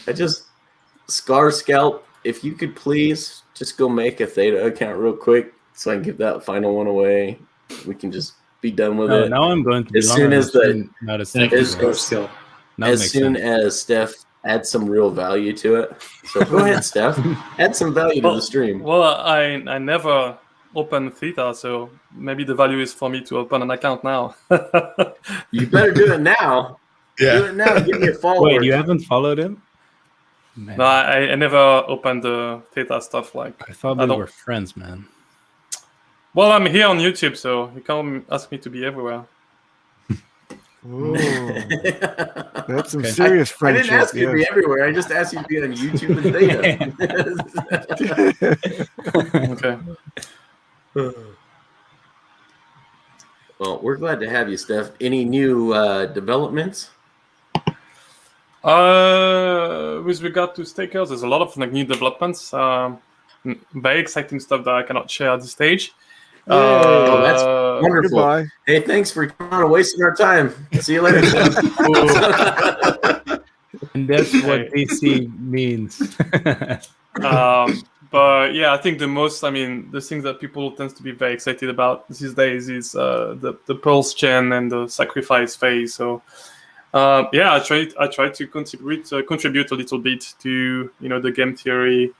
I just Scar Scalp. If you could please just go make a Theta account real quick, so I can give that final one away. We can just be done with it. Now I'm going to be As longer soon on as the the- stream now that Thank Steph you, is As- there. Skill. Now it As makes soon sense. as Steph adds some real value to it. So go ahead, Steph. Add some value to the stream. Well, I never open Theta, so maybe the value is for me to open an account now. You better do it now. Do Yeah. it now. Give me a follower. Wait, you haven't followed him? Man, No, I never opened the Theta stuff. Like, I thought I we don't- were friends, man. well, I'm here on YouTube, so you can't ask me to be everywhere. Oh, that's some Okay. serious I friendship. didn't ask you to be yes. everywhere. I just asked you to be on YouTube and data. Okay. Well, we're glad to have you, Steph. Any new developments? With regard to stakers, there's a lot of like new developments. Very exciting stuff that I cannot share at this stage. Oh, that's wonderful. Goodbye. Hey, thanks for coming on and wasting our time. See you later. And that's what DC means. But yeah, I think the thing that people tend to be very excited about these days is the PulseChain and the sacrifice phase. So yeah, I try to contribute a little bit to the game theory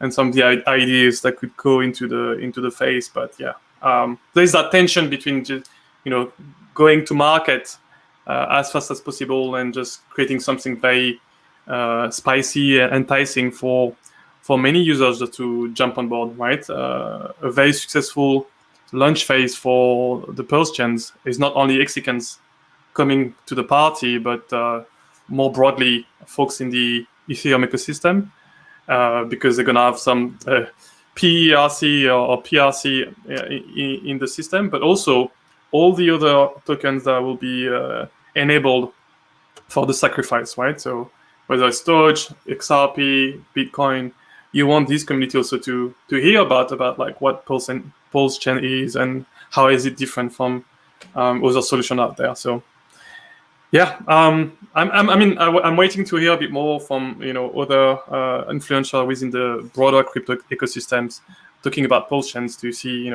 and some of the ideas that could go into the phase. But yeah, there's that tension between just going to market as fast as possible and just creating something very spicy and enticing for many users to jump on board, right? A very successful launch phase for the PulseChains is not only Hexicans coming to the party, but more broadly, folks in the Ethereum ecosystem, because they're going to have some PERC or PRC in the system, but also all the other tokens that will be enabled for the sacrifice, right? So whether it's Doge, XRP, Bitcoin, you want this community also to hear about like what PulseChain is and how is it different from other solutions out there. So yeah, I'm waiting to hear a bit more from other influentials within the broader crypto ecosystems talking about PulseChains to see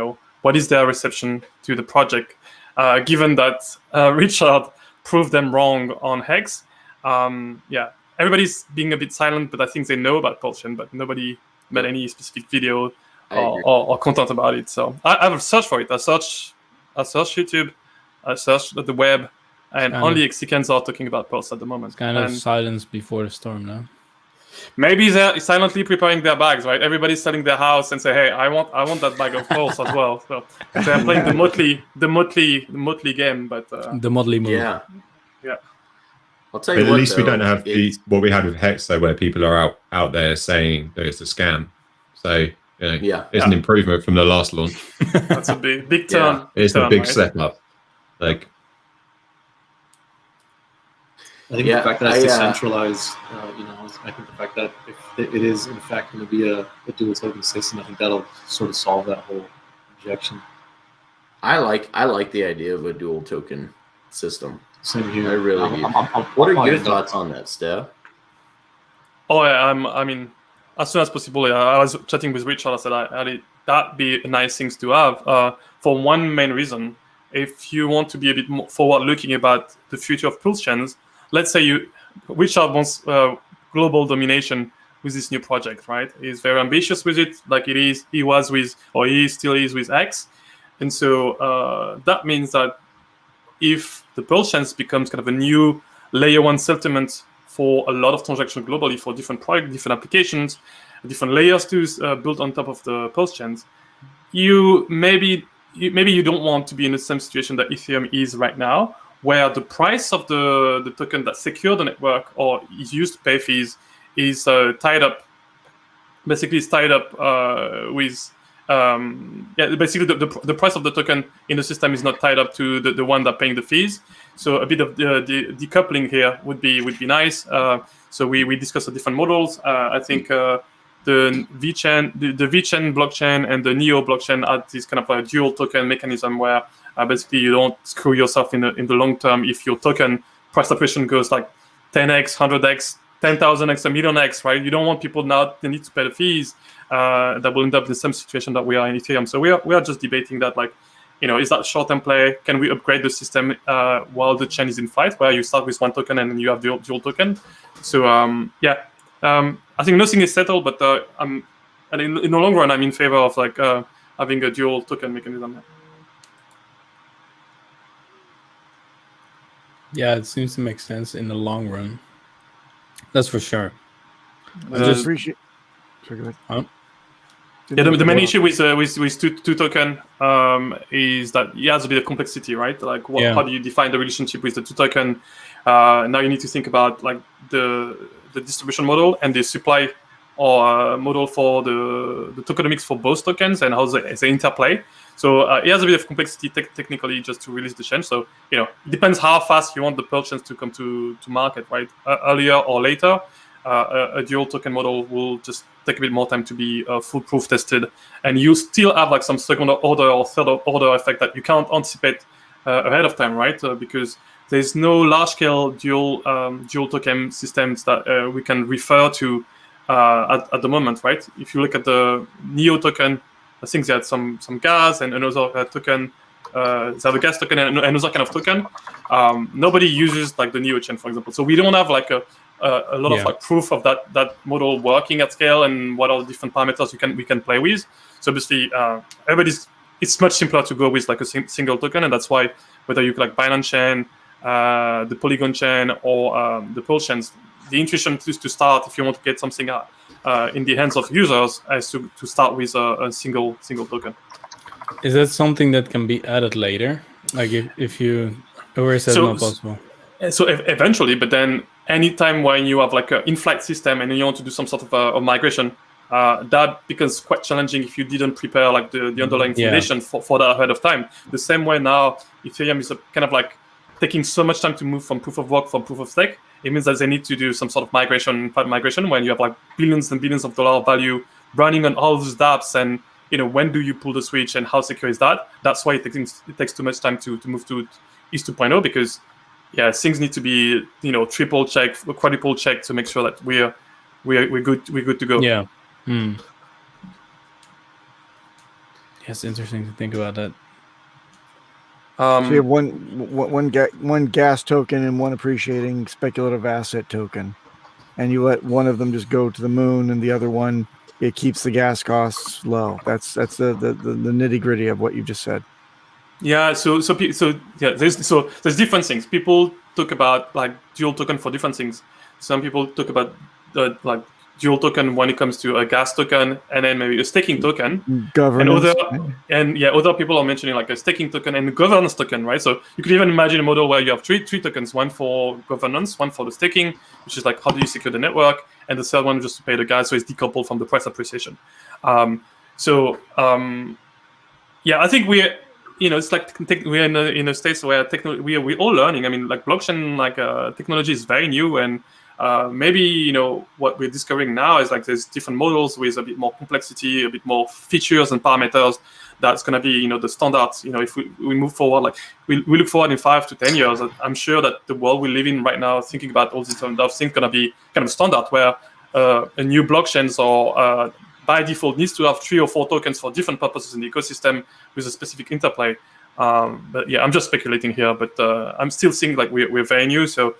what is their reception to the project, given that Richard proved them wrong on HEX. Yeah, everybody's being a bit silent, but I think they know about PulseChain, but nobody made any specific video or content about it. So I've searched for it. I searched YouTube, I searched the web, and only Hexicans are talking about Pulse at the moment. It's kind of silence before the storm now. Maybe they're silently preparing their bags, right? Everybody's selling their house and say, "Hey, I want that bag of Pulse as well." So they're playing the motley game, but the motley move. Yeah. I'll tell But you at what, least we though, don't have what we had with HEX, though, where people are out there saying that it's a scam. So it's an improvement from the last launch. That's a big turn. Yeah. It's a big step up. Like, I think the fact that it's decentralized, I think the fact that if it is in fact going to be a dual token system, I think that'll sort of solve that whole objection. I like the idea of a dual token system. Same here. I really do. What are your thoughts on that, Steph? Oh, yeah, I mean, as soon as possible. Yeah, I was chatting with Richard. I said, that'd be a nice thing to have. For one main reason, if you want to be a bit more forward-looking about the future of PulseChains, let's say Richard wants global domination with this new project, right? He's very ambitious with it, like he still is with HEX, and so that means that if the PulseChains becomes kind of a new layer one settlement for a lot of transactions globally for different products, different applications, different layers to build on top of the PulseChains, maybe you don't want to be in the same situation that Ethereum is right now, where the price of the token that secure the network or is used to pay fees is tied up with basically the price of the token in the system is not tied up to the one that paying the fees. So a bit of the decoupling here would be nice. So we discussed the different models. I think the VeChain blockchain and the Neo blockchain are this kind of a dual token mechanism where basically you don't screw yourself in the long term if your token price appreciation goes like 10x, 100x, 10,000x, a million x, right? You don't want people now they need to pay the fees that will end up in the same situation that we are in Ethereum. So we are just debating that, like, is that short-term play? Can we upgrade the system while the chain is in fight, where you start with one token and then you have dual token? So I think nothing is settled, but and in the long run, I'm in favor of like having a dual token mechanism. Yeah, it seems to make sense in the long run. That's for sure. I just appreciate. Yeah, the main issue with two token is that it has a bit of complexity, right? Like, how do you define the relationship with the two token? Now you need to think about like the distribution model and the supply or model for the tokenomics for both tokens and how they interplay. So it has a bit of complexity technically just to release the chain. So it depends how fast you want the Pearl chains to come to market, right? Earlier or later. A dual token model will just take a bit more time to be foolproof tested, and you still have like some second order or third order effect that you can't anticipate ahead of time, right? Because there's no large scale dual token systems that we can refer to at the moment, right? If you look at the Neo token, I think they had some gas and another token. They have a gas token and another kind of token. Nobody uses like the Neo chain, for example. So we don't have like a lot of like proof of that model working at scale and what are the different parameters we can play with. So obviously, it's much simpler to go with like a single token, and that's why whether you like Binance chain, the Polygon chain, or the Pearl chains, the intuition is to start if you want to get something in the hands of users is to start with a single token. Is that something that can be added later? Like if you, or is that not possible? So eventually, but then anytime when you have like an in-flight system and you want to do some sort of a migration, that becomes quite challenging if you didn't prepare like the underlying foundation for that ahead of time. The same way now, Ethereum is kind of like taking so much time to move from proof of work from proof of stake. It means that they need to do some sort of migration when you have like billions and billions of dollar value running on all those dApps, and when do you pull the switch and how secure is that? That's why it takes too much time to move to ETH 2.0, because things need to be triple check, quadruple check to make sure that we're good to go. Yeah. It's interesting to think about that. So you have one gas token and one appreciating speculative asset token, and you let one of them just go to the moon, and the other one, it keeps the gas costs low. That's the nitty gritty of what you just said. Yeah. So there's different things. People talk about like dual token for different things. Some people talk about like dual token when it comes to a gas token, and then maybe a staking token. Governance. And other people are mentioning like a staking token and a governance token, right? So you could even imagine a model where you have three tokens: one for governance, one for the staking, which is like how do you secure the network, and the third one just to pay the gas, so it's decoupled from the price appreciation. I think it's like we're in a state where we're all learning. I mean, like blockchain, technology is very new, and maybe what we're discovering now is like there's different models with a bit more complexity, a bit more features and parameters. That's going to be the standards. If we move forward, like we look forward in 5 to 10 years, I'm sure that the world we live in right now, thinking about all these kind of things, going to be kind of standard where a new blockchains or by default needs to have 3 or 4 tokens for different purposes in the ecosystem with a specific interplay. But I'm just speculating here, but I'm still seeing like we're very new. So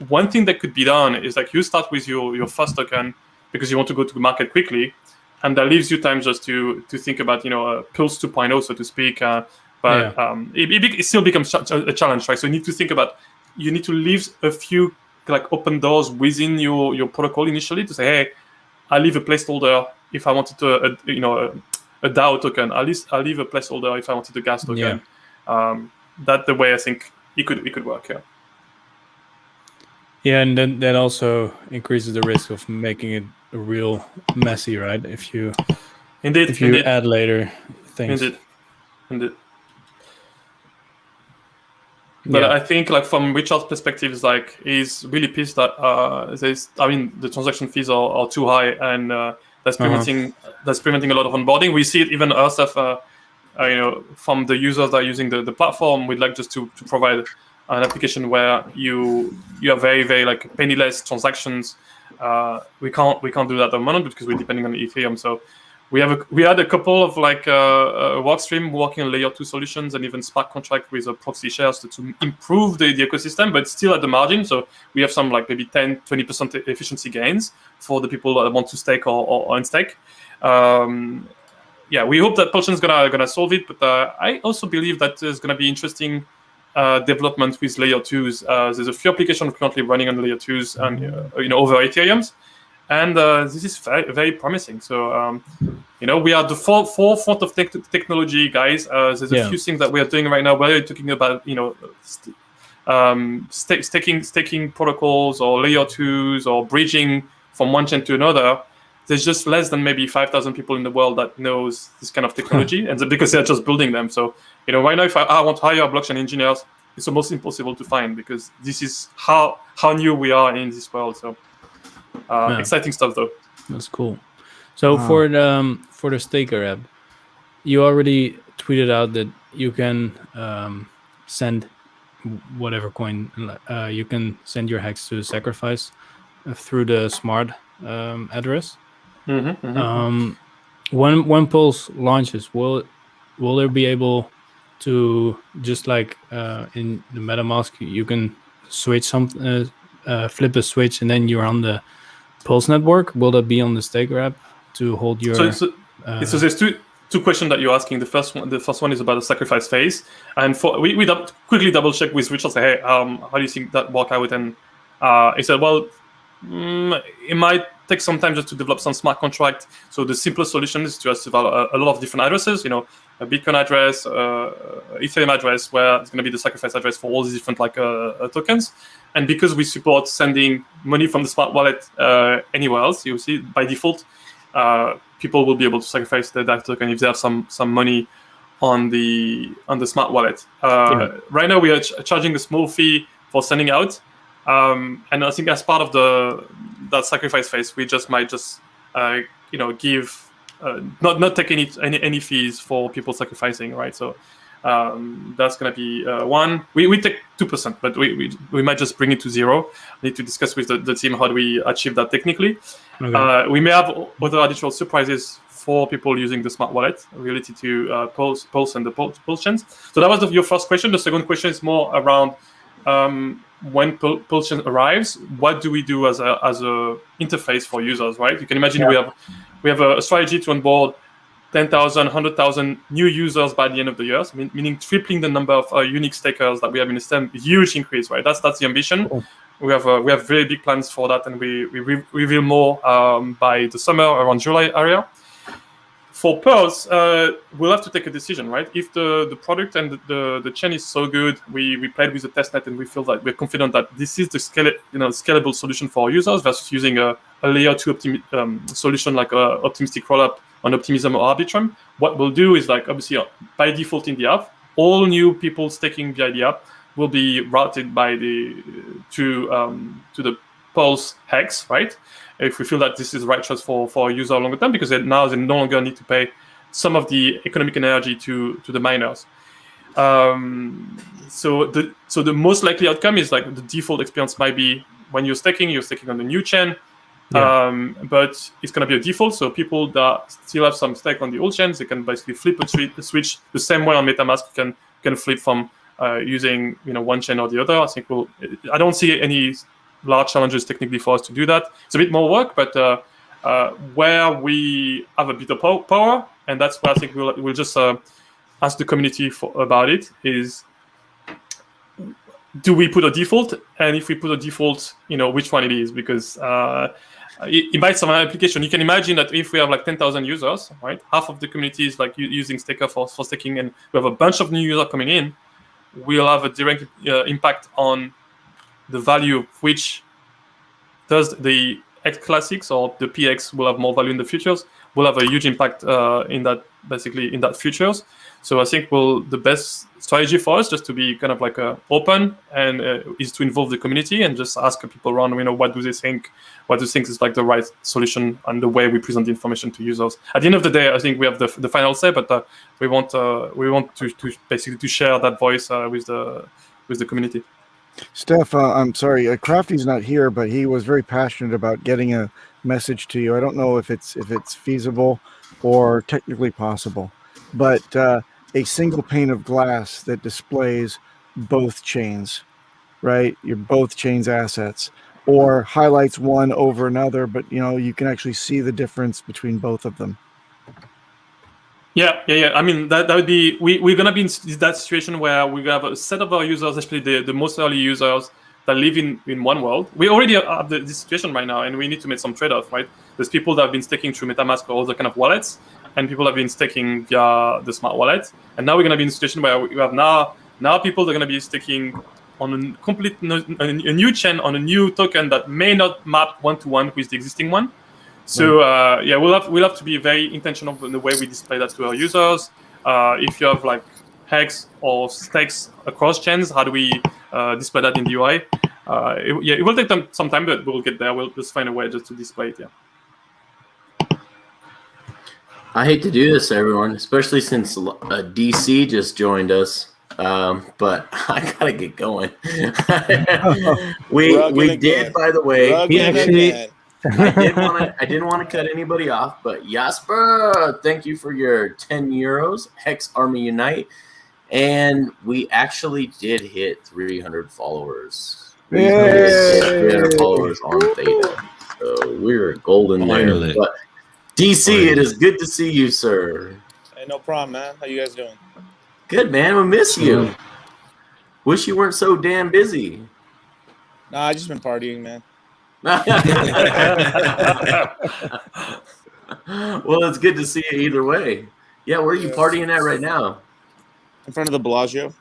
one thing that could be done is like you start with your first token because you want to go to the market quickly, and that leaves you time just to think about Pulse 2.0, so to speak. It still becomes a challenge, right? So you need to leave a few like open doors within your protocol initially to say, hey, I'll leave a placeholder if I wanted to a DAO token. I'll leave a placeholder if I wanted a gas token. That's the way I think it could work. Yeah, and then that also increases the risk of making it real messy, right? If you add later things. Indeed. But I think, like from Richard's perspective, is like he's really pissed that the transaction fees are too high, and that's preventing a lot of onboarding. We see it even ourselves, from the users that are using the platform. We'd like just to provide an application where you have very, very like penniless transactions. We can't do that at the moment because we're depending on Ethereum. So we had a couple of like work stream working on layer 2 solutions and even smart contract with proxy shares to improve the ecosystem, but still at the margin. So we have some like maybe 10-20% efficiency gains for the people that want to stake or unstake. We hope that PulseChain is gonna solve it, but I also believe that there's gonna be interesting development with layer 2s. There's a few applications currently running on layer 2s and over Ethereum's. and this is very, very promising. So we are the forefront of technology, guys. There's a few things that we are doing right now. Whether you're talking about staking protocols or layer 2s or bridging from one chain to another, there's just less than maybe 5,000 people in the world that knows this kind of technology, and because they're just building them. So right now, if I want to hire blockchain engineers, it's almost impossible to find, because this is how new we are in this world. So exciting stuff, though. That's cool. So for the staker app, you already tweeted out that you can send whatever coin, you can send your hex to sacrifice through the smart address. When Pulse launches, will there be able to, just like in the MetaMask, you can switch flip a switch and then you're on the Pulse network? Will that be on the staker app to hold your? So there's two questions that you're asking. The first one is about the sacrifice phase, and we quickly double check with Richard. Say, hey, how do you think that work out? And he said, well, it might take some time just to develop some smart contract. So the simplest solution is to have a lot of different addresses. A Bitcoin address, Ethereum address, where it's going to be the sacrifice address for all these different tokens. And because we support sending money from the smart wallet anywhere else, you see by default, people will be able to sacrifice their DAG token if they have some money on the smart wallet. Right now, we are charging a small fee for sending out, and I think as part of that sacrifice phase, we might give not take any fees for people sacrificing, right? So that's going to be one. We take 2%, but we might just bring it to 0. I need to discuss with the team how do we achieve that technically. Okay. We may have other additional surprises for people using the smart wallet related to Pulse and the Pulse chains. So that was your first question. The second question is more around when Pulse chain arrives, what do we do as a interface for users, right? You can imagine we have a strategy to onboard 10,000, 100,000 new users by the end of the year, meaning tripling the number of unique stakers that we have in the system. Huge increase, right? That's the ambition. Cool. We have very big plans for that, and we reveal more by the summer, around July area. For Pulse, we'll have to take a decision, right? If the product and the chain is so good, we played with the testnet and we feel that we're confident that this is the scalable solution for our users versus using a layer 2 solution like a optimistic rollup on Optimism or Arbitrum. What we'll do is, like, obviously by default in the app, all new people staking via the app will be routed to the Pulse HEX, right? If we feel that this is the right choice for a user longer term, because now they no longer need to pay some of the economic energy to the miners. So the most likely outcome is, like, the default experience might be when you're staking on the new chain, but it's going to be a default. So people that still have some stake on the old chains, they can basically flip a switch the same way on MetaMask. You can flip from using one chain or the other. I don't see any large challenges technically for us to do that. It's a bit more work, but where we have a bit of power, and that's where I think we'll just ask the community about it, is do we put a default? And if we put a default, which one it is? Because it might some application. You can imagine that if we have like 10,000 users, right, half of the community is like using Staker for staking, and we have a bunch of new users coming in, we'll have a direct impact on the value of which does the X Classics or the PX will have more value in the futures, will have a huge impact in that futures. So I think the best strategy for us just to be kind of like open and is to involve the community and just ask people around, what do they think? What do you think is like the right solution and the way we present the information to users? At the end of the day, I think we have the final say, but we want to basically to share that voice with the community. Steph, I'm sorry, Crafty's not here, but he was very passionate about getting a message to you. I don't know if it's feasible or technically possible, but a single pane of glass that displays both chains, right? Your both chains assets, or highlights one over another, but you can actually see the difference between both of them. Yeah. I mean, that would be, we're going to be in that situation where we have a set of our users, especially the most early users, that live in one world. We already have this situation right now, and we need to make some trade-off, right? There's people that have been staking through MetaMask or other kind of wallets, and people have been staking via the smart wallet. And now we're going to be in a situation where we have now people that are going to be staking on a new chain on a new token that may not map one-to-one with the existing one. So we'll have to be very intentional in the way we display that to our users. If you have like HEX or stakes across chains, how do we display that in the UI? It will take some time, but we'll get there. We'll just find a way just to display it. Yeah. I hate to do this, everyone, especially since DC just joined us. But I gotta get going. we did, by the way. He actually. I didn't want to cut anybody off, but Jasper, thank you for your 10 euros. Hex Army Unite, and we actually did hit 300 followers. 300 followers on Theta, so we're golden there. But DC, it is good to see you, sir. Hey, no problem, man. How you guys doing? Good, man. We miss you. Wish you weren't so damn busy. Nah, I just been partying, man. Well, it's good to see you either way. Yeah, where are you partying at right now? In front of the Bellagio.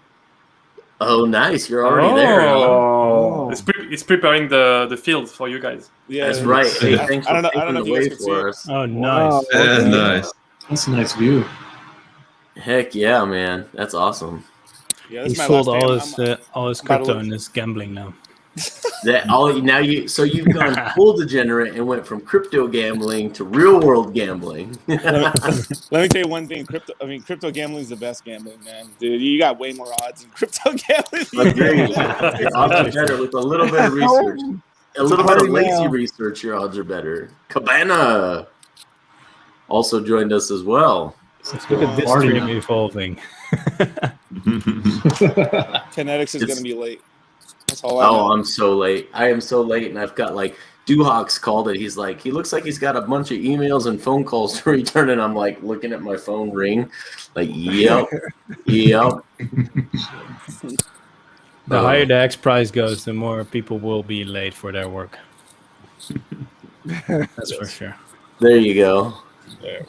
Oh, nice. You're already there. Oh, it's preparing the field for you guys. Yeah, that's right. Hey, thanks for taking the way for us. Oh, nice. Nice. That's a nice view. Heck yeah, man. That's awesome. Yeah, He sold all his crypto and is gambling now. You've gone full degenerate and went from crypto gambling to real world gambling. Let me tell you one thing. Crypto gambling is the best gambling, man. Dude, you got way more odds in crypto gambling. Agreed. Your odds are better with a little bit of research. A little bit of lazy research, your odds are better. Cabana also joined us as well. Let's look at this stream evolving. KNTX is going to be late. That's all I know. I'm so late. I am so late, and I've got like Duhawk's called it. He's like, he looks like he's got a bunch of emails and phone calls to return, and I'm like looking at my phone ring, like, yep. The higher the X price goes, the more people will be late for their work. That's for sure. There you go.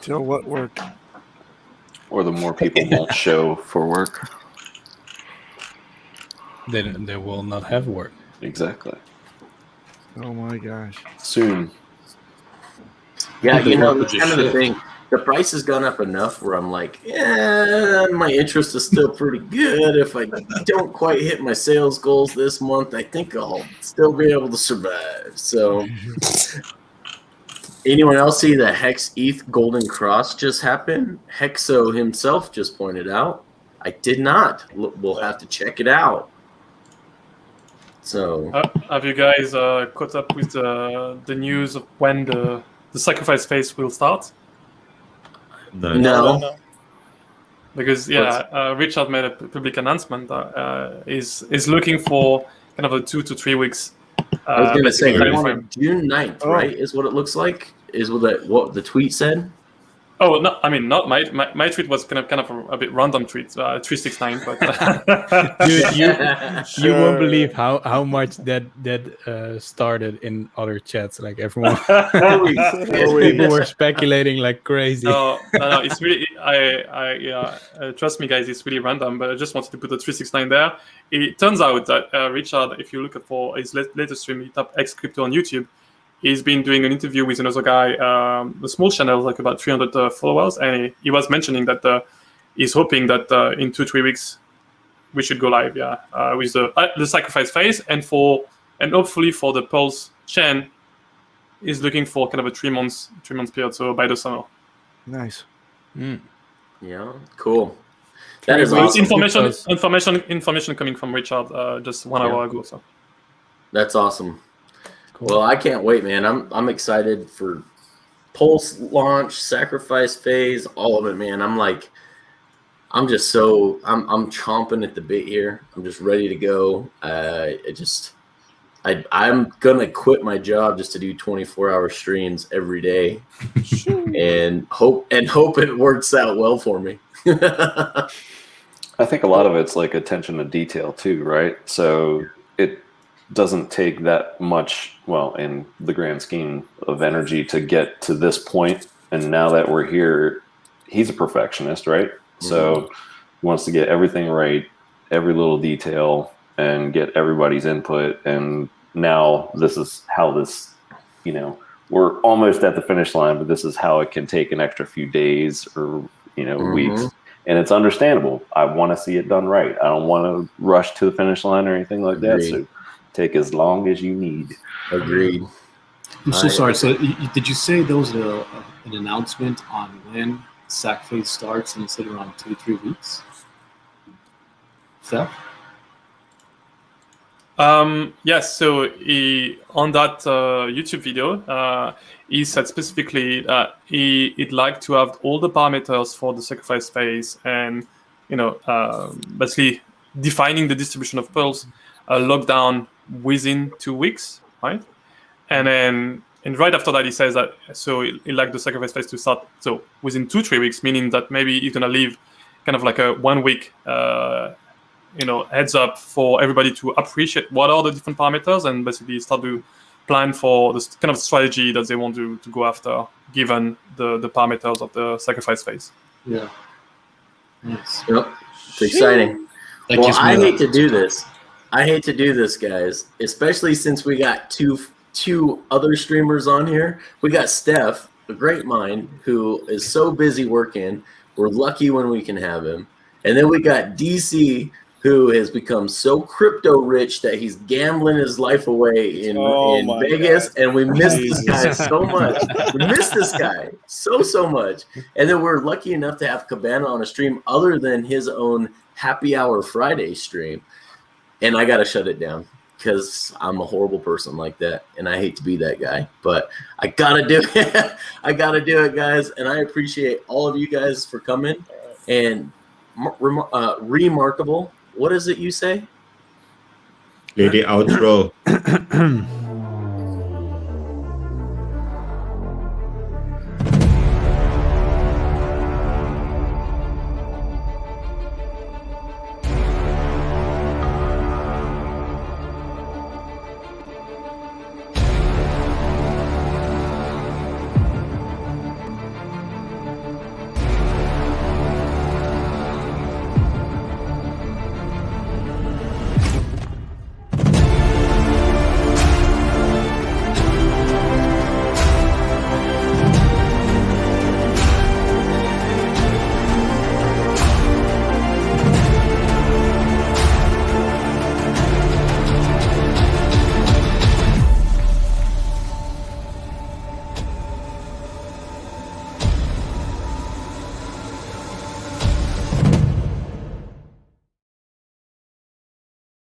Till what work? Or the more people won't show for work. Then they will not have work. Exactly. Oh my gosh. Soon. Yeah, that's kind of the thing. The price has gone up enough where I'm like, my interest is still pretty good. If I don't quite hit my sales goals this month, I think I'll still be able to survive. So, anyone else see the Hex ETH Golden Cross just happen? Hexo himself just pointed out. I did not. We'll have to check it out. So, have you guys caught up with the news of when the sacrifice phase will start? No. Because Richard made a public announcement that is looking for kind of a 2 to 3 weeks. I was going to say June 9th, right? Is what it looks like. Is what the tweet said. Oh no! I mean, not my tweet was kind of a bit random tweet, 369. But dude, you won't believe how much that started in other chats. Like everyone, people were speculating like crazy. No, it's really trust me, guys, it's really random. But I just wanted to put the 369 there. It turns out that Richard, if you look for his latest stream, he tapped X Crypto on YouTube. He's been doing an interview with another guy, a small channel, like about 300 followers, and he was mentioning that he's hoping that in 2-3 weeks we should go live, with the sacrifice phase, and hopefully for the PulseChain, he's looking for kind of a 3 months period, so by the summer. Nice. Yeah, cool. That is awesome. Information coming from Richard just 1 hour ago. So that's awesome. Cool. Well, I can't wait, man. I'm excited for Pulse launch, sacrifice phase, all of it, man. I'm chomping at the bit here. I'm just ready to go. I'm gonna quit my job just to do 24-hour streams every day, and hope it works out well for me. I think a lot of it's like attention to detail too, right? So doesn't take that much, well, in the grand scheme of energy to get to this point. And now that we're here, he's a perfectionist, right? So he wants to get everything right, every little detail, and get everybody's input. And now this is how this, you know, we're almost at the finish line, but this is how it can take an extra few days or, you know, weeks. And it's understandable. I want to see it done right. I don't want to rush to the finish line or anything like that. So take as long as you need. Agreed. I'm so sorry. So did you say there was an announcement on when sack phase starts, and you said around 2-3 weeks? Steph? Yes, so on that YouTube video, he said specifically that he'd like to have all the parameters for the sacrifice phase and, you know, basically defining the distribution of Pulse locked down within 2 weeks, right? And then right after that, he says that, so he'd like the sacrifice phase to start so within 2-3 weeks, meaning that maybe he's going to leave kind of like a 1 week you know, heads up for everybody to appreciate what are the different parameters and basically start to plan for this kind of strategy that they want to go after, given the parameters of the sacrifice phase. Yeah. Nice. Yep. It's exciting. Well, I hate to do this. I hate to do this, guys, especially since we got two other streamers on here. We got Steph, a great mind, who is so busy working. We're lucky when we can have him. And then we got DC, who has become so crypto rich that he's gambling his life away in Vegas. God. And we miss this guy so much. We miss this guy so much. And then we're lucky enough to have Cabana on a stream other than his own Happy Hour Friday stream. And I got to shut it down because I'm a horrible person like that. And I hate to be that guy. But I got to do it. I got to do it, guys. And I appreciate all of you guys for coming. And remarkable. What is it you say? Lady outro.